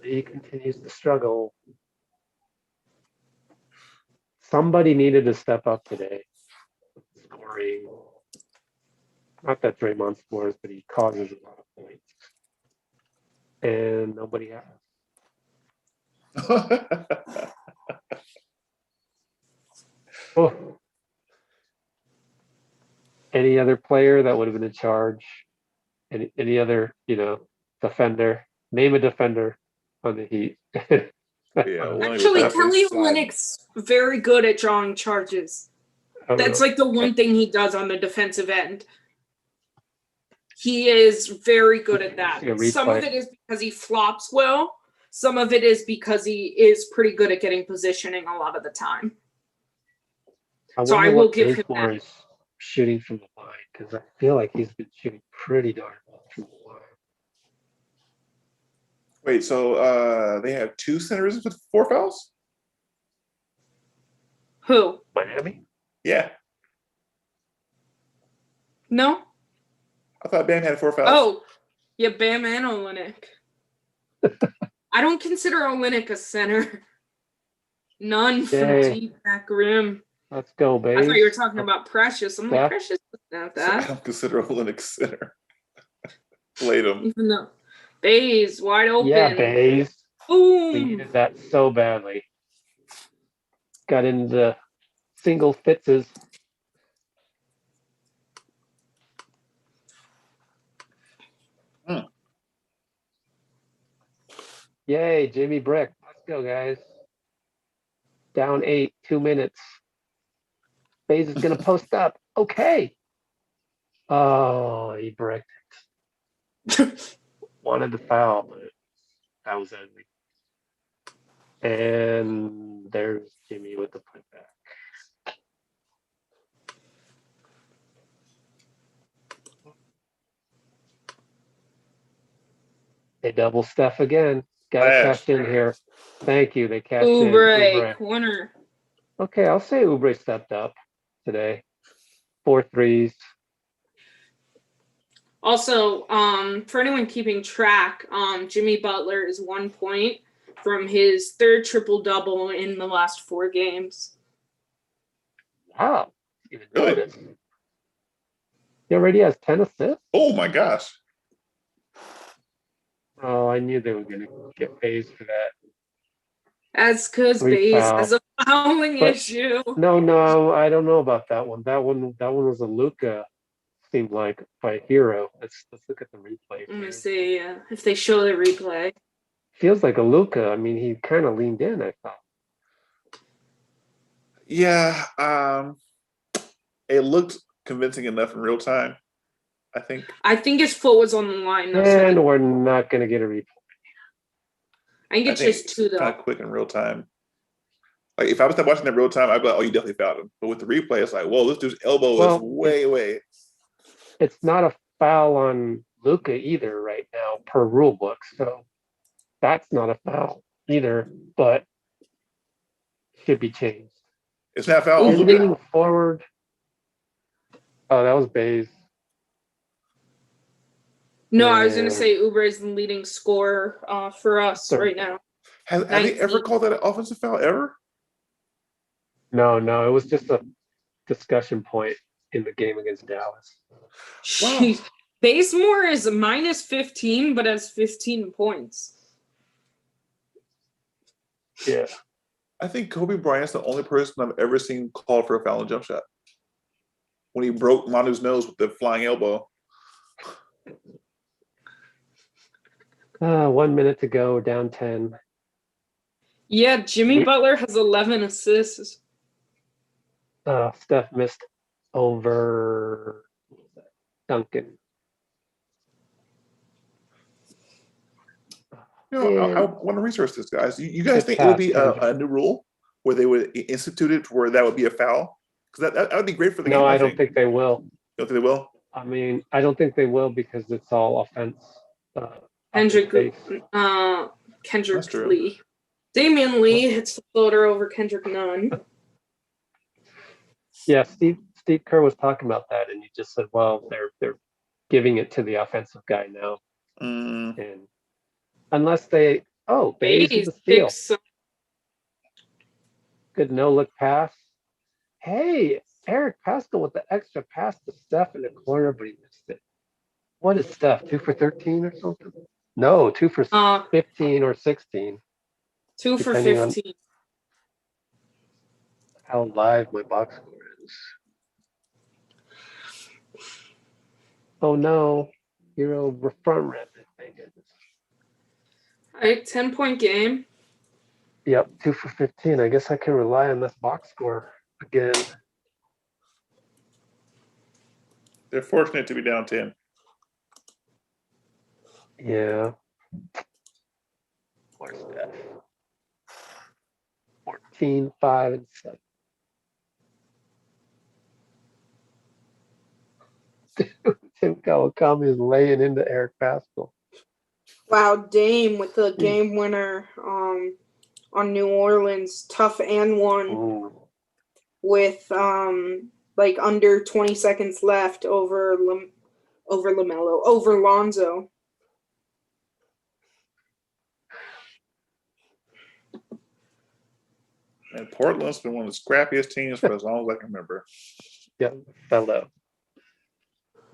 S1: He continues to struggle. Somebody needed to step up today. Scoring. Not that Draymond scores, but he causes a lot of points. And nobody has. Oh. Any other player that would have been in charge? Any other, defender? Name a defender. on the Heat.
S3: Yeah, Olynyk was
S2: Actually,
S3: definitely
S2: Kelly
S3: sliding.
S2: Olynyk's very good at drawing charges.
S3: Definitely
S2: Kelly
S3: sliding.
S2: Olynyk's very good at drawing charges.
S1: Oh,
S2: That's
S1: really?
S2: like the one thing he does on the defensive end. He is very good at that.
S1: See a
S2: Some of
S1: replay.
S2: it is because he flops well. Some of it is because he is pretty good at getting positioning a lot of the time. So I
S1: wonder
S2: will
S1: what
S2: give him
S1: Bazemore
S2: that.
S1: is shooting from the line, because I feel like he's been shooting pretty darn well from the line.
S3: Wait, so they have 2 centers with 4 fouls?
S2: Who?
S1: Miami?
S3: Yeah.
S2: No?
S3: I thought Bam had 4 fouls.
S2: Oh, yeah, Bam and Olynyk. I don't consider Olynyk a center. None from
S1: Yay.
S2: deep back rim.
S1: Let's go, babe.
S2: I thought you were talking about Precious. I'm like,
S1: Yeah.
S2: Precious doesn't have
S3: So I
S2: that.
S3: don't consider Olynyk center. Played him.
S2: Even though Bay's wide open.
S1: Yeah, Baze. We
S2: Boom.
S1: needed that so badly. Got into single fitzes.
S3: Hmm.
S1: Yay, Jimmy Brick. Let's go, guys. Down 8, 2 minutes. Baze is going to post up. Okay. Oh, he bricked. Wanted to foul, but that was ugly. And there's Jimmy with the putback. They double Steph again. Got to
S3: Flash.
S1: cash in here. Thank you. They cashed in.
S2: Oubre, corner.
S1: Okay, I'll say Oubre stepped up today. 4 threes.
S2: Also, for anyone keeping track, Jimmy Butler is 1 point from his third triple-double in the last 4 games.
S1: Wow. Even
S3: Really?
S1: noticed. He already has 10 assists?
S3: Oh my gosh.
S1: Oh, I knew they were going to get Baze for that.
S2: That's because
S1: 3
S2: Baze
S1: fouls.
S2: has a fouling
S1: But-
S2: issue.
S1: No, I don't know about that one. That one was a Luka. Seemed like by hero. Let's look at the replay.
S2: Let me
S1: here.
S2: see if they show the replay.
S1: Feels like a Luka. I mean, he kind of leaned in, I thought.
S3: Yeah, it looked convincing enough in real time, I think.
S2: I think his foot was on the line. Though,
S1: And we're not going to get a replay.
S2: I think it's just 2 though.
S3: Kind of quick in real time. Like if I was watching that real time, I'd be like, "Oh, you definitely fouled him." But with the replay, it's like, "Whoa, this dude's elbow is way."
S1: It's not a foul on Luka either right now per rule book. So that's not a foul either, but should be changed.
S3: It's not foul on
S1: He's
S3: Luka.
S1: leaning forward. Oh, that was Baze.
S2: No, I was going
S1: Yeah.
S2: to say Oubre is the leading scorer for us
S1: Sure.
S2: right now.
S3: Have they ever
S2: 19.
S3: called that an offensive foul ever?
S1: No, it was just a discussion point in the game against Dallas.
S2: Jeez. Bazemore is minus 15, but has 15 points.
S1: Yeah.
S3: I think Kobe Bryant's the only person I've ever seen called for a foul on jump shot. When he broke Manu's nose with the flying elbow.
S1: 1 minute to go, down 10.
S2: Yeah, Jimmy Butler has 11 assists.
S1: Steph missed over Duncan.
S3: You know, I want to research this, guys. You guys think it would be a new rule where they would institute it where that would be a foul? Because that would be great for the game.
S1: No, I don't think they will.
S3: You don't think they will?
S1: I mean, I don't think they will because it's all offense.
S2: Kendrick
S3: That's true.
S2: Lee. Damian Lee hits the floater over Kendrick Nunn.
S1: Yeah, Steve Kerr was talking about that, and he just said, "Well, they're giving it to the offensive guy now, and unless they Baze with the steal, good no look pass. Hey, Eric Pascal with the extra pass to Steph in the corner, but he missed it. What is Steph? 2 for 13 or something? No, 2 for 15 or 16.
S2: 2 for 15.
S1: How live my box score is. Oh no, Hero front rim. Thank goodness.
S2: All right, 10-point game.
S1: Yep, 2 for 15. I guess I can rely on this box score again.
S3: They're fortunate to be down 10.
S1: Yeah. Where's that? 14, 5, and 7. Tim Kawakami is laying into Eric Pascal.
S2: Wow, Dame with the game winner on New Orleans, tough and one
S1: Ooh.
S2: with like under 20 seconds left over Lonzo.
S3: And Portland's been one of the scrappiest teams for as long as I can remember.
S1: Yeah, fellow.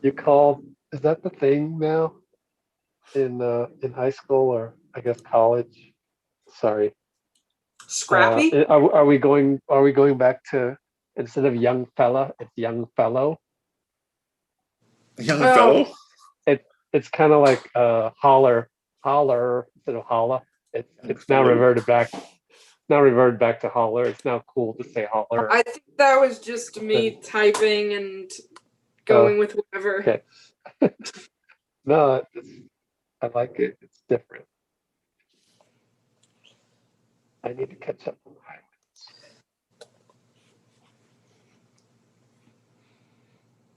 S1: You called, is that the thing now in high school or I guess college? Sorry.
S2: Scrappy?
S1: Are we going back to, instead of young fella, it's young fellow?
S3: Young
S2: Oh.
S3: fellow.
S1: It's kind of like holler instead of holla. It's now reverted back. Now reverted back to holler. It's now cool to say holler.
S2: I think that was just me typing and going with whatever.
S1: Okay. No, I like it. It's different. I need to catch up on highlights.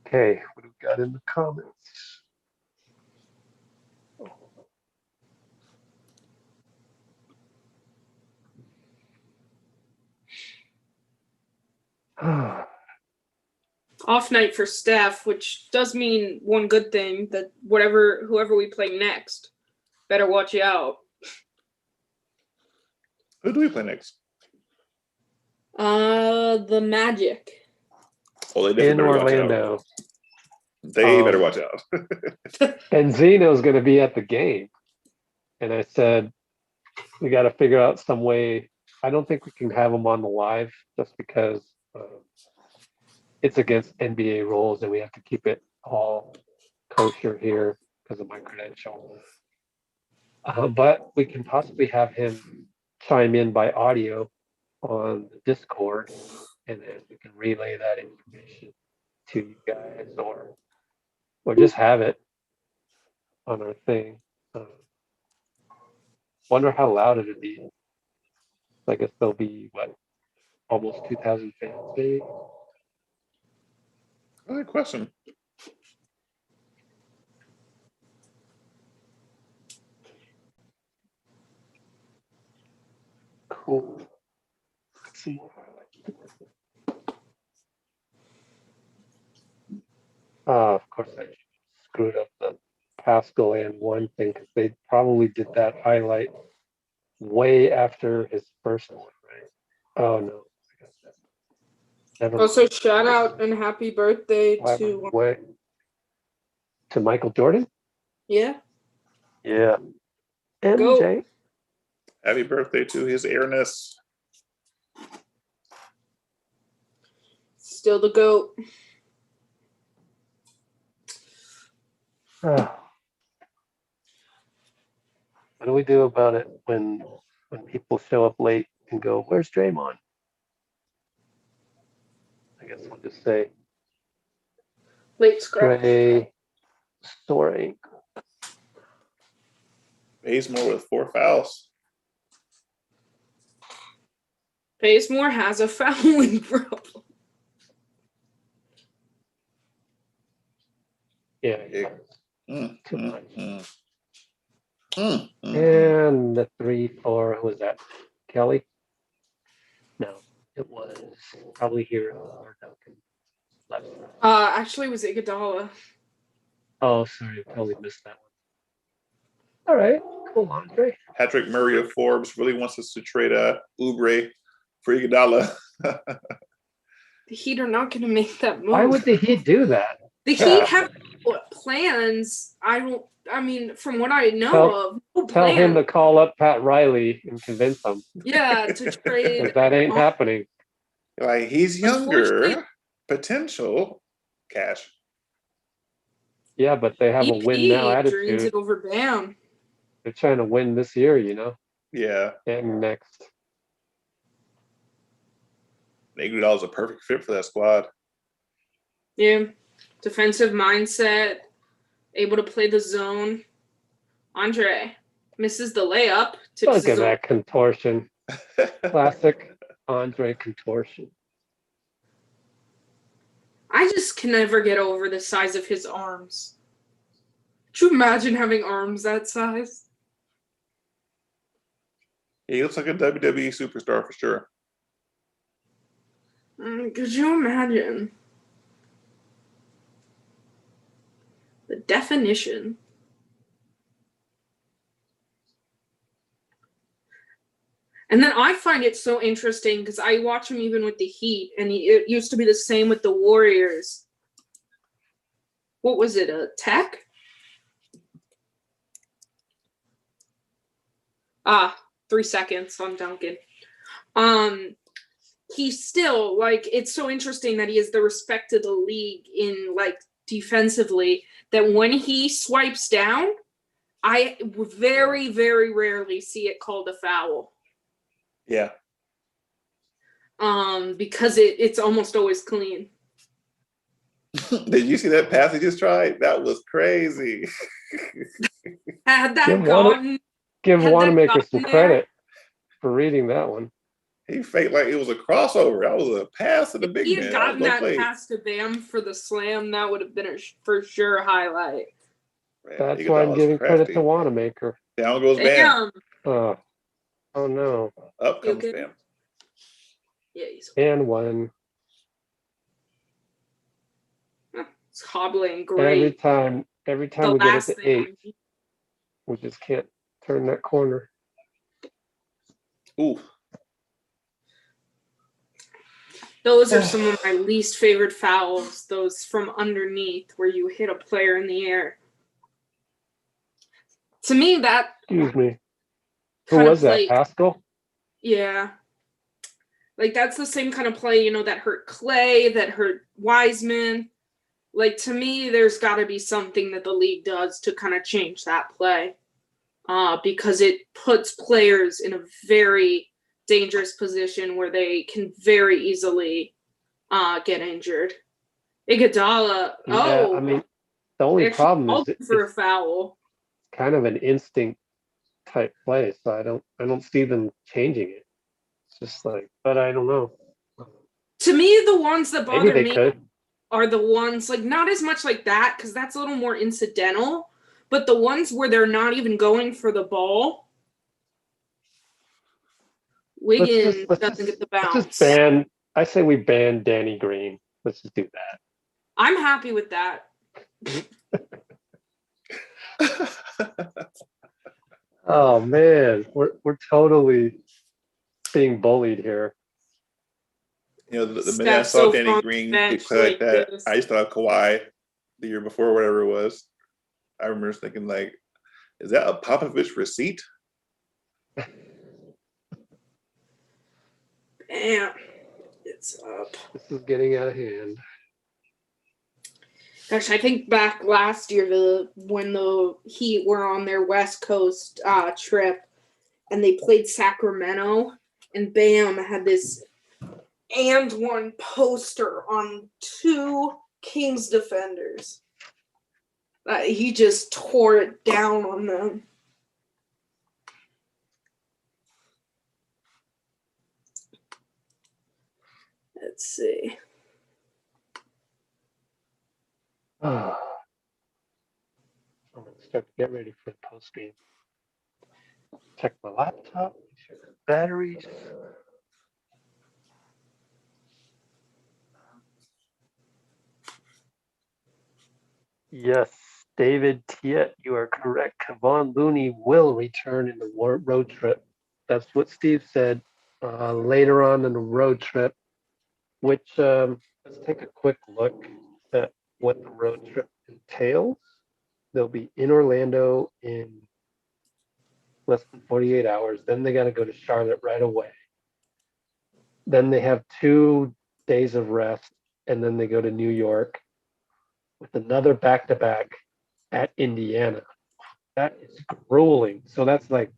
S1: Okay, what do we got in the comments?
S2: Off night for Steph, which does mean one good thing, that whoever we play next, better watch out.
S3: Who do we play next?
S2: The Magic.
S3: Oh, they
S1: in
S3: better
S1: Orlando.
S3: Watch out. They better watch out.
S1: And Zeno's going to be at the game. And I said, we got to figure out some way. I don't think we can have him on the live just because it's against NBA rules and we have to keep it all kosher here because of my credentials. But we can possibly have him chime in by audio on the Discord, and then we can relay that information to you guys, or just have it on our thing. Wonder how loud it'd be. I guess there'll be almost 2,000 fans, maybe.
S3: Good question.
S1: Cool. Let's see more highlights. Of course, I screwed up the Pascal and one thing because they probably did that highlight way after his first one, right? Oh no. Never
S2: Also,
S1: mind.
S2: shout out and happy birthday
S1: to Michael Jordan.
S2: Yeah.
S1: Yeah.
S2: Go.
S1: MJ.
S3: Happy birthday to his airness.
S2: Still the GOAT.
S1: What do we do about it when people show up late and go, "Where's Draymond?" I guess we'll just say
S2: Late scrap.
S1: Dre sore ankle.
S3: Bazemore with 4 fouls.
S2: Bazemore has a fouling problem.
S1: Yeah. Too much.
S3: And
S1: And the 3-4, who was that? Kelly? No, it was probably Hero or Duncan. Left.
S2: Actually, it was Iguodala.
S1: Oh, sorry, I totally missed that one. All right, cool, Andre.
S3: Patrick Murray of Forbes really wants us to trade Oubre for Iguodala.
S2: The Heat are not going to make that move.
S1: Why would the Heat do that?
S2: The Heat have plans. I mean, from what I know
S1: tell him to call up Pat Riley and convince him.
S2: Yeah, to trade.
S1: That ain't happening.
S3: Like, he's younger, potential, cash.
S1: Yeah, but they have a win now attitude.
S2: Dreams it over Bam.
S1: They're trying to win this year, you know,
S3: Yeah.
S1: and next.
S3: Iguodala's a perfect fit for that squad.
S2: Yeah. Defensive mindset, able to play the zone. Andre misses the layup. Tips
S1: Look
S2: his
S1: at
S2: own.
S1: that contortion. Classic Andre contortion.
S2: I just can never get over the size of his arms. Could you imagine having arms that size?
S3: He looks like a WWE superstar for sure.
S2: Could you imagine? The definition. And then I find it so interesting because I watch him even with the Heat, and it used to be the same with the Warriors. What was it, a tech? 3 seconds on Duncan. He's still, like, it's so interesting that he has the respect of the league in, like, defensively, that when he swipes down, I very, very rarely see it called a foul.
S3: Yeah.
S2: Because it's almost always clean.
S3: Did you see that pass he just tried? That was crazy.
S2: Had that
S1: Give
S2: had that
S1: Wanamaker some
S2: gotten
S1: credit for reading that one.
S3: He faked like it was a crossover. That was a pass to the
S2: If
S3: big
S2: he
S3: man.
S2: had gotten
S3: no
S2: that
S3: play.
S2: pass to Bam for the slam, that would have been a for sure highlight.
S3: Man,
S1: That's why I'm
S3: Iguodala's
S1: giving credit
S3: crafty.
S1: to Wanamaker.
S3: Down goes Bam.
S1: Oh no.
S3: Up
S2: You
S3: comes
S2: okay?
S3: Bam.
S2: Yeah, he's
S1: And one.
S2: it's hobbling great.
S1: Every time
S2: The
S1: we get it
S2: last
S1: to
S2: thing.
S1: 8, we just can't turn that corner.
S3: Ooh.
S2: Those are some of my least favorite fouls, those from underneath where you hit a player in the air. To me, that
S1: Excuse me. Who
S2: kind of
S1: was that?
S2: play,
S1: Pascal?
S2: yeah. Like, that's the same kind of play, you know, that hurt Clay, that hurt Wiseman. Like, to me, there's got to be something that the league does to kind of change that play. Because it puts players in a very dangerous position where they can very easily get injured. Iguodala,
S1: Yeah, I mean, the only problem is
S2: it's for a foul.
S1: kind of an instinct type play, so I don't see them changing it. It's just like, but I don't know.
S2: To me, the ones that
S1: Maybe
S2: bother
S1: they
S2: me
S1: could.
S2: are the ones, like, not as much like that, because that's a little more incidental, but the ones where they're not even going for the ball. Wiggins doesn't get the bounce.
S1: I say we ban Danny Green. Let's just do that.
S2: I'm happy with that.
S1: Oh man, we're totally being bullied here.
S3: You know, the minute I saw Danny Green get cut like that,
S2: this.
S3: I just thought of Kawhi the year before, whatever it was. I remember thinking, like, is that a Popovich receipt?
S2: Damn, it's up.
S1: This is getting out of hand.
S2: Gosh, I think back last year when the Heat were on their West Coast trip and they played Sacramento, and Bam had this and one poster on 2 Kings defenders. He just tore it down on them. Let's see.
S1: I'm gonna start to get ready for the post game. Check my laptop, make sure the batteries. Yes, David Tiet, you are correct. Kevon Looney will return in the road trip. That's what Steve said later on in the road trip, which let's take a quick look at what the road trip entails. They'll be in Orlando in less than 48 hours. Then they got to go to Charlotte right away. Then they have 2 days of rest, and then they go to New York with another back-to-back at Indiana. That is grueling. So that's like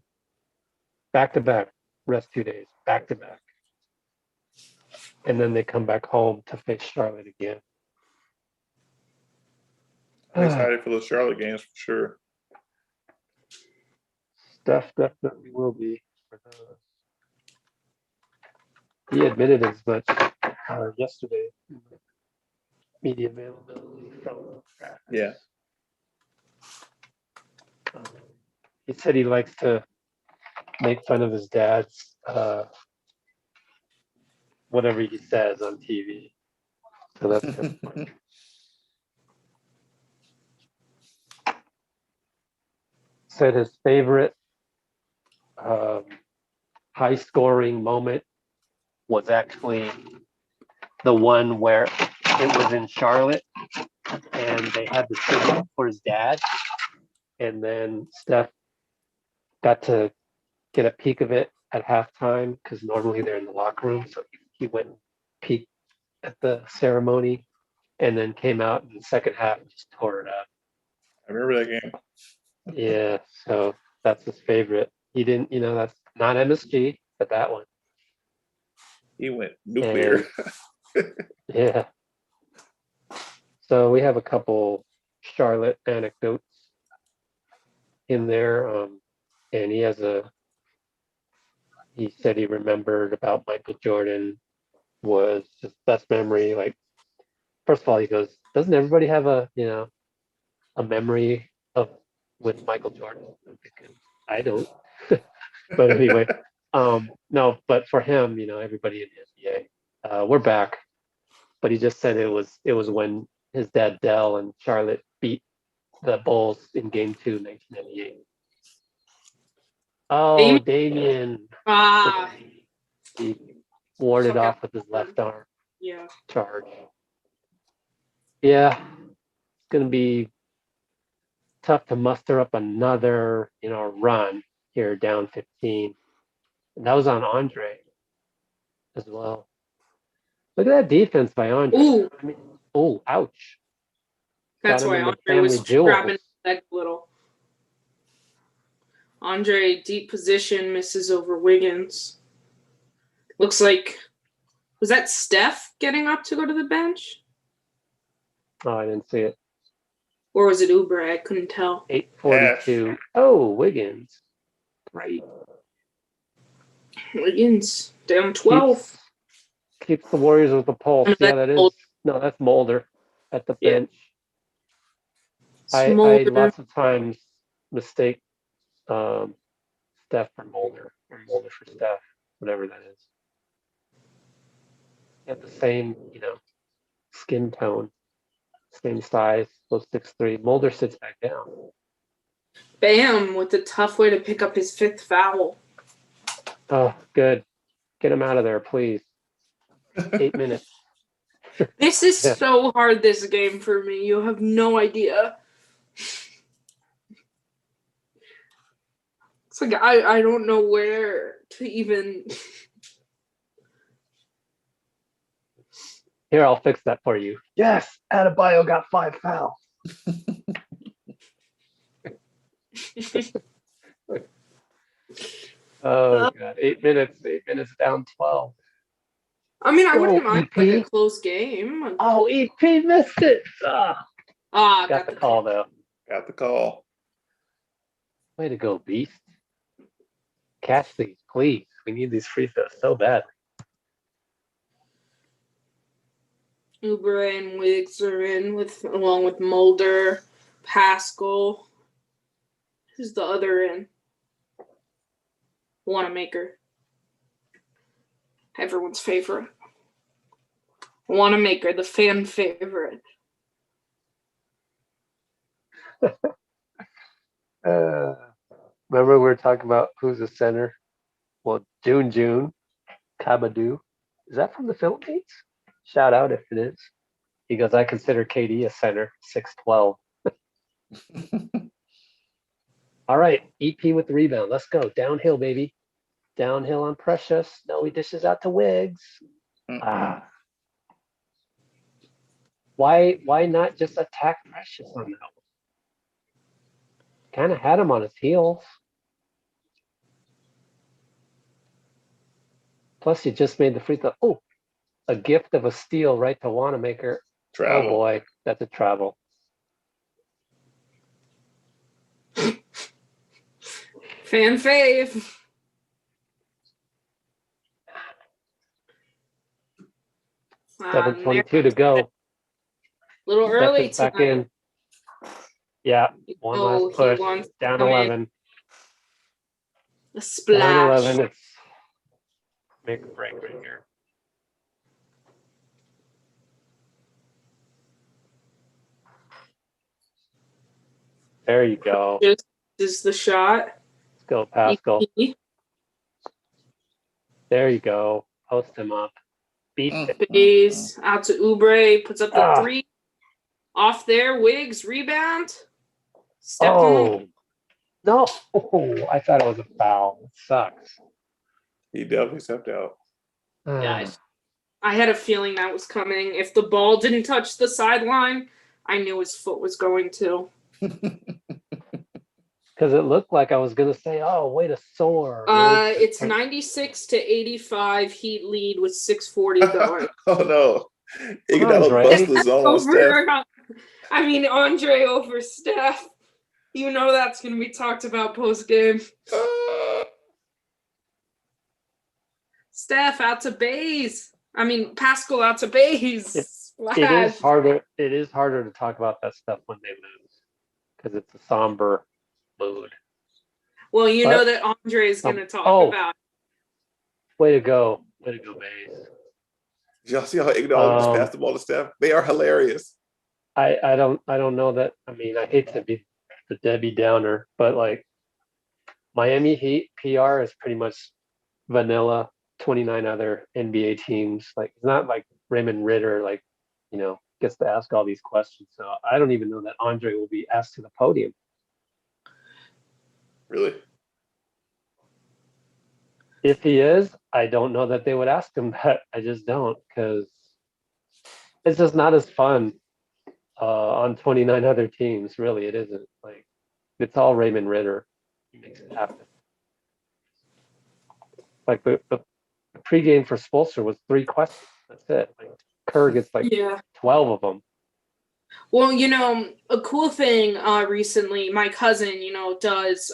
S1: back to back, rest 2 days, back to back. And then they come back home to face Charlotte again.
S3: I'm excited for those Charlotte games for sure.
S1: Steph definitely will be for those. He admitted as much yesterday in the media availability from practice.
S3: Yeah.
S1: He said he likes to make fun of his dad's whatever he says on TV. So that's kind of funny. Said his favorite high scoring moment was actually the one where it was in Charlotte and they had the tribute for his dad. And then Steph got to get a peek of it at halftime because normally they're in the locker room. So he went and peeked at the ceremony and then came out in the second half and just tore it up.
S3: I remember that game.
S1: Yeah, so that's his favorite. He didn't, that's not MSG, but that one.
S3: He went nuclear.
S1: Yeah. So we have a couple Charlotte anecdotes in there. And he said he remembered about Michael Jordan was his best memory. Like, first of all, he goes, doesn't everybody have a memory of with Michael Jordan? I'm thinking, I don't. But anyway, no, but for him, everybody in the NBA, we're back. But he just said it was when his dad Dell and Charlotte beat the Bulls in Game 2, 1998. Oh, Damien. He warded off with his left arm.
S2: Yeah.
S1: Charge. Yeah, it's gonna be tough to muster up another, run here down 15. And that was on Andre as well. Look at that defense by Andre.
S2: Ooh.
S1: I mean, ouch.
S2: That's why Andre was grabbing his leg a little. Andre, deep position, misses over Wiggins. Looks like, was that Steph getting up to go to the bench?
S1: Oh, I didn't see it.
S2: Or was it Oubre? I couldn't tell.
S1: 8:42. Oh, Wiggins. Great.
S2: Wiggins, down 12.
S1: Keeps the Warriors with the pulse. Yeah, that is. No, that's Mulder at the bench. I lots of times mistake Steph for Mulder or Mulder for Steph, whatever that is. At the same, skin tone, same size, both 6'3". Mulder sits back down.
S2: Bam, with a tough way to pick up his 5th foul.
S1: Oh, good. Get him out of there, please. 8 minutes.
S2: This is so hard, this game, for me. You have no idea. It's like I don't know where to even...
S1: Here, I'll fix that for you. Yes, Adebayo got 5 fouls. Oh, God. 8 minutes. 8 minutes down 12.
S2: I mean, I wouldn't mind like a close game.
S1: Oh, EP missed it. Got the call, though.
S3: Got the call.
S1: Way to go, Beast. Catch these, please. We need these free throws so badly.
S2: Oubre and Wiggs are in along with Mulder, Pascal. Who's the other in? Wanamaker. Everyone's favorite. Wanamaker, the fan favorite.
S1: Remember we were talking about who's the center? Well, June Kabadu. Is that from the Philippines? Shout out if it is. He goes, I consider KD a center, 6'12". All right, EP with the rebound. Let's go. Downhill, baby. Downhill on Precious. No, he dishes out to Wiggs. Why not just attack Precious on that one? kind of had him on his heels. Plus, he just made the free throw. Oh, a gift of a steal right to Wanamaker.
S3: Travel.
S1: Oh boy, that's a travel.
S2: Fan fave.
S1: 7:22 to go.
S2: Little
S1: Steph
S2: early
S1: is back
S2: tonight.
S1: in. Yeah, one last
S2: He
S1: push.
S2: wants to
S1: Down
S2: come in.
S1: 11.
S2: A
S1: Down
S2: splash.
S1: 11. It's make or break right here. There you go.
S2: Just is the shot.
S1: Let's go, Pascal.
S2: EP.
S1: There you go. Post him up. Beat it.
S2: Base out to Oubre. Puts up the
S1: Ah.
S2: 3. Off there. Wiggs rebound. Stepped on the.
S1: No. I thought it was a foul. It sucks.
S3: He definitely stepped out.
S2: Yeah, I had a feeling that was coming. If the ball didn't touch the sideline, I knew his foot was going to.
S1: Because it looked like I was going to say, oh, way to soar.
S2: It's 96-85 Heat lead with 6:40 going.
S3: Oh no. Iguodala
S1: Andre.
S3: bust the zone on Steph.
S2: I mean, Andre over Steph. You know that's going to be talked about post game. Steph out to Bays. I mean, Pascal out to Bays.
S1: It is harder. It is harder to talk about that stuff when they lose because it's a somber mood.
S2: Well, you know that Andre is going to talk about.
S1: Way to go, Bays.
S3: Y'all see how Iguodala just passed the ball to Steph? They are hilarious.
S1: I don't know that. I mean, I hate to be the Debbie Downer, but like Miami Heat PR is pretty much vanilla. 29 other NBA teams. Like it's not like Raymond Ritter, like gets to ask all these questions. So I don't even know that Andre will be asked to the podium.
S3: Really?
S1: If he is, I don't know that they would ask him that. I just don't, because it's just not as fun on 29 other teams. Really, it isn't. Like it's all Raymond Ritter. He makes it happen. Like the pregame for Spolster was 3 questions. That's it. Like Kerr gets 12 of them.
S2: Well, a cool thing recently, my cousin, does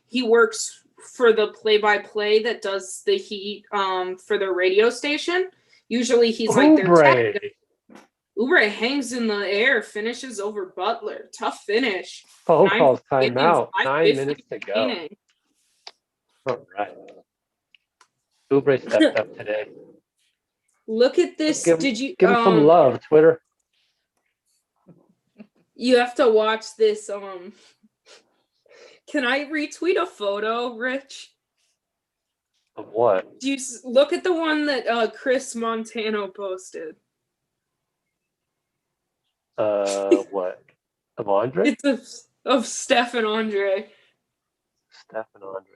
S2: he works for the play-by-play that does the Heat for their radio station. Usually he's like their tech. Oubre hangs in the air, finishes over Butler. Tough finish.
S1: Oh, calls timeout. 9 minutes to go. All right. Oubre stepped up today.
S2: Look at this.
S1: Give him some love, Twitter.
S2: You have to watch this. Can I retweet a photo, Rich?
S1: Of what?
S2: Do you look at the one that Chris Montano posted?
S1: What? Of Andre?
S2: It's of Steph and Andre.
S1: Steph and Andre.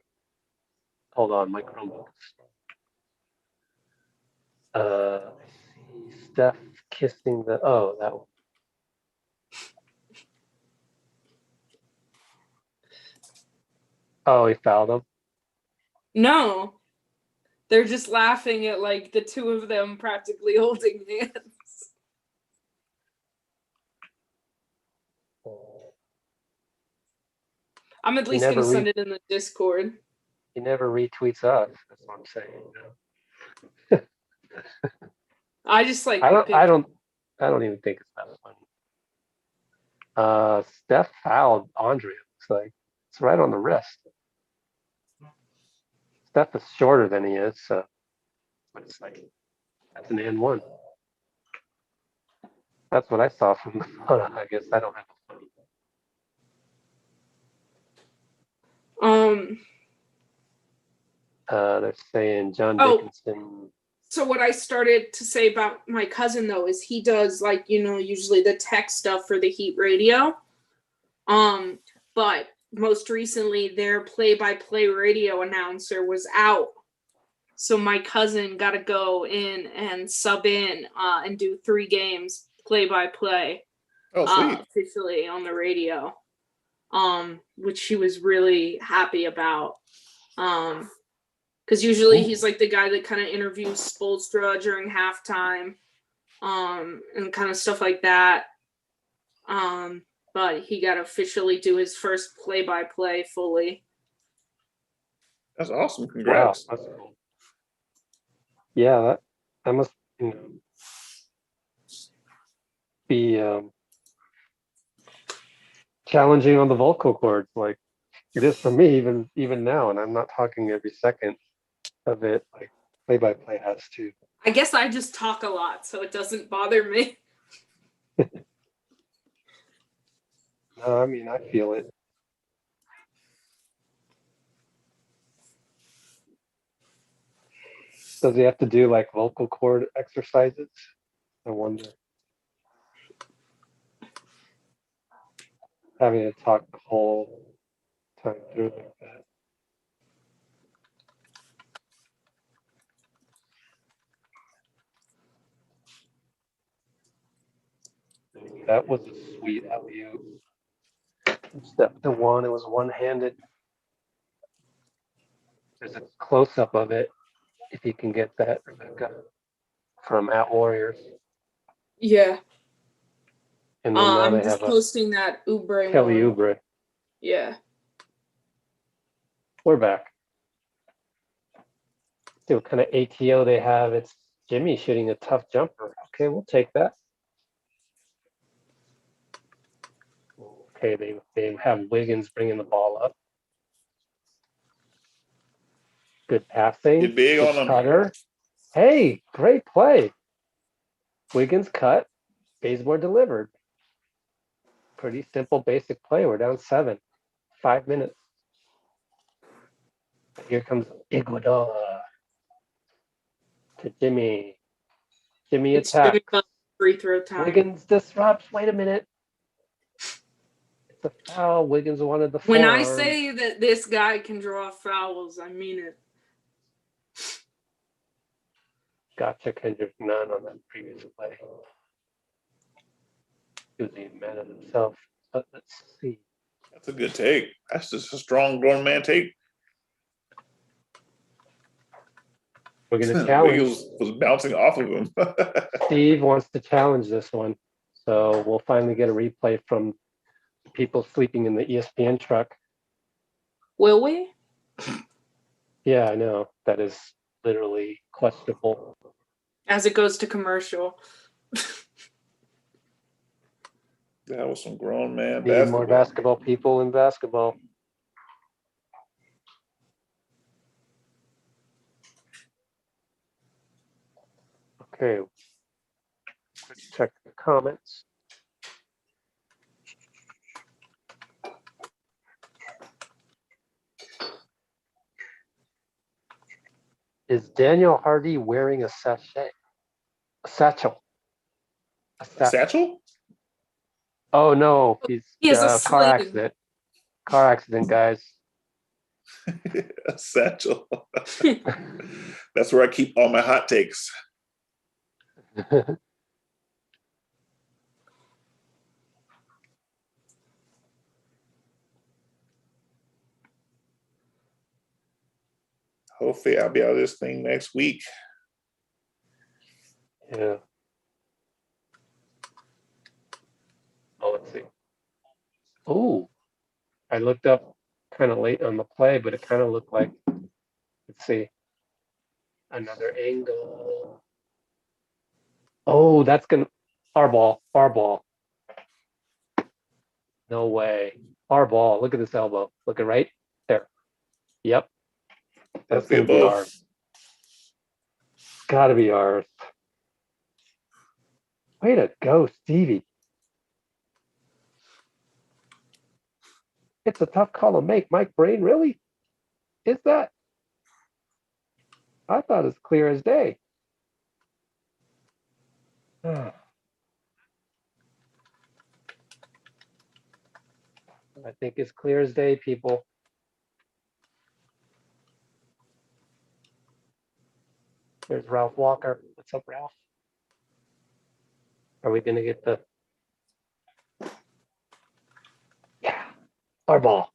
S1: Hold on, my Chromebook. I see Steph kissing that one. Oh, he fouled him?
S2: No. They're just laughing at like the two of them practically holding hands. I'm at least gonna send it in the Discord.
S1: He never retweets us. That's what I'm saying.
S2: I just like.
S1: I don't even think it's that funny. Steph fouled Andre. Looks like it's right on the wrist. Steph is shorter than he is, so but it's like that's an and one. That's what I saw from the photo. I guess I don't have a funny. They're saying John Dickinson.
S2: So what I started to say about my cousin though is he does usually the tech stuff for the Heat radio. But most recently their play-by-play radio announcer was out. So my cousin got to go in and sub in and do 3 games play-by-play.
S3: Oh, sweet.
S2: Officially on the radio. which he was really happy about. Because usually he's like the guy that kind of interviews Spoelstra during halftime, and kind of stuff like that. But he got to officially do his first play-by-play fully.
S3: That's awesome. Congrats.
S1: Wow, that's cool. Yeah, that must be challenging on the vocal cords, like it is for me even now, and I'm not talking every second of it like play-by-play has to.
S2: I guess I just talk a lot, so it doesn't bother me.
S1: No, I mean, I feel it. Does he have to do like vocal cord exercises? I wonder. Having to talk the whole time through like that. That was a sweet alley-oop. Step to one, it was one-handed. There's a close-up of it, if you can get that, Rebecca, from At Warriors.
S2: Yeah.
S1: And then now
S2: I'm
S1: they
S2: just
S1: have
S2: posting that Oubre
S1: Kelly
S2: one.
S1: Oubre.
S2: Yeah.
S1: We're back. See what kind of ATO they have. It's Jimmy shooting a tough jumper. Okay, we'll take that. Okay, they have Wiggins bringing the ball up. Good passing.
S3: Get big
S1: Good
S3: on them.
S1: cutter. Hey, great play. Wiggins cut. Bazemore delivered. Pretty simple, basic play. We're down 7. 5 minutes. Here comes Iguodala to Jimmy. Jimmy
S2: It's
S1: attacks.
S2: Jimmy Butler free throw time.
S1: Wiggins disrupts. Wait a minute. It's a foul. Wiggins wanted the
S2: When I
S1: forearm.
S2: say that this guy can draw fouls, I mean it.
S1: Gotcha, Kendrick Nunn on that previous play. He was a man of himself. But let's see.
S3: That's a good take. That's just a strong grown man take.
S1: We're going to challenge.
S3: was bouncing off of him.
S1: Steve wants to challenge this one. So we'll finally get a replay from people sleeping in the ESPN truck.
S2: Will we?
S1: Yeah, I know. That is literally questionable.
S2: As it goes to commercial.
S3: That was some grown man
S1: Need more basketball people in basketball. Okay. Quick check the comments. Is Daniel Hardy wearing a sachet? A satchel?
S3: A satchel?
S1: Oh no, he's
S2: He has a
S1: car
S2: sling.
S1: accident. Car accident, guys.
S3: A satchel. That's where I keep all my hot takes. Hopefully I'll be out of this thing next week.
S1: Yeah. Oh, let's see. Oh, I looked up kind of late on the play, but it kind of looked like, let's see, another angle. Oh, that's gonna, our ball. No way. Our ball. Look at this elbow. Look at right there. Yep. That's gonna be ours. Gotta be ours. Way to go, Stevie. It's a tough call to make. Mike Brain, really? Is that? I thought it's clear as day. I think it's clear as day, people. There's Ralph Walker. What's up, Ralph? Are we going to get the... Yeah. Our ball.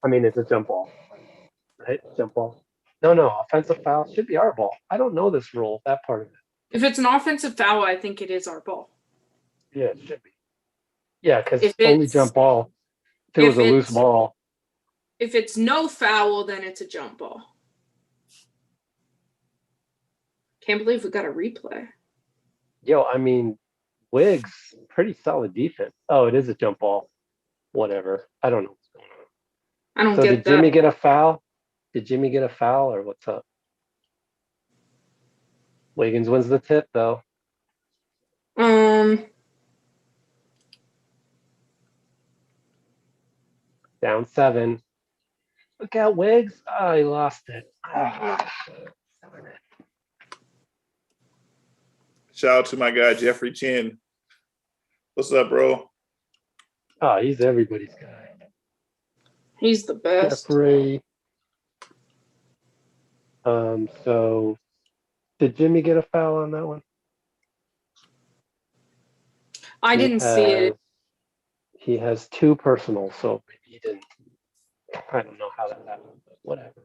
S1: I mean, it's a jump ball, right? Jump ball. No, offensive foul should be our ball. I don't know this rule, that part of it.
S2: If it's an offensive foul, I think it is our ball.
S1: Yeah, it should be. Yeah, because
S2: If
S1: only
S2: it's-
S1: jump ball. If it was a loose ball.
S2: If it's no foul, then it's a jump ball. Can't believe we got a replay.
S1: Yo, I mean, Wiggs, pretty solid defense. Oh, it is a jump ball. Whatever. I don't know what's going on.
S2: I don't
S1: So
S2: get
S1: did
S2: that.
S1: Jimmy get a foul? Did Jimmy get a foul or what's up? Wiggins wins the tip though. Down 7. Look out, Wiggs. Oh, he lost it.
S3: Shout out to my guy Jeffrey Chin. What's up, bro?
S1: Oh, he's everybody's guy.
S2: He's the best.
S1: Jeffrey. So did Jimmy get a foul on that one?
S2: I didn't see it.
S1: He has 2 personal, so maybe he didn't. I don't know how that happened, but whatever.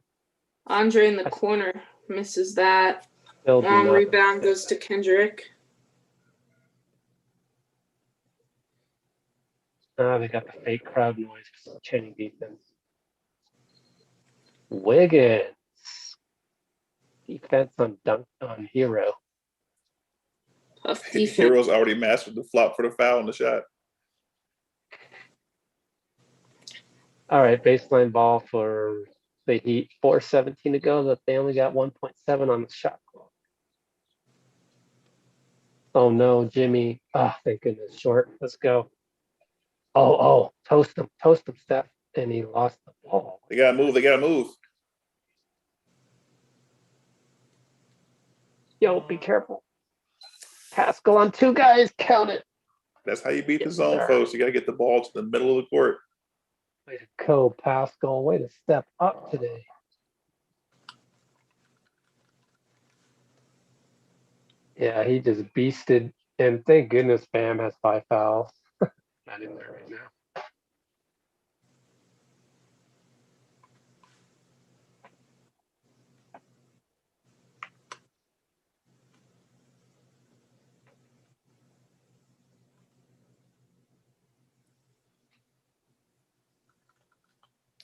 S2: Andre in the corner misses that.
S1: Still do
S2: Long
S1: not-
S2: rebound goes to Kendrick.
S1: They got the fake crowd noise for chanting defense. Wiggins. Defense on Hero.
S2: Tough defense.
S3: Heroes already mastered the flop for the foul and the shot.
S1: All right, baseline ball for the Heat. 4:17 to go. That they only got 1.7 on the shot clock. Oh no, Jimmy. Oh, thank goodness. Short. Let's go. Oh, toast him, Steph. And he lost the ball.
S3: They gotta move.
S1: Yo, be careful. Pascal on 2 guys. Count it.
S3: That's how you beat the
S1: Yes,
S3: zone,
S1: sir.
S3: folks. You gotta get the ball to the middle of the court.
S1: Way to go, Pascal. Way to step up today. Yeah, he just beasted. And thank goodness Bam has 5 fouls. Not in there right now.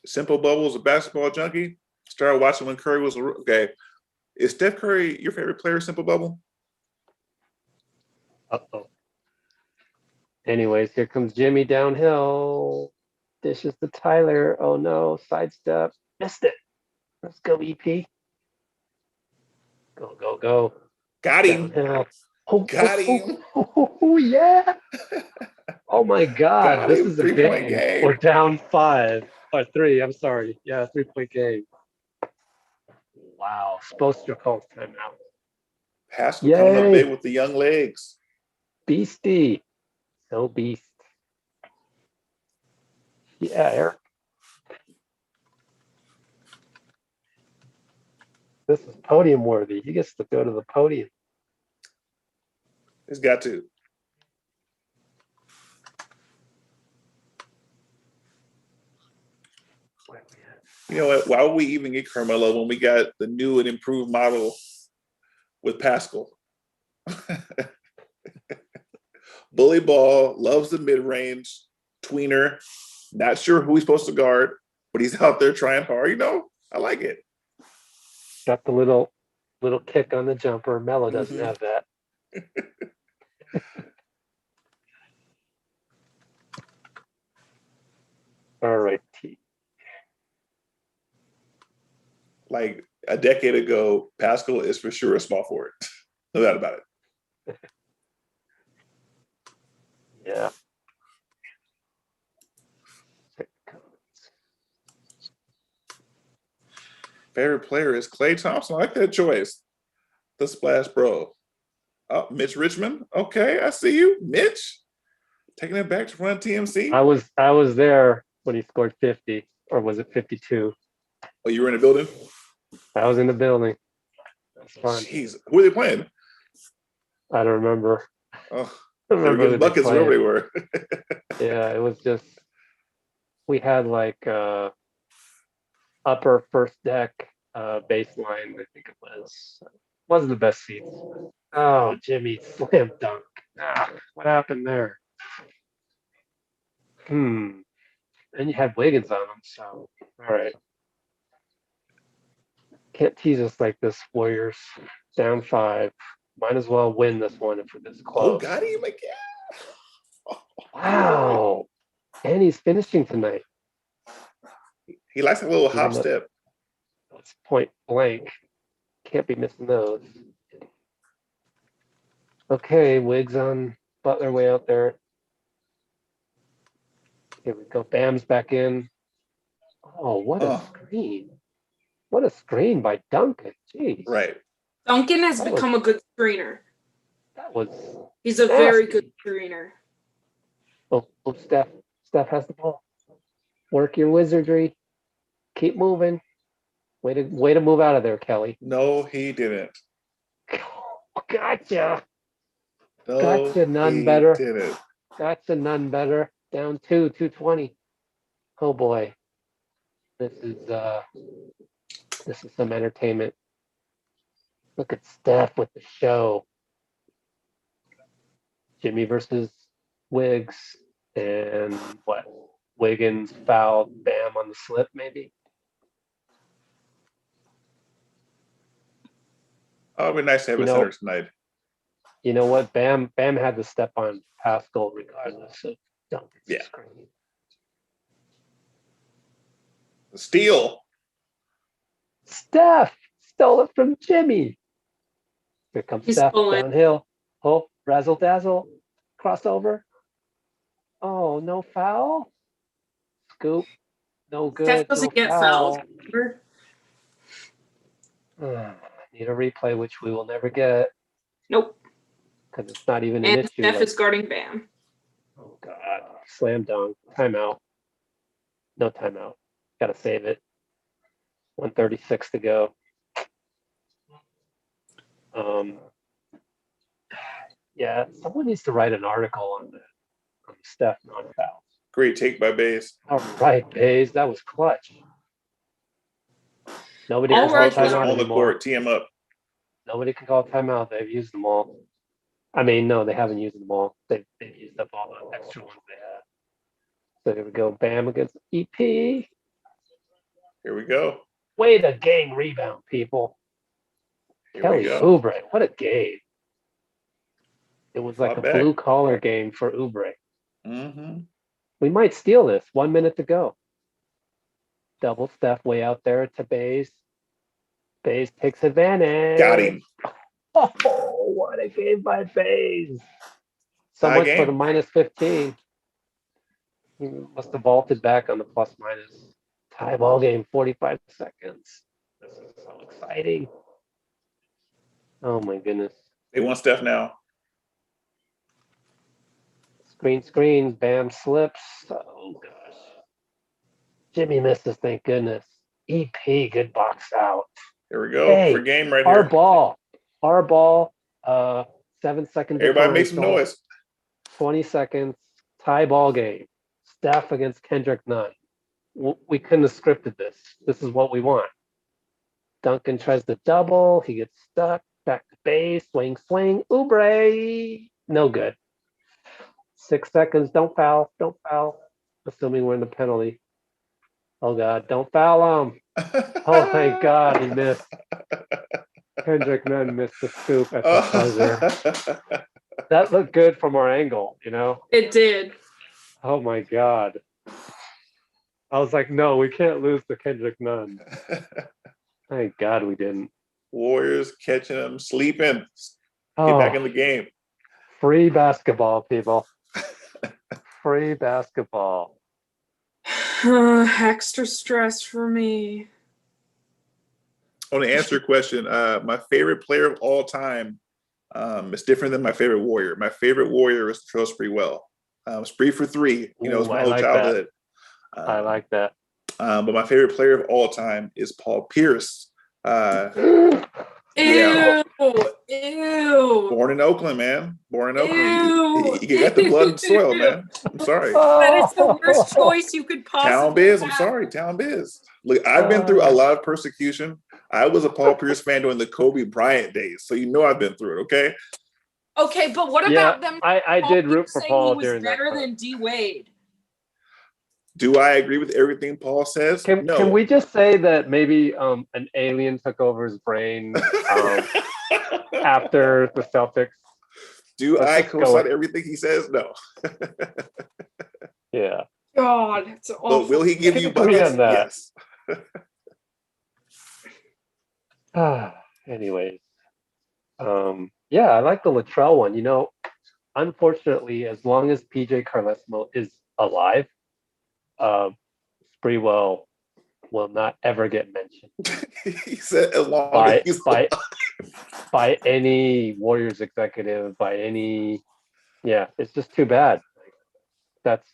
S3: Simple Bubbles, a basketball junkie. Started watching when Curry was okay. Is Steph Curry your favorite player, Simple Bubble?
S1: Uh-oh. Anyways, here comes Jimmy downhill. Dishes to Tyler. Oh no, sidestep. Missed it. Let's go, EP. Go.
S3: Got him.
S1: Downhill.
S3: Got him.
S1: Oh, yeah. Oh my God.
S3: Got
S1: This
S3: him.
S1: is a
S3: 3-point
S1: game.
S3: game.
S1: We're down 5 or 3. I'm sorry. Yeah, 3-point game. Wow. Spoelstra calls timeout.
S3: Pascal coming up
S1: Yay.
S3: big with the young legs.
S1: Beastie. So beast. Yeah, Eric. This is podium worthy. He gets to go to the podium.
S3: He's got to. You know what? Why would we even get Carmelo when we got the new and improved model with Pascal? Bully ball, loves the mid-range, tweener, not sure who he's supposed to guard, but he's out there trying hard. You know, I like it.
S1: Got the little kick on the jumper. Melo doesn't
S3: Mhm.
S1: have that. All right, T.
S3: Like a decade ago, Pascal is for sure a small forward. No doubt about it.
S1: Yeah.
S3: Favorite player is Klay Thompson. I like that choice. The Splash Bro. Oh, Mitch Richmond. Okay, I see you, Mitch. Taking it back to run TMC.
S1: I was there when he scored 50, or was it 52?
S3: Oh, you were in the building?
S1: I was in the building. That's fun.
S3: Jeez, who are they playing?
S1: I don't remember.
S3: Oh,
S1: I
S3: they were
S1: remember
S3: getting
S1: who they
S3: buckets
S1: played.
S3: wherever they were.
S1: Yeah, it was just we had like upper first deck baseline, I think it was. Wasn't the best seats. Oh, Jimmy slam dunk. What happened there? And you had Wiggins on him, so all right. Can't tease us like this, Warriors. Down 5. Might as well win this one if it is close.
S3: got him again.
S1: Wow. And he's finishing tonight.
S3: He likes a little
S1: Even
S3: hop
S1: though-
S3: step.
S1: It's point blank. Can't be missing those. Okay, Wiggs on Butler way out there. Here we go. Bam's back in. Oh, what a screen. What a screen by Duncan. Jeez.
S3: Right.
S2: Duncan has
S1: That was-
S2: become a good screener.
S1: That was
S2: He's a very good screener.
S1: oh Steph. Steph has the ball. Work your wizardry. Keep moving. Way to move out of there, Kelly.
S3: No, he didn't.
S1: Gotcha.
S3: No,
S1: Gotcha, none
S3: he
S1: better.
S3: didn't.
S1: Gotcha, none better. Down 220. Oh boy. This is some entertainment. Look at Steph with the show. Jimmy versus Wiggs, and what? Wiggins fouled Bam on the slip, maybe?
S3: Oh, it'd be nice to have
S1: You
S3: a
S1: know-
S3: center tonight.
S1: You know what? Bam had to step on Pascal regardless of Duncan's
S3: Yeah.
S1: screen.
S3: The steal.
S1: Steph stole it from Jimmy. Here comes
S2: He's
S1: Steph
S2: pulling.
S1: downhill. Oh, razzle dazzle. Crossover. Oh, no foul. Scoop. No good.
S2: Steph doesn't
S1: no
S2: get
S1: foul.
S2: fouled. Remember?
S1: Need a replay, which we will never get
S2: Nope.
S1: because it's not even an
S2: And
S1: issue.
S2: Steph
S1: like-
S2: is guarding Bam.
S1: Oh God! Slam dunk. Timeout. No timeout. Got to save it. 1:36 to go. Yeah, someone needs to write an article on the Steph non-fouls.
S3: Great take by Bays.
S1: All right, Bays, that was clutch. Nobody
S2: All
S1: can call
S2: right,
S1: timeout
S3: on the
S1: anymore.
S3: court, tee him up.
S1: Nobody can call timeout. They've used them all. I mean, no, they haven't used them all. They've used up all the extra ones they had. So here we go. Bam against EP.
S3: Here we go.
S1: Way to gang rebound, people.
S3: Here
S1: Kelly
S3: we go.
S1: Oubre, what a game. It was like
S3: Not
S1: a
S3: bad.
S1: blue collar game for Oubre.
S3: Mm-hmm.
S1: We might steal this. 1 minute to go. Double Steph way out there to Bays. Bays takes advantage.
S3: Got him.
S1: Oh, what a game by Bays. So
S3: Tie
S1: much for
S3: game.
S1: the minus 15. He must have vaulted back on the plus minus. Tie ball game, 45 seconds. This is so exciting. Oh my goodness.
S3: They want Steph now.
S1: Screen, Bam slips. Oh gosh. Jimmy misses, thank goodness. EP, good box out.
S3: Here we go.
S1: Hey,
S3: For game right
S1: Our
S3: here.
S1: ball. 7 seconds.
S3: Everybody make some
S1: differential,
S3: noise.
S1: 20 seconds. Tie ball game. Steph against Kendrick Nunn. We couldn't have scripted this. This is what we want. Duncan tries to double. He gets stuck. Back to base. Swing. Oubre. No good. 6 seconds. Don't foul. Assuming we're in the penalty. Oh God, don't foul him. Oh, thank God he missed. Kendrick Nunn missed the scoop at the buzzer. That looked good from our angle, you know?
S2: It did.
S1: Oh my God. I was like, no, we can't lose to Kendrick Nunn. Thank God we didn't.
S3: Warriors catching them sleeping. Get
S1: Oh,
S3: back in the game.
S1: free basketball, people. Free basketball.
S2: Extra stress for me.
S3: I want to answer your question. My favorite player of all time is different than my favorite Warrior. My favorite Warrior is Latrell Sprewell. Spree for 3. You know, it's
S1: Ooh,
S3: my
S1: I
S3: whole
S1: like that.
S3: childhood.
S1: I like that.
S3: But my favorite player of all time is Paul Pierce. Yeah.
S2: Ew.
S3: Born in Oakland, man. Born in Oakland.
S2: Ew.
S3: You got the blood and soil, man. I'm sorry.
S2: That is the worst choice you could possibly
S3: Town Biz. I'm
S2: have.
S3: sorry. Town Biz. Look, I've been through a lot of persecution. I was a Paul Pierce fan during the Kobe Bryant days, so you know I've been through it. Okay.
S2: Okay, but what about them?
S1: I did root for
S2: saying
S1: Paul
S2: he was
S1: during that
S2: better
S1: time.
S2: than D Wade.
S3: Do I agree with everything Paul says?
S1: Can we just say that maybe an alien took over his brain after the Celtics?
S3: Do
S1: Let's
S3: I
S1: just go
S3: co-sign
S1: with-
S3: everything he says? No.
S1: Yeah.
S2: God, it's awful.
S3: But will he give you
S1: Agree
S3: buckets?
S1: on that.
S3: Yes.
S1: Anyways, yeah, I like the Latrell one. You know, unfortunately, as long as PJ Carlesimo is alive, Sprewell will not ever get mentioned
S3: He said as long
S1: by
S3: as he's
S1: by any Warriors executive, by any. Yeah, it's just too bad. That's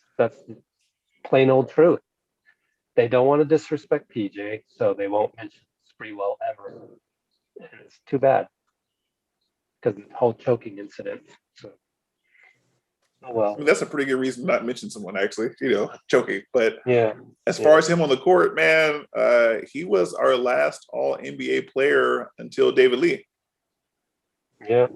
S1: plain old truth. They don't want to disrespect PJ, so they won't mention Sprewell ever. And it's too bad because of the whole choking incident. So, oh
S3: I
S1: well.
S3: mean, that's a pretty good reason not to mention someone, actually, choking. But
S1: Yeah.
S3: as far as him on the court, man, he was our last all NBA player until David Lee.
S1: Yeah.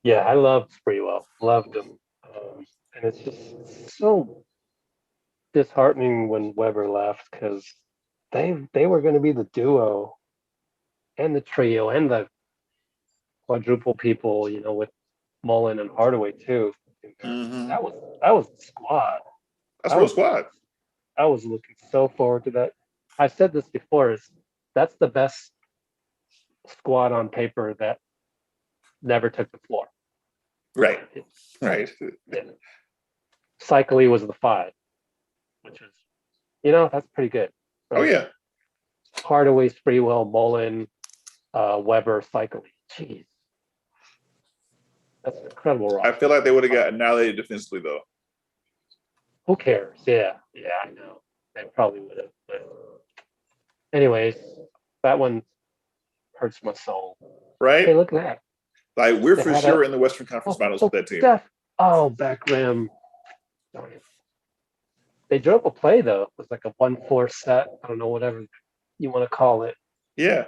S1: Yeah, I loved Sprewell. Loved him. And it's just so disheartening when Weber left because they were going to be the duo and the trio and the quadruple people, with Mullen and Hardaway too.
S3: Mhm.
S1: That was the squad.
S3: That's a real squad.
S1: I was looking so forward to that. I said this before, that's the best squad on paper that never took the floor.
S3: Right. Right.
S1: Yeah. Cycly was the 5, which was, that's pretty good.
S3: Oh, yeah.
S1: Hardaway, Sprewell, Mullen, Weber, Cycly. Jeez. That's an incredible roster.
S3: I feel like they would have got annihilated defensively, though.
S1: Who cares? Yeah, I know. They probably would have. But anyways, that one hurts my soul.
S3: Right?
S1: Hey, look at that.
S3: Like, we're
S1: They
S3: for
S1: had
S3: sure in the Western Conference Finals with that team.
S1: Back rim. They drove a play, though. It was like a 1-4 set. I don't know, whatever you want to call it.
S3: Yeah.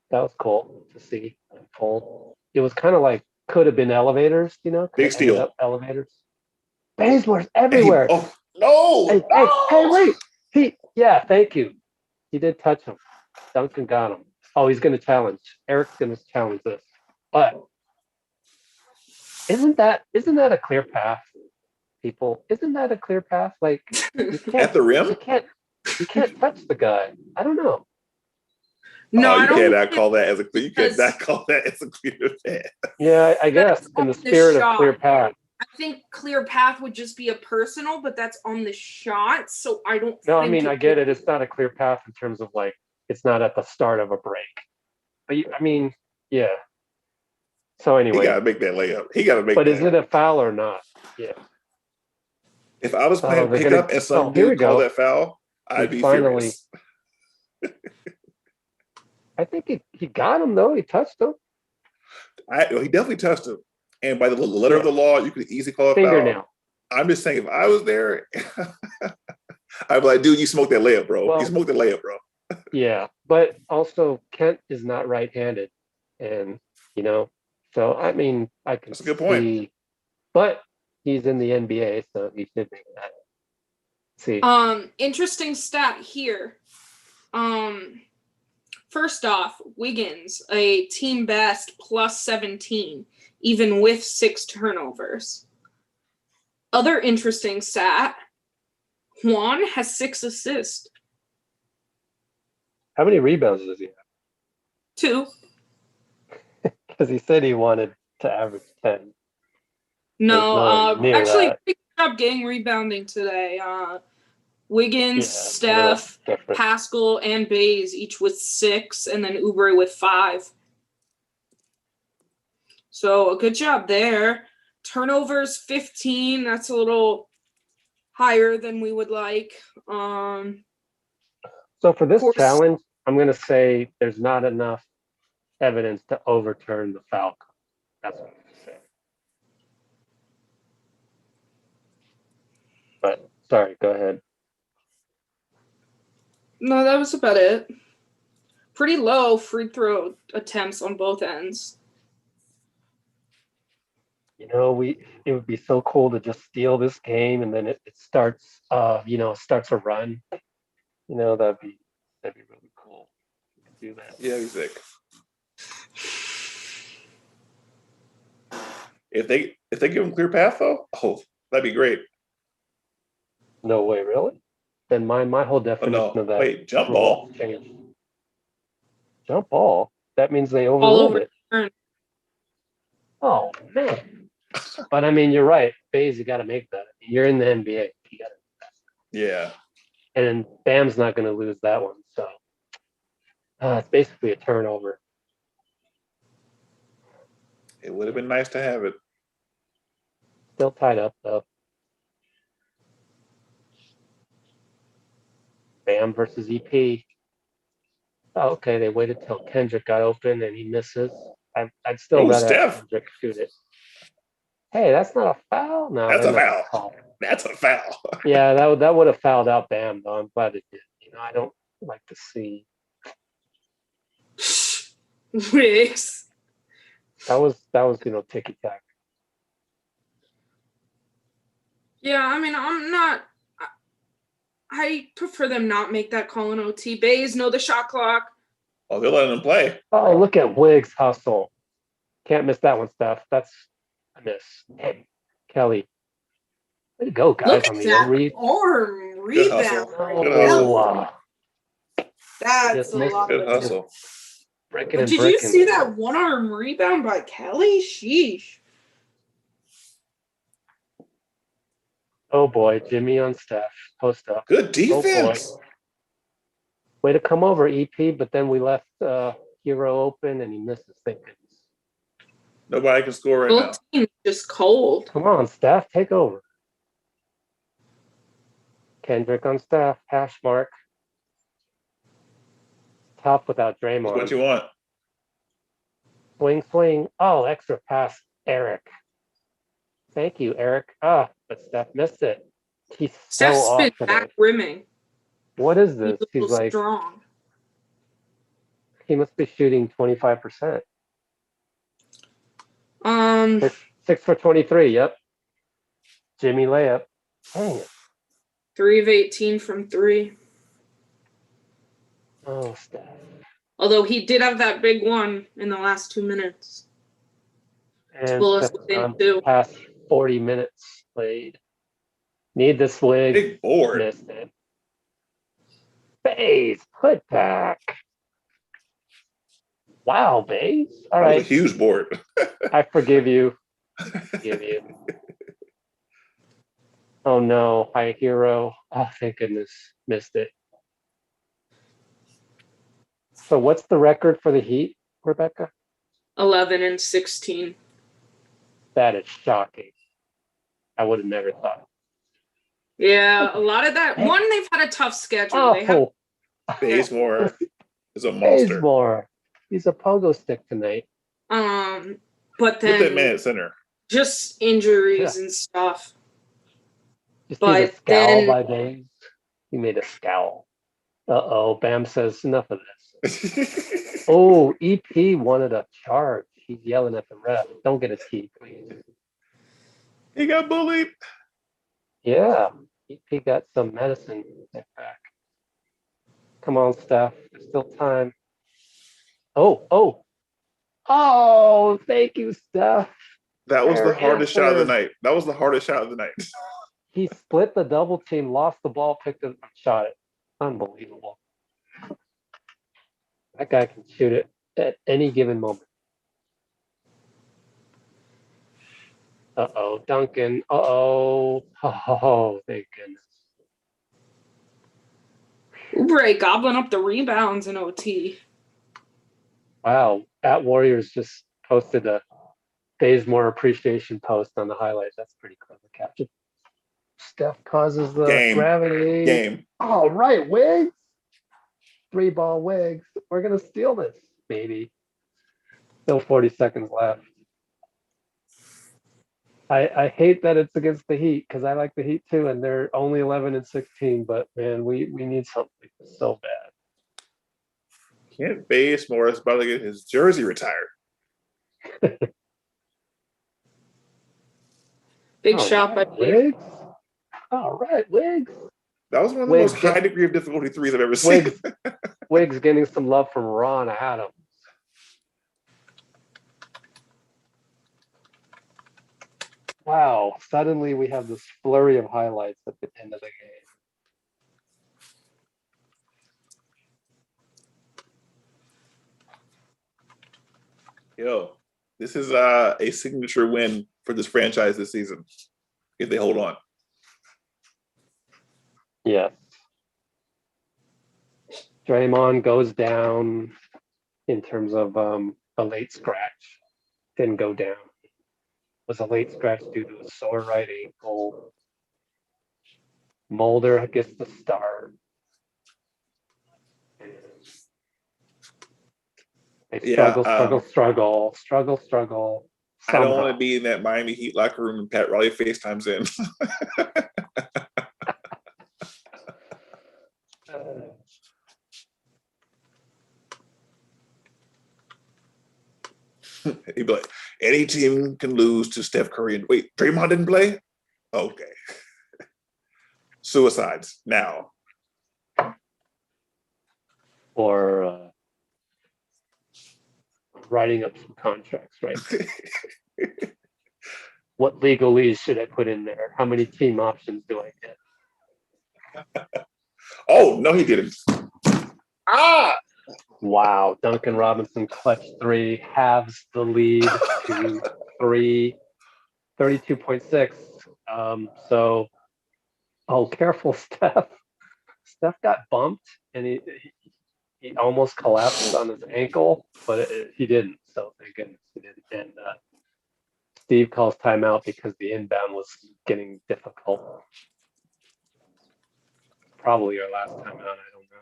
S1: That was cool to see unfold. It was kind of like could have been elevators,
S3: Big steal.
S1: Elevators. Baszler's everywhere.
S3: No!
S1: Hey, wait. Thank you. He did touch him. Duncan got him. Oh, he's going to challenge. Eric's going to challenge this. But isn't that a clear path, people? Isn't that a clear path? Like, you can't,
S3: At the rim?
S1: You can't touch the guy. I don't know.
S2: No,
S3: you
S2: I don't
S3: cannot call that as a clear path.
S1: Yeah, I guess in the spirit of clear path.
S2: I think clear path would just be a personal, but that's on the shot, so I don't.
S1: No, I mean I get it. It's not a clear path in terms of like it's not at the start of a break. But yeah. So anyway,
S3: he got to make that layup. But
S1: is it a foul or not? Yeah.
S3: If I was playing pickup and some dude called that foul, I'd be furious.
S1: I think he got him though. He touched him.
S3: He definitely touched him. And by the letter of the law, you could easily call it
S1: fingernail.
S3: Foul. I'm just saying, if I was there, I'd be like, dude, you smoked that layup, bro.
S1: Well,
S3: you smoked that layup, bro.
S1: Yeah, but also Kent is not right-handed, and so I mean, I can.
S3: That's a good point.
S1: But he's in the NBA, so he should make that. See.
S2: Interesting stat here. First off, Wiggins, a team best plus 17, even with 6 turnovers. Other interesting stat, Juan has 6 assists.
S1: How many rebounds does he have?
S2: 2.
S1: Because he said he wanted to average 10.
S2: No, actually, good job getting rebounding today. Wiggins, Steph, Pascal, and Bays each with 6, and then Oubre with 5. So a good job there. Turnovers 15. That's a little higher than we would like.
S1: So for this
S2: course-
S1: challenge, I'm going to say there's not enough evidence to overturn the foul call. That's what I'm going to say. But sorry, go ahead.
S2: No, that was about it. Pretty low free throw attempts on both ends.
S1: You know, it would be so cool to just steal this game and then it starts starts a run. You know, that'd be really cool. We could do that.
S3: Yeah, he's sick. If they give him clear path though, that'd be great.
S1: No way, really? Then my whole definition of that
S3: Wait, jump
S1: rule
S3: ball.
S1: changed. Jump ball? That means they
S2: All
S1: overruled it.
S2: overturned.
S1: Oh man. But I mean, you're right. Bays, you got to make that. You're in the NBA. You got to.
S3: Yeah.
S1: And Bam's not going to lose that one. So it's basically a turnover.
S3: It would have been nice to have it.
S1: Still tied up though. Bam versus EP. Oh, okay, they waited till Kendrick got open and he misses. I'd still rather have
S3: Steph.
S1: Kendrick shoot it. Hey, that's not a foul. No,
S3: That's
S1: they're
S3: a
S1: not
S3: foul.
S1: gonna call it.
S3: That's a foul.
S1: Yeah, that would have fouled out Bam though. I'm glad it did. You know, I don't like to see.
S2: Riggs.
S1: That was ticky tack.
S2: Yeah, I mean, I prefer them not make that call in OT. Bays know the shot clock.
S3: Oh, they're letting him play.
S1: Oh, look at Wiggs' hustle. Can't miss that one, Steph. That's a miss. Hey, Kelly. Way to go, guys,
S2: Look
S1: on
S2: at
S1: the
S2: that
S1: read.
S2: arm rebound.
S3: Good hustle.
S2: That's
S1: Just
S2: a
S1: missed
S2: lot.
S3: Good hustle.
S1: Bricking and
S2: Did you
S1: bricking.
S2: see that one arm rebound by Kelly? Sheesh.
S1: Oh boy, Jimmy on Steph. Post up.
S3: Good defense.
S1: Oh boy. Way to come over, EP, but then we left Hero open and he misses. Thank goodness.
S3: Nobody can score right now.
S2: Both teams just cold.
S1: Come on, Steph, take over. Kendrick on Steph, hash mark. Tough without
S3: That's
S1: Draymond.
S3: what you want.
S1: Swing, swing. Oh, extra pass, Eric. Thank you, Eric. But Steph missed it. He's so
S2: Steph's
S1: off
S2: been
S1: today.
S2: back rimming.
S1: What is this?
S2: He's
S1: He's like,
S2: strong.
S1: he must be shooting 25%. 6 for 23. Yep. Jimmy layup. Dang it.
S2: 3 of 18 from 3.
S1: Oh, Steph.
S2: Although he did have that big one in the last 2 minutes.
S1: And
S2: pull us
S1: Steph's
S2: within
S1: gone
S2: 2.
S1: past 40 minutes played. Need this wig.
S3: Big board.
S1: Missed it. Bays, put back. Wow, Bays. All
S3: That was a
S1: right.
S3: huge board.
S1: I forgive you. Forgive you. Oh no, hi Hero. Oh, thank goodness. Missed it. So what's the record for the Heat, Rebecca?
S2: 11 and 16.
S1: That is shocking. I would have never thought.
S2: Yeah, a lot of that. One, they've had a tough schedule. They have
S1: Oh,
S3: Bazemore is a monster.
S1: Bazemore. He's a pogo stick tonight.
S2: but
S3: Put that
S2: then
S3: man at center.
S2: just injuries and stuff.
S1: You see the
S2: But
S1: scowl
S2: then-
S1: by Bays? He made a scowl. Uh-oh, Bam says enough of this. Oh, EP wanted a charge. He's yelling at the ref. Don't get a T, please.
S3: He got bullied.
S1: Yeah, EP got some medicine back. Come on, Steph. There's still time. Oh, thank you, Steph.
S3: That was the
S1: Fair
S3: hardest shot of the
S1: answer.
S3: night. That was the hardest shot of the night.
S1: He split the double team, lost the ball, picked it up, shot it. Unbelievable. That guy can shoot it at any given moment. Uh-oh, Duncan. Uh-oh. Oh, thank goodness.
S2: Oubre gobbling up the rebounds in OT.
S1: Wow, at Warriors just posted a Bazemore appreciation post on the highlights. That's pretty clever caption. Steph causes the
S3: Game.
S1: gravity.
S3: Game.
S1: All right, Wiggs. 3-ball Wiggs. We're gonna steal this, maybe. Still 40 seconds left. I hate that it's against the Heat because I like the Heat too, and they're only 11 and 16. But man, we need something so bad.
S3: Kent Bazemore is about to get his jersey retired.
S2: Big shot by
S1: Wiggs. All right, Wiggs.
S3: That was one of the
S1: Wiggs
S3: most high degree of difficulty threes I've ever
S1: Wiggs,
S3: seen.
S1: Wiggs getting some love from Ron Adams. Wow, suddenly we have this flurry of highlights at the end of the game.
S3: Yo, this is a signature win for this franchise this season, if they hold on.
S1: Yeah. Draymond goes down in terms of a late scratch. Didn't go down. Was a late scratch due to a sore right ankle. Mulder gets the start. They struggle.
S3: I don't want to be in that Miami Heat locker room and Pat Riley FaceTimes in. He'd be like, any team can lose to Steph Curry. And wait, Draymond didn't play? Okay. Suicides now.
S1: Or writing up some contracts, right? What legalese should I put in there? How many team options do I get?
S3: Oh, no, he didn't. Ah!
S1: Wow, Duncan Robinson clutch 3 halves the lead to 32.6. So, careful, Steph. Steph got bumped and he almost collapsed on his ankle, but he didn't. So thank goodness he didn't. And Steve calls timeout because the inbound was getting difficult. Probably our last timeout. I don't know.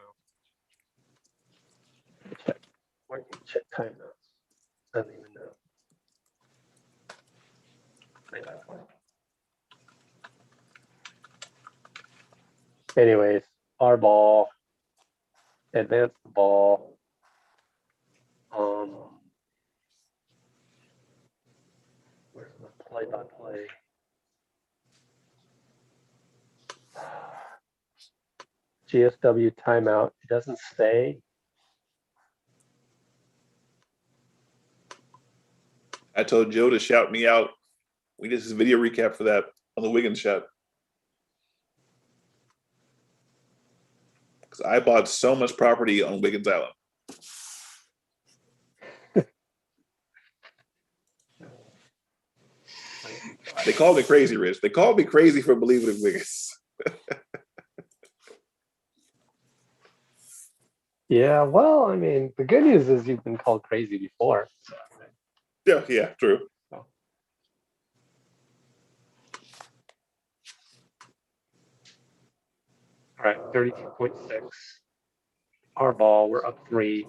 S1: Check. Where can you check timeouts? I don't even know. Anyways, our ball. Advance the ball. Where's the play-by-play? GSW timeout. It doesn't say.
S3: I told Joe to shout me out. We did this video recap for that on the Wiggins shot. Because I bought so much property on Wiggins Island. They called me crazy, Rich. They called me crazy for believing in Wiggins.
S1: Yeah, well, I mean, the good news is you've been called crazy before. So.
S3: Yeah, true.
S1: All right, 32.6. Our ball, we're up 3.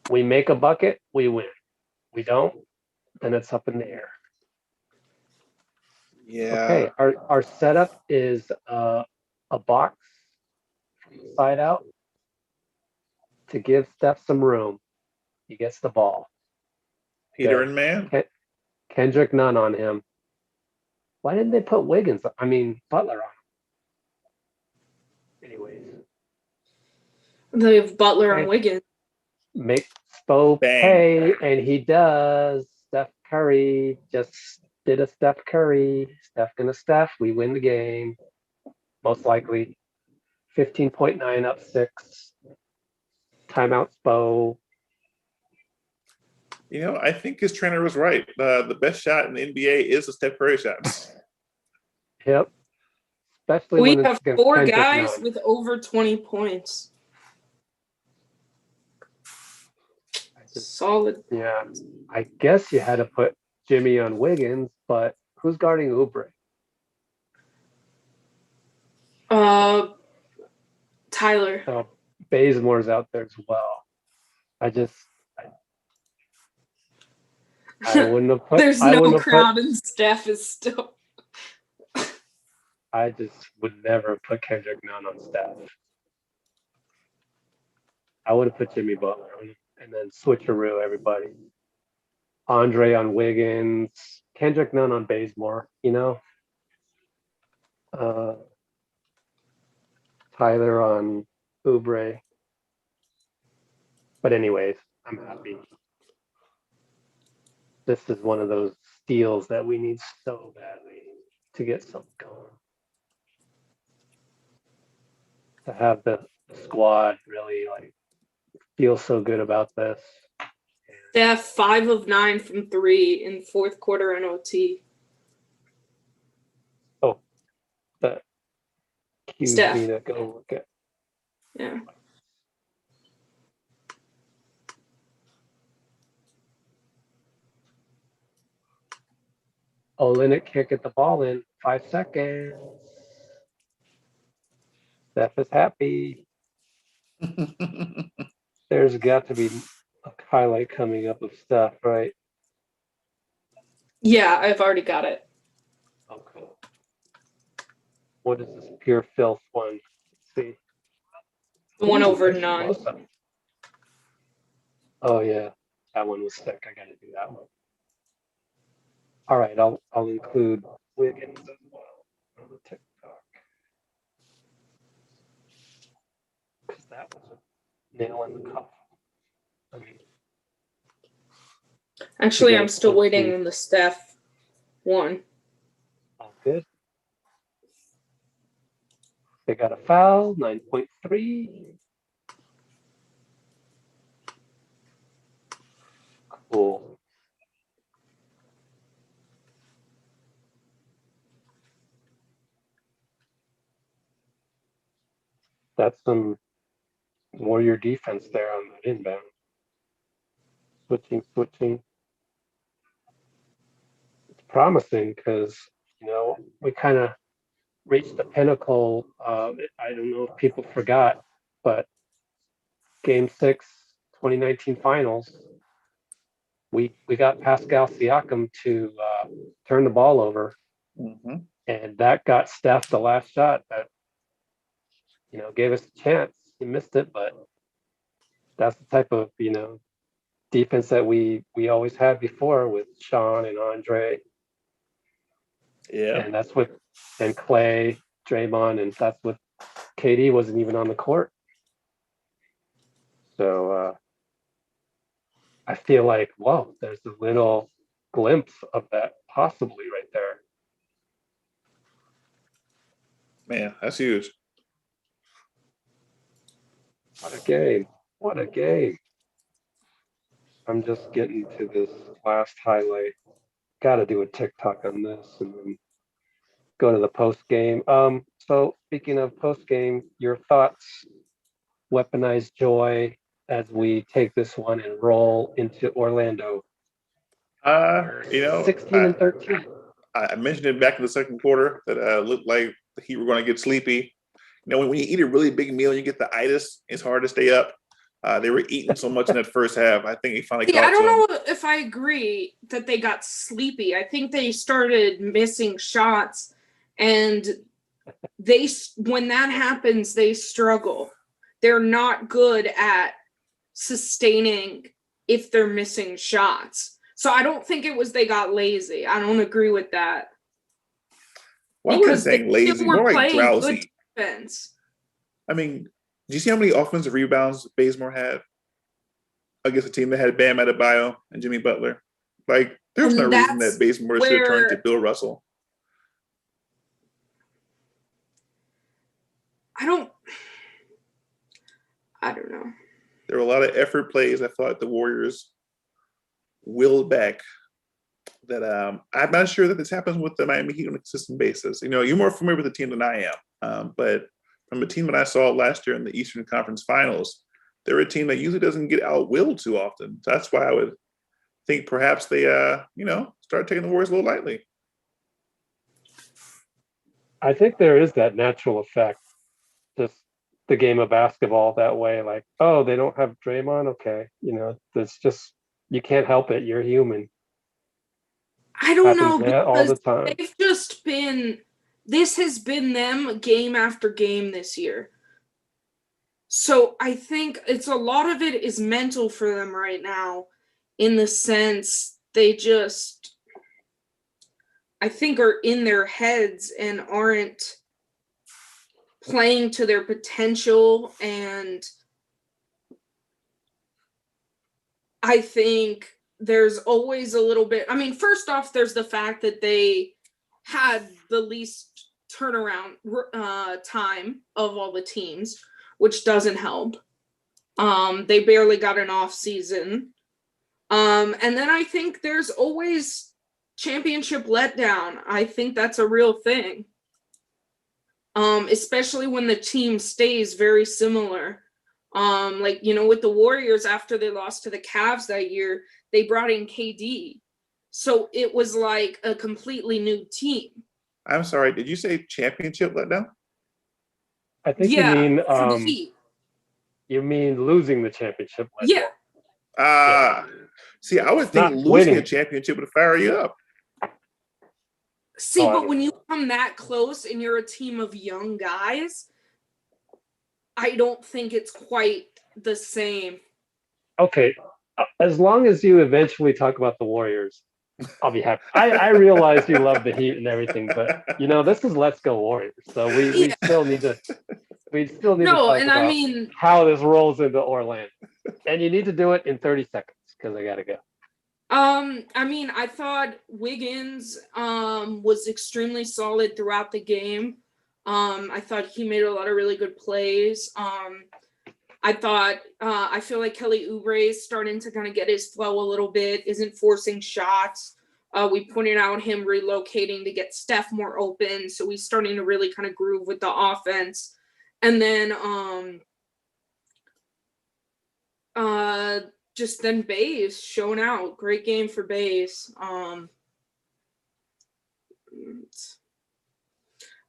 S1: We make a bucket, we win. We don't, then it's up in the air.
S3: Yeah.
S1: Okay, our setup is a box from the side out to give Steph some room. He gets the ball.
S3: Peter and man.
S1: Kendrick Nunn on him. Why didn't they put Butler on him? Anyways.
S2: They have Butler and Wiggins.
S1: Make Spo pay, and he does. Steph Curry just did a Steph Curry. Steph gonna Steph. We win the game. Most likely. 15.9 up 6. Timeout Spo.
S3: You know, I think his trainer was right. The best shot in the NBA is a Steph Curry shot.
S1: Yep. Especially
S2: We
S1: when
S2: have
S1: it's
S2: 4
S1: Kendrick
S2: guys
S1: Nunn.
S2: with over 20 points. Solid.
S1: Yeah. I guess you had to put Jimmy on Wiggins, but who's guarding Oubre?
S2: Tyler.
S1: Oh, Bazemore's out there as well. I wouldn't have put.
S2: There's
S1: I
S2: no
S1: wouldn't have
S2: crowd and Steph is still.
S1: I just would never put Kendrick Nunn on Steph. I would have put Jimmy Butler on, and then switcheroo everybody. Andre on Wiggins, Kendrick Nunn on Bazemore, Tyler on Oubre. But anyways, I'm happy. This is one of those steals that we need so badly to get something going. To have the squad really feel so good about this.
S2: Steph 5 of 9 from 3 in fourth quarter and OT.
S1: Oh, that cues
S2: Steph.
S1: me to go look at.
S2: Yeah.
S1: Olynyk can't get the ball in 5 seconds. Steph is happy. There's got to be a highlight coming up of Steph, right?
S2: Yeah, I've already got it.
S1: Okay. What is this pure filth one? Let's see.
S2: The one over
S1: there's
S2: none.
S1: Bosa. Oh yeah, that one was sick. I gotta do that one. All right, I'll include Wiggins as well on the TikTok. Because that was a nail in the coffin. I mean,
S2: Actually,
S1: Yeah,
S2: I'm still
S1: let's
S2: waiting
S1: see.
S2: on the Steph one.
S1: all good. They got a foul, 9.3. Cool. That's some Warrior defense there on that inbound. Switching. It's promising because, we kind of reached the pinnacle. I don't know if people forgot, but Game 6, 2019 Finals, we got Pascal Siakam to turn the ball over, and that got Steph the last shot that gave us a chance. He missed it, but that's the type of defense that we always had before with Sean and Andre.
S3: Yeah.
S1: And that's with Clay, Draymond, and that's with KD wasn't even on the court. So I feel like, whoa, there's a little glimpse of that possibly right there.
S3: Man, that's huge.
S1: What a game. What a game. I'm just getting to this last highlight. Got to do a TikTok on this and then go to the post game. So speaking of post game, your thoughts, weaponized joy as we take this one and roll into Orlando. 16 and 13.
S3: I mentioned it back in the second quarter that looked like the Heat were going to get sleepy. When you eat a really big meal, you get the itis. It's hard to stay up. They were eating so much in that first half. I think he finally caught
S2: I don't know if I agree that they got sleepy. I think they started missing shots, and when that happens, they struggle. They're not good at sustaining if they're missing shots. So I don't think it was they got lazy. I don't agree with that.
S3: Why was I saying lazy? More like drowsy.
S2: Defense.
S3: I mean, do you see how many offensive rebounds Bazemore had against a team that had Bam Adebayo and Jimmy Butler? Like, there's no reason that Bazemore should have turned to Bill Russell.
S2: I don't know.
S3: There were a lot of effort plays I thought the Warriors willed back that I'm not sure that this happens with the Miami Heat on a consistent basis. You're more familiar with the team than I am. But from a team that I saw last year in the Eastern Conference Finals, they're a team that usually doesn't get out-willed too often. So that's why I would think perhaps they, start taking the Warriors a little lightly.
S1: I think there is that natural effect, just the game of basketball that way. Like, oh, they don't have Draymond. Okay, it's just you can't help it. You're human.
S2: I don't know,
S1: Happens all the
S2: because
S1: time.
S2: they've just been. This has been them game after game this year. So I think it's a lot of it is mental for them right now, in the sense they just, I think, are in their heads and aren't playing to their potential. And I think there's always a little bit, I mean, first off, there's the fact that they had the least turnaround time of all the teams, which doesn't help. They barely got an off season. And then I think there's always championship letdown. I think that's a real thing. Especially when the team stays very similar. Like, with the Warriors, after they lost to the Cavs that year, they brought in KD. So it was like a completely new team.
S3: I'm sorry, did you say championship letdown?
S1: I think
S2: Yeah,
S1: you mean
S2: for the Heat.
S1: you mean losing the championship.
S2: Yeah.
S3: See, I would
S1: It's
S3: think
S1: not
S3: losing a
S1: winning.
S3: championship would fire you up.
S2: See,
S1: Oh, I
S2: but
S1: don't
S2: when you come that close and you're a team of young guys, I don't think it's quite the same.
S1: Okay, as long as you eventually talk about the Warriors, I'll be happy. I realize you love the Heat and everything, but this is Let's Go Warriors, so we
S2: Yeah.
S1: still need to to
S2: No,
S1: talk
S2: and
S1: about
S2: I mean,
S1: how this rolls into Orlando, and you need to do it in 30 seconds because I gotta go.
S2: I mean, I thought Wiggins was extremely solid throughout the game. I thought he made a lot of really good plays. I feel like Kelly Oubre is starting to kind of get his flow a little bit, isn't forcing shots. We pointed out him relocating to get Steph more open, so he's starting to really kind of groove with the offense. And then just then Bays showing out. Great game for Bays.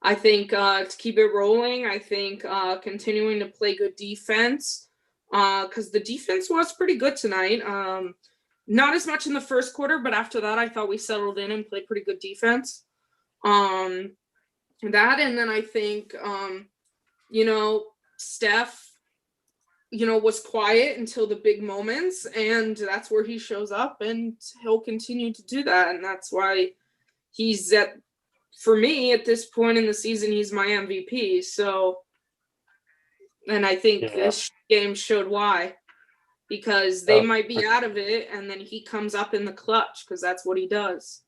S2: I think to keep it rolling, I think continuing to play good defense, because the defense was pretty good tonight. Not as much in the first quarter, but after that, I thought we settled in and played pretty good defense. And then I think, Steph, was quiet until the big moments, and that's where he shows up, and he'll continue to do that. And that's why he's for me, at this point in the season, he's my MVP. So, and I think this game showed why, because they might be out of it, and then he comes up in the clutch, because that's what he does.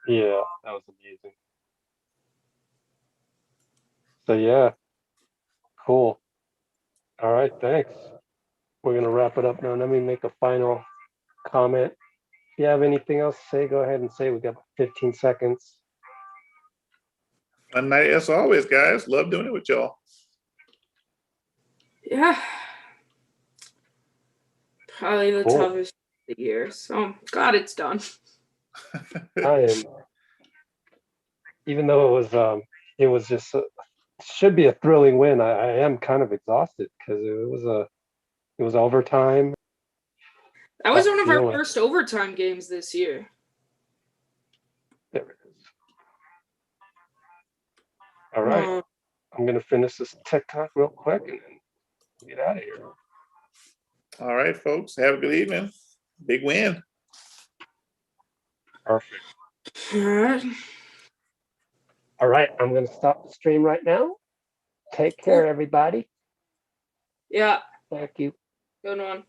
S1: Yeah, that was amazing. So yeah, cool. All right, thanks. We're gonna wrap it up now. Let me make a final comment. If you have anything else to say, go ahead and say. We got 15 seconds.
S3: Fun night as always, guys. Love doing it with y'all.
S2: Yeah. Probably the toughest of the year. So glad it's done.
S1: I am. Even though it was just should be a thrilling win. I am kind of exhausted because it was overtime.
S2: That was one of our first overtime games this year.
S1: There it is. All right. I'm going to finish this TikTok real quick and then get out of here.
S3: All right, folks. Have a good evening. Big win.
S1: Perfect.
S2: All right.
S1: All right. I'm going to stop the stream right now. Take care, everybody.
S2: Yeah.
S1: Thank you.
S2: Good one.